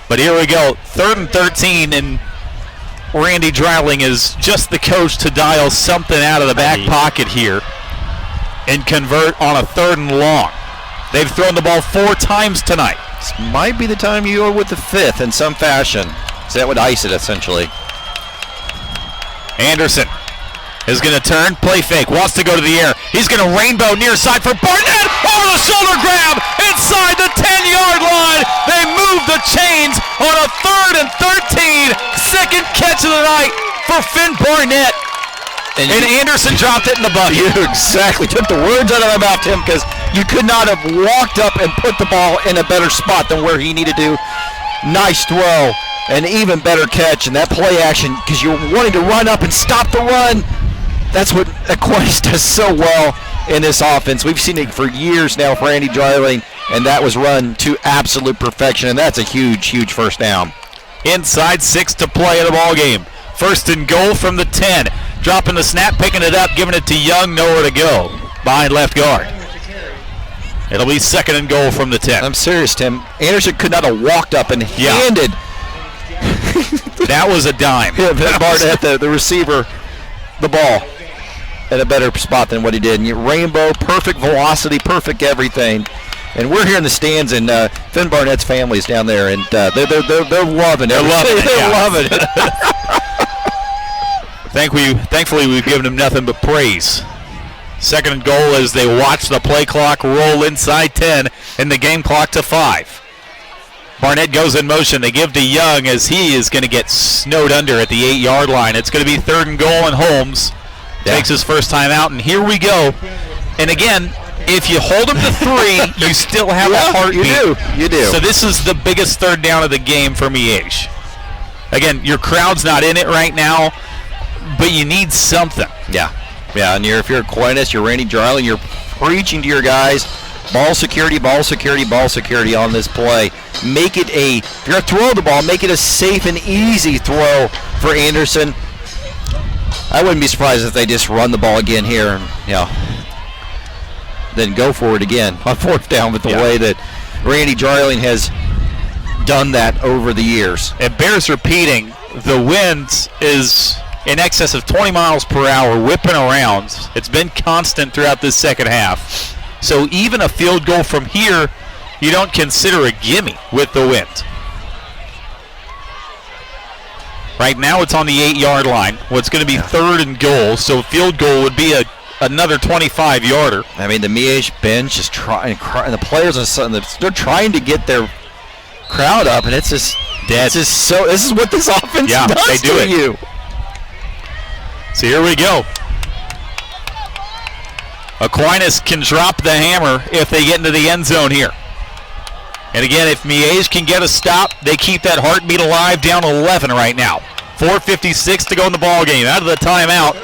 But here we go, 3rd and 13, and Randy Dreiling is just the coach to dial something out of the back pocket here and convert on a 3rd and long. They've thrown the ball 4 times tonight. This might be the time you go with the 5th in some fashion. So that would ice it, essentially. Anderson is going to turn, play fake, wants to go to the air. He's going to rainbow near side for Barnett. Over the shoulder grab inside the 10-yard line. They move the chains on a 3rd and 13. Second catch of the night for Finn Barnett. And Anderson dropped it in the bucket. You exactly took the words out of my mouth, Tim, because you could not have walked up and put the ball in a better spot than where he needed to. Nice throw, an even better catch, and that play action, because you're wanting to run up and stop the run. That's what Aquinas does so well in this offense. We've seen it for years now for Andy Dreiling, and that was run to absolute perfection, and that's a huge, huge first down. Inside 6 to play in the ball game. First and goal from the 10. Dropping the snap, picking it up, giving it to Young, nowhere to go. Behind left guard. It'll be second and goal from the 10. I'm serious, Tim. Anderson could not have walked up and handed. That was a dime. Barnett, the receiver, the ball at a better spot than what he did. And Rainbow, perfect velocity, perfect everything. And we're here in the stands, and Finn Barnett's family's down there, and they're loving it. They're loving it. Thankfully, we've given them nothing but praise. Second and goal as they watch the play clock roll inside 10 and the game clock to 5. Barnett goes in motion. They give to Young as he is going to get snowed under at the 8-yard line. It's going to be third and goal, and Holmes takes his first time out, and here we go. And again, if you hold them to 3, you still have a heartbeat. You do. So this is the biggest third down of the game for Miege. Again, your crowd's not in it right now, but you need something. Yeah, and if you're Aquinas, you're Randy Jarling, you're preaching to your guys, ball security on this play. Make it if you're going to throw the ball, make it a safe and easy throw for Anderson. I wouldn't be surprised if they just run the ball again here, then go for it again on fourth down with the way that Randy Jarling has done that over the years. It bears repeating, the wind is in excess of 20 miles per hour whipping around. It's been constant throughout this second half. So even a field goal from here, you don't consider a gimme with the wind. Right now it's on the 8-yard line. What's going to be third and goal, so field goal would be another 25-yarder. I mean, the Miege bench is trying, the players they're trying to get their crowd up, and it's just dead. This is what this offense does they do to you. So here we go. Aquinas can drop the hammer if they get into the end zone here. And again, if Miege can get a stop, they keep that heartbeat alive down 11 right now. 4:56 to go in the ball game. Out of the timeout,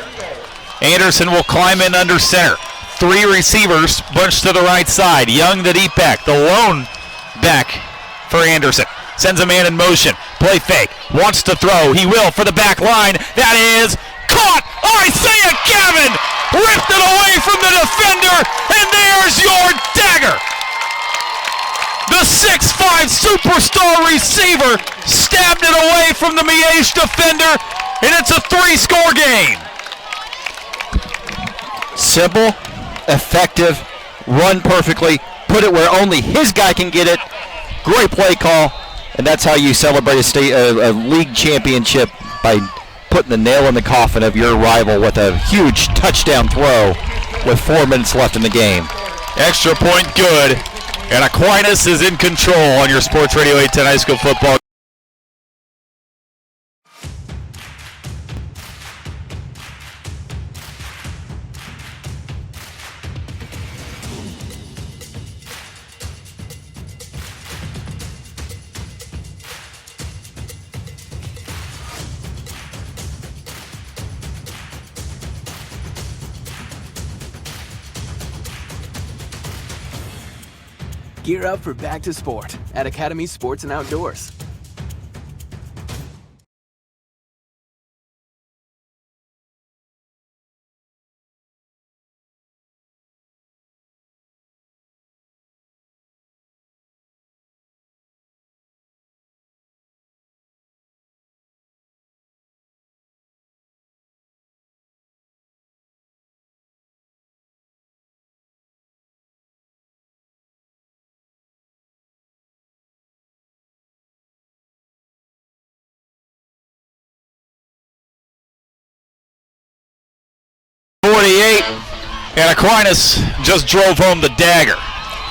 Anderson will climb in under center. 3 receivers bunched to the right side. Young, the deep back, the lone back for Anderson. Sends a man in motion. Play fake. Wants to throw. He will for the back line. That is caught. Isaiah Gavin ripped it away from the defender, and there's your dagger. The 6'5" superstar receiver stabbed it away from the Miege defender, and it's a 3-score game. Simple, effective, run perfectly, put it where only his guy can get it. Great play call, and that's how you celebrate a league championship, by putting the nail in the coffin of your rival with a huge touchdown throw with 4 minutes left in the game. Extra point good, and Aquinas is in control on your Sports Radio 810 High School Football. Gear up for back to sport at Academy Sports and Outdoors. And Aquinas just drove home the dagger.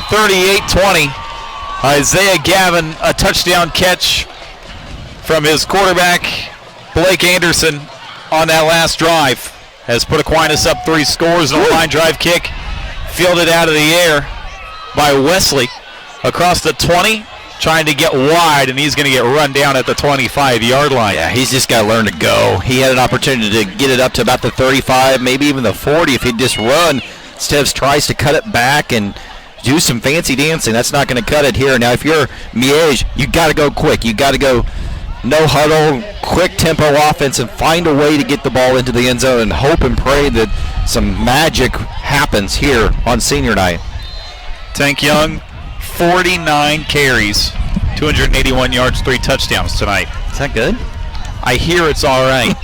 38-20. Isaiah Gavin, a touchdown catch from his quarterback, Blake Anderson, on that last drive, has put Aquinas up 3 scores on a line drive kick. Fielded out of the air by Wesley across the 20, trying to get wide, and he's going to get run down at the 25-yard line. Yeah, he's just got to learn to go. He had an opportunity to get it up to about the 35, maybe even the 40 if he'd just run. Instead, tries to cut it back and do some fancy dancing. That's not going to cut it here. Now, if you're Miege, you got to go quick. You got to go no huddle, quick tempo offense, and find a way to get the ball into the end zone and hope and pray that some magic happens here on senior night. Tank Young, 49 carries, 281 yards, 3 touchdowns tonight. Is that good? I hear it's all right.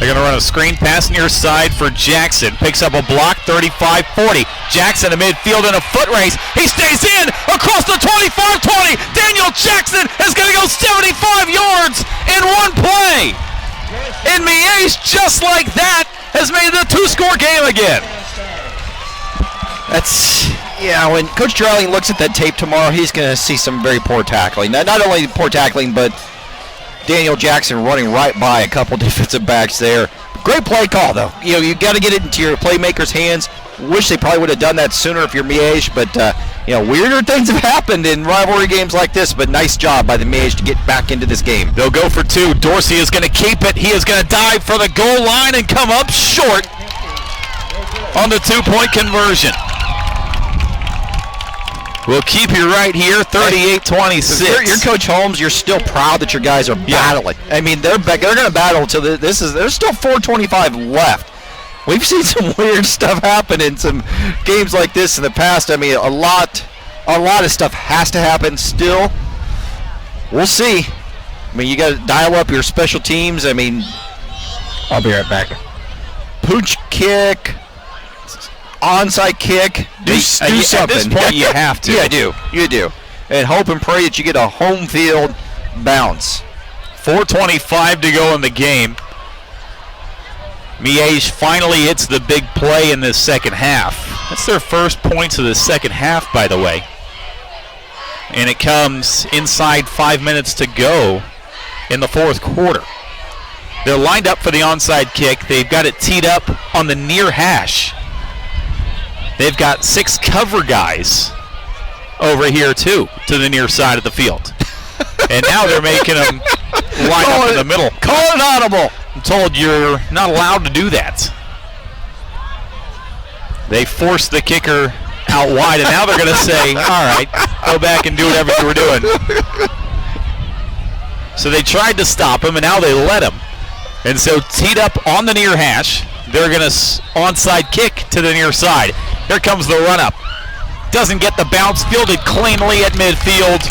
They're going to run a screen pass near side for Jackson. Picks up a block, 35-40. Jackson in midfield in a foot race. He stays in across the 25-20. Daniel Jackson is going to go 75 yards in one play. And Miege, just like that, has made it a 2-score game again. When Coach Dreiling looks at that tape tomorrow, he's going to see some very poor tackling. Not only poor tackling, but Daniel Jackson running right by a couple defensive backs there. Great play call, though. You got to get it into your playmakers' hands. Wish they probably would have done that sooner if you're Miege, but weirder things have happened in rivalry games like this. But nice job by the Miege to get back into this game. They'll go for 2. Dorsey is going to keep it. He is going to dive for the goal line and come up short on the 2-point conversion. We'll keep you right here, 38-26. You're Coach Holmes. You're still proud that your guys are battling. I mean, they're going to battle till there's still 4:25 left. We've seen some weird stuff happen in some games like this in the past. I mean, a lot of stuff has to happen still. We'll see. I mean, you got to dial up your special teams. I mean, I'll be right back. Pooch kick. Onside kick. Do something. At this point, you have to. Yeah, you do. And hope and pray that you get a home field bounce. 4:25 to go in the game. Miege finally hits the big play in this second half. That's their first points of the second half, by the way. And it comes inside 5 minutes to go in the fourth quarter. They're lined up for the onside kick. They've got it teed up on the near hash. They've got 6 cover guys over here, too, to the near side of the field. And now they're making them line up in the middle. Call it audible. I'm told you're not allowed to do that. They forced the kicker out wide, and now they're going to say, all right, go back and do whatever you were doing. So they tried to stop him, and now they let him. And so teed up on the near hash, they're going to onside kick to the near side. Here comes the run-up. Doesn't get the bounce, fielded cleanly at midfield.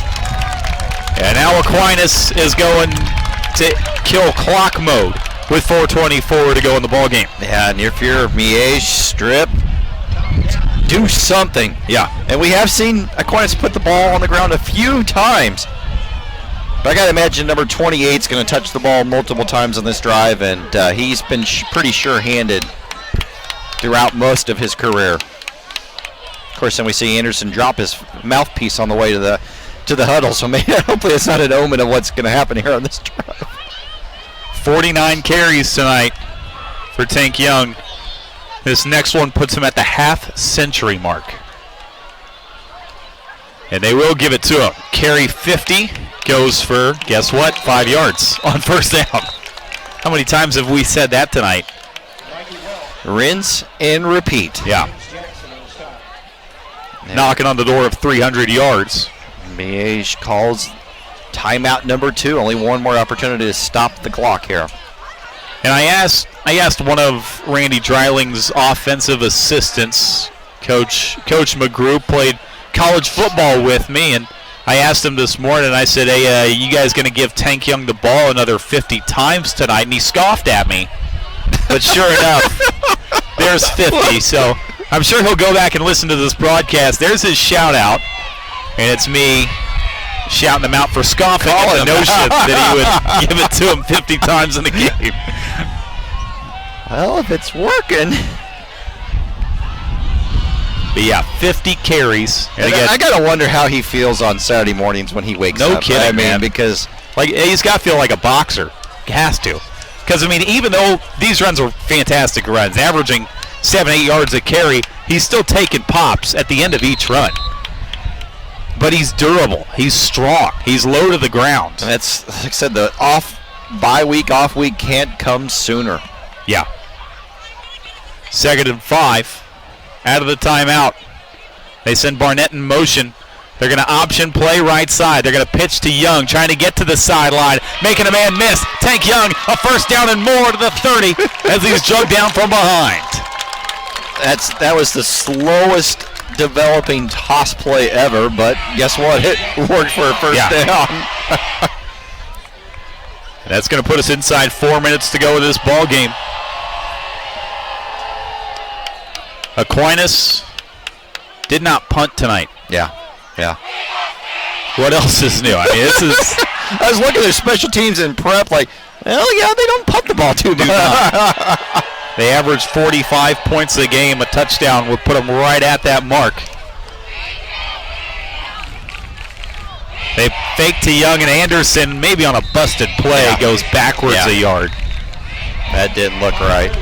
And now Aquinas is going to kill clock mode with 4:24 to go in the ball game. Yeah, and if you're Miege, strip, do something. Yeah. And we have seen Aquinas put the ball on the ground a few times. But I got to imagine number 28 is going to touch the ball multiple times on this drive, and he's been pretty sure-handed throughout most of his career. Of course, then we see Anderson drop his mouthpiece on the way to the huddle, so maybe, hopefully it's not an omen of what's going to happen here on this drive. 49 carries tonight for Tank Young. This next one puts him at the half-century mark. And they will give it to him. Carry 50 goes for, guess what, 5 yards on first down. How many times have we said that tonight? Rinse and repeat. Yeah. Knocking on the door of 300 yards. Miege calls timeout number 2. Only one more opportunity to stop the clock here. And I asked one of Randy Dreiling's offensive assistants, Coach McGrew, played college football with me, and I asked him this morning, I said, hey, you guys going to give Tank Young the ball another 50 times tonight? And he scoffed at me. But sure enough, there's 50. So I'm sure he'll go back and listen to this broadcast. There's his shout-out, and it's me shouting him out for scoffing at the notion that he would give it to him 50 times in the game. Well, if it's working. But yeah, 50 carries. And again, I gotta wonder how he feels on Saturday mornings when he wakes up. No kidding, man. Because he's got to feel like a boxer. He has to. Because, I mean, even though these runs are fantastic runs, averaging 7-8 yards a carry, he's still taking pops at the end of each run. But he's durable. He's strong. He's low to the ground. And that's, like I said, the off week can't come sooner. Yeah. 2nd and 5. Out of the timeout. They send Barnett in motion. They're going to option play right side. They're going to pitch to Young, trying to get to the sideline, making a man miss. Tank Young, a first down and more to the 30 as he's jugged down from behind. That was the slowest developing toss play ever, but guess what? It worked for a first down. That's going to put us inside 4 minutes to go with this ball game. Aquinas did not punt tonight. Yeah. What else is new? I mean, this is. I was looking at their special teams in prep, like, well, yeah, they don't punt the ball too much. They average 45 points a game. A touchdown would put them right at that mark. They fake to Young, and Anderson, maybe on a busted play, goes backwards a yard. That didn't look right.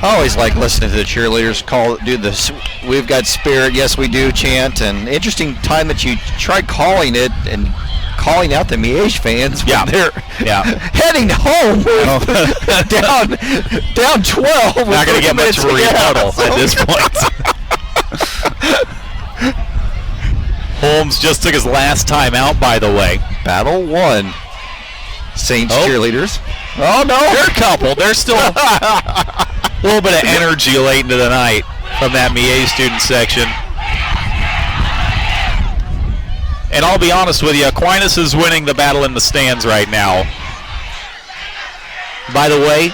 I always like listening to the cheerleaders do this. We've got spirit, yes we do chant, and interesting time that you tried calling it and calling out the Miege fans when they're heading home down 12. Not going to get much rebuttal at this point. Holmes just took his last time out, by the way. Battle won. Saints cheerleaders. Oh, no. They're a couple. They're still a little bit of energy late into the night from that Miege student section. And I'll be honest with you, Aquinas is winning the battle in the stands right now. By the way,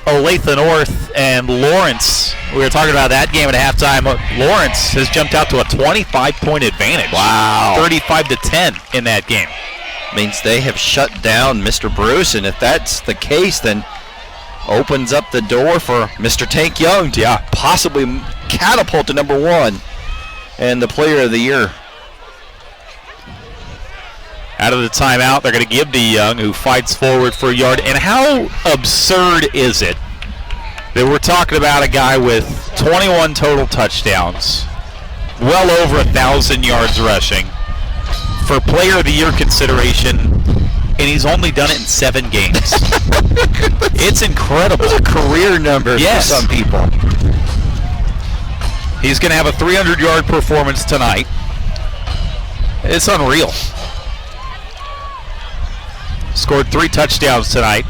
Olathe North and Lawrence, we were talking about that game at halftime. Lawrence has jumped out to a 25-point advantage. Wow. 35-10 in that game. Means they have shut down Mr. Bruce, and if that's the case, then opens up the door for Mr. Tank Young to possibly catapult to number 1 and the player of the year. Out of the timeout, they're going to give to Young, who fights forward for a yard. And how absurd is it that we're talking about a guy with 21 total touchdowns, well over 1,000 yards rushing, for player of the year consideration, and he's only done it in 7 games. It's incredible. Those are career numbers for some people. He's going to have a 300-yard performance tonight. It's unreal. Scored 3 touchdowns tonight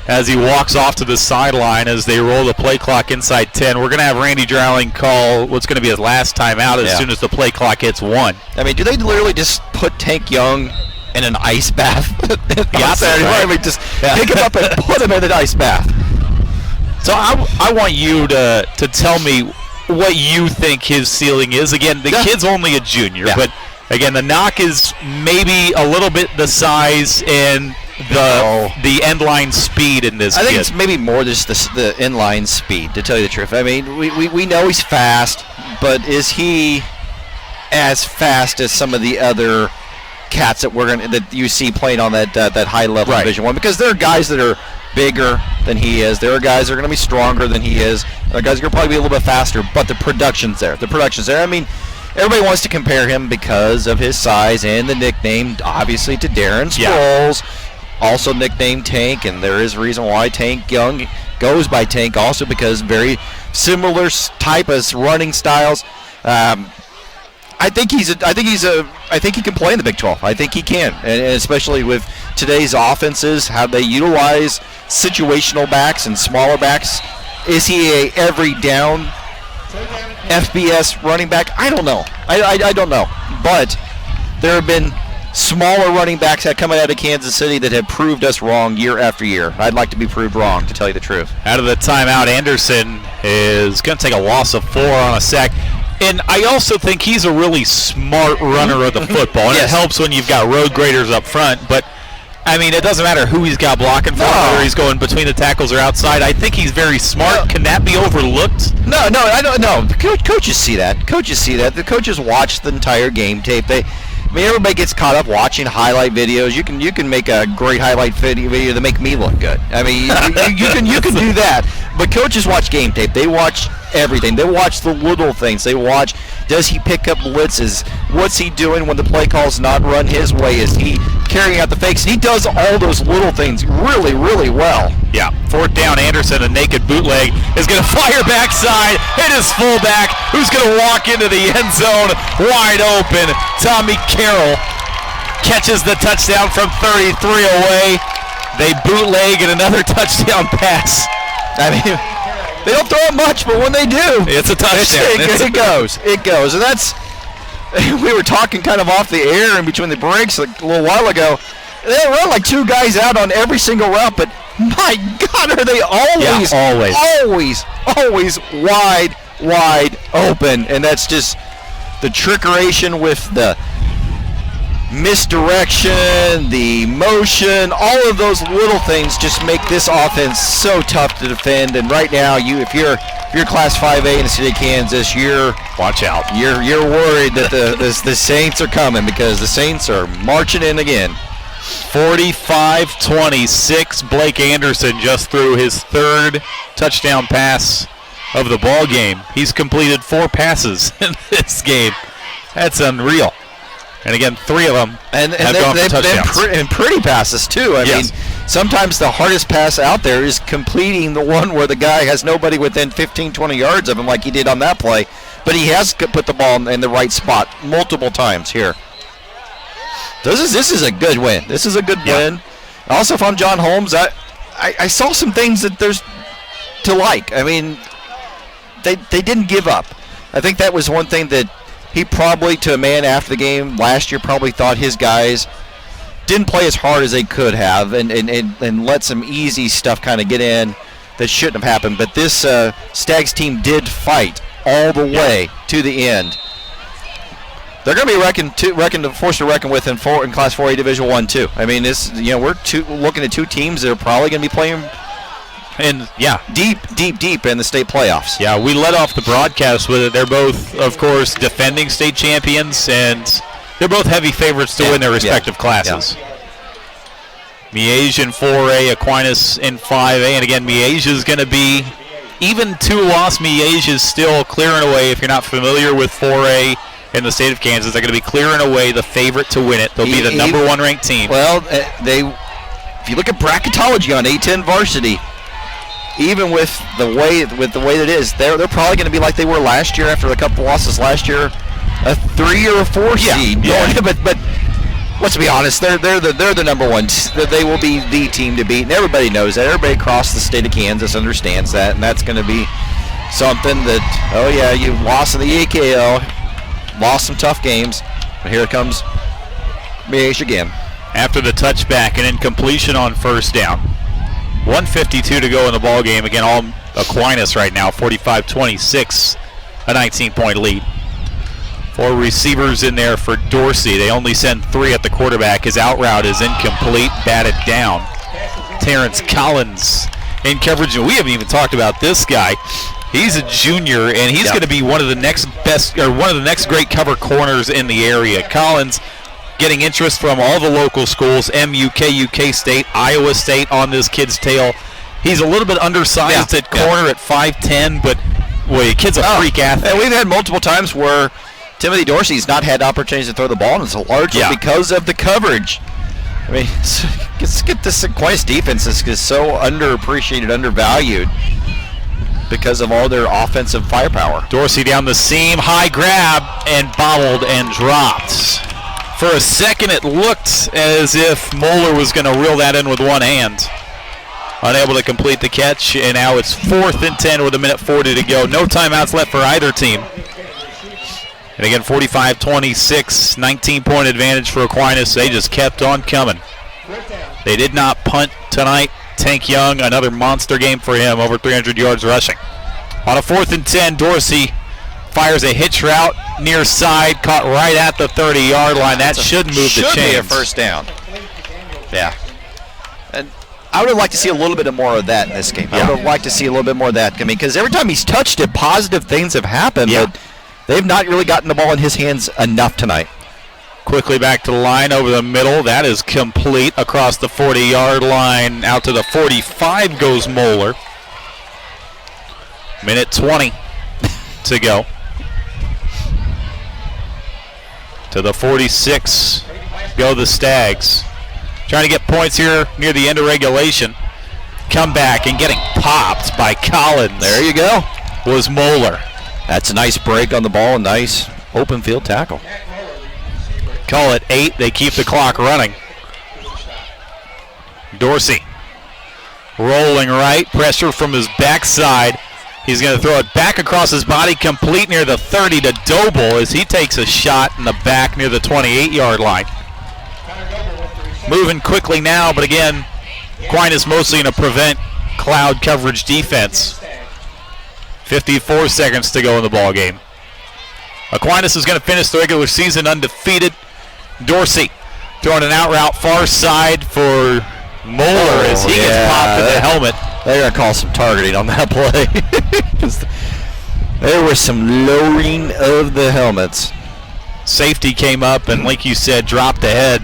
as he walks off to the sideline as they roll the play clock inside 10. We're going to have Randy Drowling call what's going to be his last time out as soon as the play clock hits 1. I mean, do they literally just put Tank Young in an ice bath? Right. Just pick him up and put him in an ice bath. So I want you to tell me what you think his ceiling is. Again, the kid's only a junior, but again, the knock is maybe a little bit the size and the end line speed in this. I think it's maybe more just the inline speed, to tell you the truth. I mean, we know he's fast, but is he as fast as some of the other cats that you see playing on that high level Division I? Because there are guys that are bigger than he is. There are guys that are going to be stronger than he is. There are guys that are going to probably be a little bit faster, but the production's there. I mean, everybody wants to compare him because of his size and the nickname, obviously, to Darren Sproles, also nicknamed Tank, and there is a reason why Tank Young goes by Tank, also because very similar type of running styles. I think he can play in the Big 12. I think he can, and especially with today's offenses, how they utilize situational backs and smaller backs. Is he a every down FBS running back? I don't know. I don't know. But there have been smaller running backs that come out of Kansas City that have proved us wrong year after year. I'd like to be proved wrong, to tell you the truth. Out of the timeout, Anderson is going to take a loss of 4 on a sack. And I also think he's a really smart runner of the football. And it helps when you've got road graders up front. But, I mean, it doesn't matter who he's got blocking for, whether he's going between the tackles or outside. I think he's very smart. Can that be overlooked? No, I don't know. Coaches see that. The coaches watch the entire game tape. Everybody gets caught up watching highlight videos. You can make a great highlight video to make me look good. I mean, you can do that. But coaches watch game tape. They watch everything. They watch the little things. They watch, does he pick up blitzes? What's he doing when the play call's not run his way? Is he carrying out the fakes? And he does all those little things really, really well. Yeah, 4th down, Anderson, a naked bootleg, is going to fire backside, hit his fullback, who's going to walk into the end zone wide open. Tommy Carroll catches the touchdown from 33 away. They bootleg and another touchdown pass. I mean, they don't throw it much, but when they do, it's a touchdown. It goes. And that's, we were talking kind of off the air in between the breaks a little while ago. They run like 2 guys out on every single route, but my God, are they always wide open. And that's just the trickeration with the misdirection, the motion, all of those little things just make this offense so tough to defend. And right now, if you're Class 5A in the city of Kansas, watch out. You're worried that the Saints are coming, because the Saints are marching in again. 45-26. Blake Anderson just threw his 3rd touchdown pass of the ball game. He's completed 4 passes in this game. That's unreal. And again, 3 of them have gone for touchdowns. And pretty passes, too. I mean, sometimes the hardest pass out there is completing the one where the guy has nobody within 15, 20 yards of him, like he did on that play. But he has put the ball in the right spot multiple times here. This is a good win. This is a good win. Also, if I'm John Holmes, I saw some things that there's to like. I mean, they didn't give up. I think that was one thing that he probably, to a man after the game last year, probably thought his guys didn't play as hard as they could have and let some easy stuff kind of get in that shouldn't have happened. But this Stags team did fight all the way to the end. They're going to be forced to reckon with in Class 4A Division I too. I mean, we're looking at 2 teams that are probably going to be playing deep in the state playoffs. Yeah, we led off the broadcast with it. They're both, of course, defending state champions, and they're both heavy favorites to win their respective classes. Miege in 4A, Aquinas in 5A, and again, Miege is going to be, even 2-loss, Miege is still clearing away. If you're not familiar with 4A in the state of Kansas, they're going to be clearing away the favorite to win it. They'll be the number 1 ranked team. Well, if you look at bracketology on A10 varsity, even with the way that it is, they're probably going to be like they were last year after a couple losses last year, a 3 or a 4 seed. But let's be honest, they're the number 1. They will be the team to beat, and everybody knows that. Everybody across the state of Kansas understands that, and that's going to be something that, you lost in the EKL, lost some tough games, but here it comes Miege again. After the touchback and incompletion on 1st down. 1:52 to go in the ball game. Again, all Aquinas right now, 45-26, a 19-point lead. 4 receivers in there for Dorsey. They only send 3 at the quarterback. His out route is incomplete, batted down. Terrence Collins in coverage, and we haven't even talked about this guy. He's a junior, and he's going to be one of the next great cover corners in the area. Collins getting interest from all the local schools, MUK, UK State, Iowa State on this kid's tail. He's a little bit undersized at corner at 5'10", but the kid's a freak athlete. And we've had multiple times where Timothy Dorsey's not had opportunities to throw the ball, and it's largely because of the coverage. I mean, let's get this Aquinas defense is so underappreciated, undervalued because of all their offensive firepower. Dorsey down the seam, high grab, and bobbled and dropped. For a second, it looked as if Moeller was going to reel that in with one hand. Unable to complete the catch, and now it's 4th and 10 with 1:40 to go. No timeouts left for either team. And again, 45-26, 19-point advantage for Aquinas. They just kept on coming. They did not punt tonight. Tank Young, another monster game for him, over 300 yards rushing. On a 4th and 10, Dorsey fires a hitch route near side, caught right at the 30-yard line. That should move the chains. Should be a first down. Yeah. And I would have liked to see a little bit more of that in this game. I would have liked to see a little bit more of that. I mean, because every time he's touched it, positive things have happened, but they've not really gotten the ball in his hands enough tonight. Quickly back to the line over the middle. That is complete across the 40-yard line. Out to the 45 goes Moeller. Minute 20 to go. To the 46 go the Stags. Trying to get points here near the end of regulation. Come back and getting popped by Collins. There you go. Was Moeller. That's a nice break on the ball, a nice open field tackle. Call it 8. They keep the clock running. Dorsey rolling right. Pressure from his backside. He's going to throw it back across his body, complete near the 30 to Doble as he takes a shot in the back near the 28-yard line. Moving quickly now, but again, Aquinas mostly in a prevent cloud coverage defense. 54 seconds to go in the ball game. Aquinas is going to finish the regular season undefeated. Dorsey throwing an out route far side for Moeller as he gets popped in the helmet. They're going to call some targeting on that play. There was some lowering of the helmets. Safety came up and, like you said, dropped the head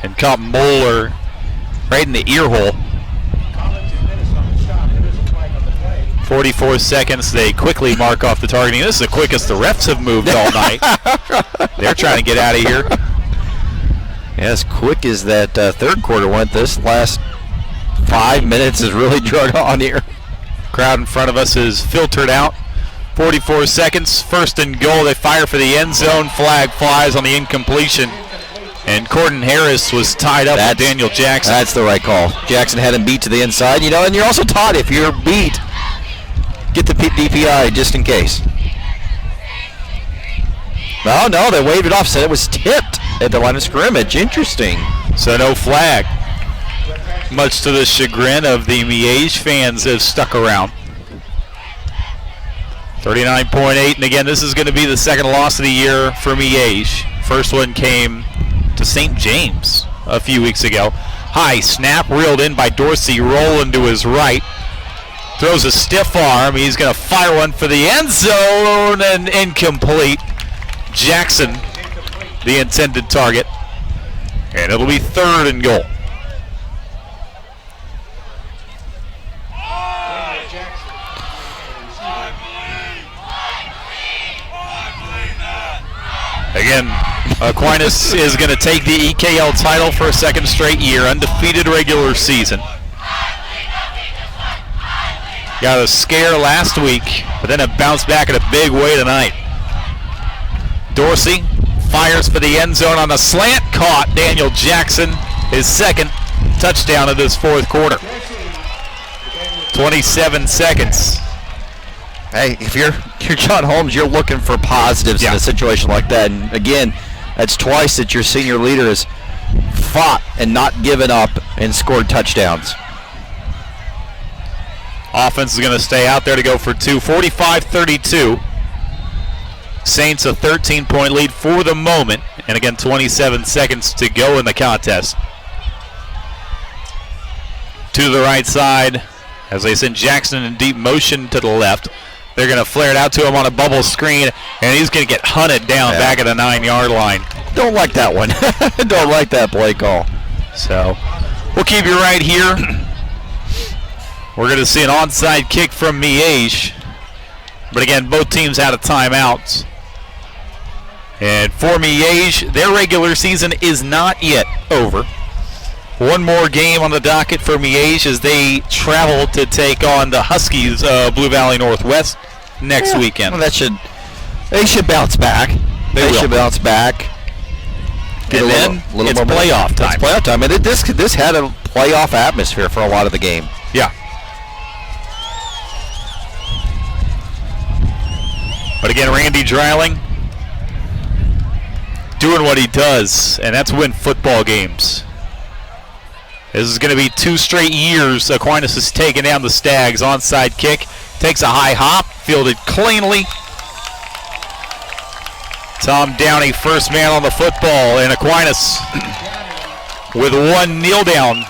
and caught Moeller right in the ear hole. 44 seconds. They quickly mark off the targeting. This is the quickest the refs have moved all night. They're trying to get out of here. As quick as that third quarter went, this last 5 minutes is really drug on here. Crowd in front of us is filtered out. 44 seconds, 1st and goal. They fire for the end zone. Flag flies on the incompletion. And Corden Harris was tied up with Daniel Jackson. That's the right call. Jackson had him beat to the inside, and you're also taught if you're beat, get the DPI just in case. No, they waved it off, said it was tipped at the line of scrimmage. Interesting. So no flag. Much to the chagrin of the Miege fans have stuck around. 39.8, and again, this is going to be the second loss of the year for Miege. First one came to St. James a few weeks ago. High snap, reeled in by Dorsey, rolling to his right. Throws a stiff arm. He's going to fire one for the end zone, and incomplete. Jackson, the intended target. And it'll be 3rd and goal. Again, Aquinas is going to take the EKL title for a second straight year, undefeated regular season. Got a scare last week, but then it bounced back in a big way tonight. Dorsey fires for the end zone on a slant, caught Daniel Jackson, his second touchdown of this 4th quarter. 27 seconds. Hey, if you're John Holmes, you're looking for positives in a situation like that. And again, that's twice that your senior leader has fought and not given up and scored touchdowns. Offense is going to stay out there to go for 2. 45-32. Saints a 13-point lead for the moment. And again, 27 seconds to go in the contest. To the right side as they send Jackson in deep motion to the left. They're going to flare it out to him on a bubble screen, and he's going to get hunted down back at the 9-yard line. Don't like that one. Don't like that play call. So we'll keep you right here. We're going to see an onside kick from Miege. But again, both teams had a timeout. And for Miege, their regular season is not yet over. One more game on the docket for Miege as they travel to take on the Huskies, Blue Valley Northwest, next weekend. Well, they should bounce back. They should bounce back. And then it's playoff time. It's playoff time. And this had a playoff atmosphere for a lot of the game. Yeah. But again, Randy Dreiling doing what he does, and that's win football games. This is going to be 2 straight years Aquinas has taken down the Stags. Onside kick, takes a high hop, fielded cleanly. Tom Downey, first man on the football, and Aquinas with one kneel down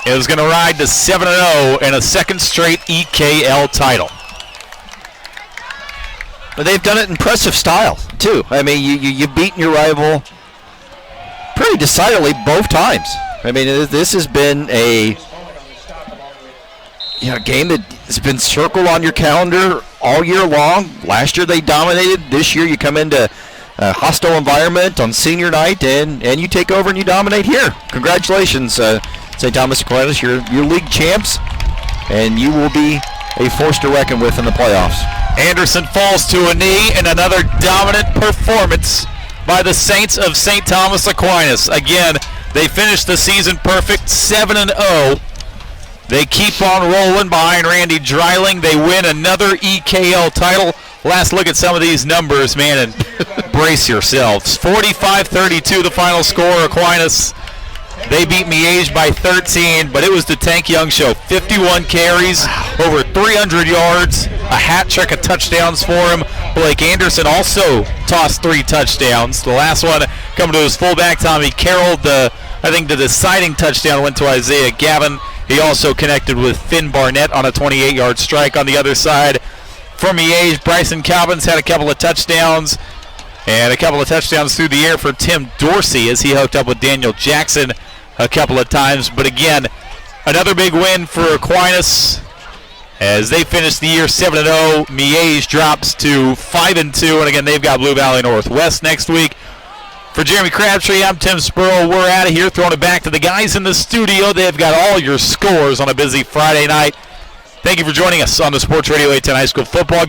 is going to ride to 7-0 and a second straight EKL title. But they've done it in impressive style, too. I mean, you've beaten your rival pretty decidedly both times. I mean, this has been a game that has been circled on your calendar all year long. Last year they dominated. This year you come into a hostile environment on senior night, and you take over and you dominate here. Congratulations, St. Thomas Aquinas. You're league champs, and you will be a force to reckon with in the playoffs. Anderson falls to a knee in another dominant performance by the Saints of St. Thomas Aquinas. Again, they finished the season perfect, 7-0. They keep on rolling behind Randy Dreiling. They win another EKL title. Last look at some of these numbers, man, and brace yourselves. 45-32 the final score. Aquinas, they beat Miege by 13, but it was the Tank Young show. 51 carries, over 300 yards, a hat trick of touchdowns for him. Blake Anderson also tossed 3 touchdowns. The last one coming to his fullback, Tommy Carroll. I think the deciding touchdown went to Isaiah Gavin. He also connected with Finn Barnett on a 28-yard strike on the other side. For Miege, Bryson Calvins had a couple of touchdowns, and a couple of touchdowns through the air for Tim Dorsey as he hooked up with Daniel Jackson a couple of times. But again, another big win for Aquinas as they finish the year 7-0. Miege drops to 5-2, and again, they've got Blue Valley Northwest next week. For Jeremy Crabtree, I'm Tim Spurl. We're out of here, throwing it back to the guys in the studio. They've got all your scores on a busy Friday night. Thank you for joining us on the Sports Radio 810 High School Football Game.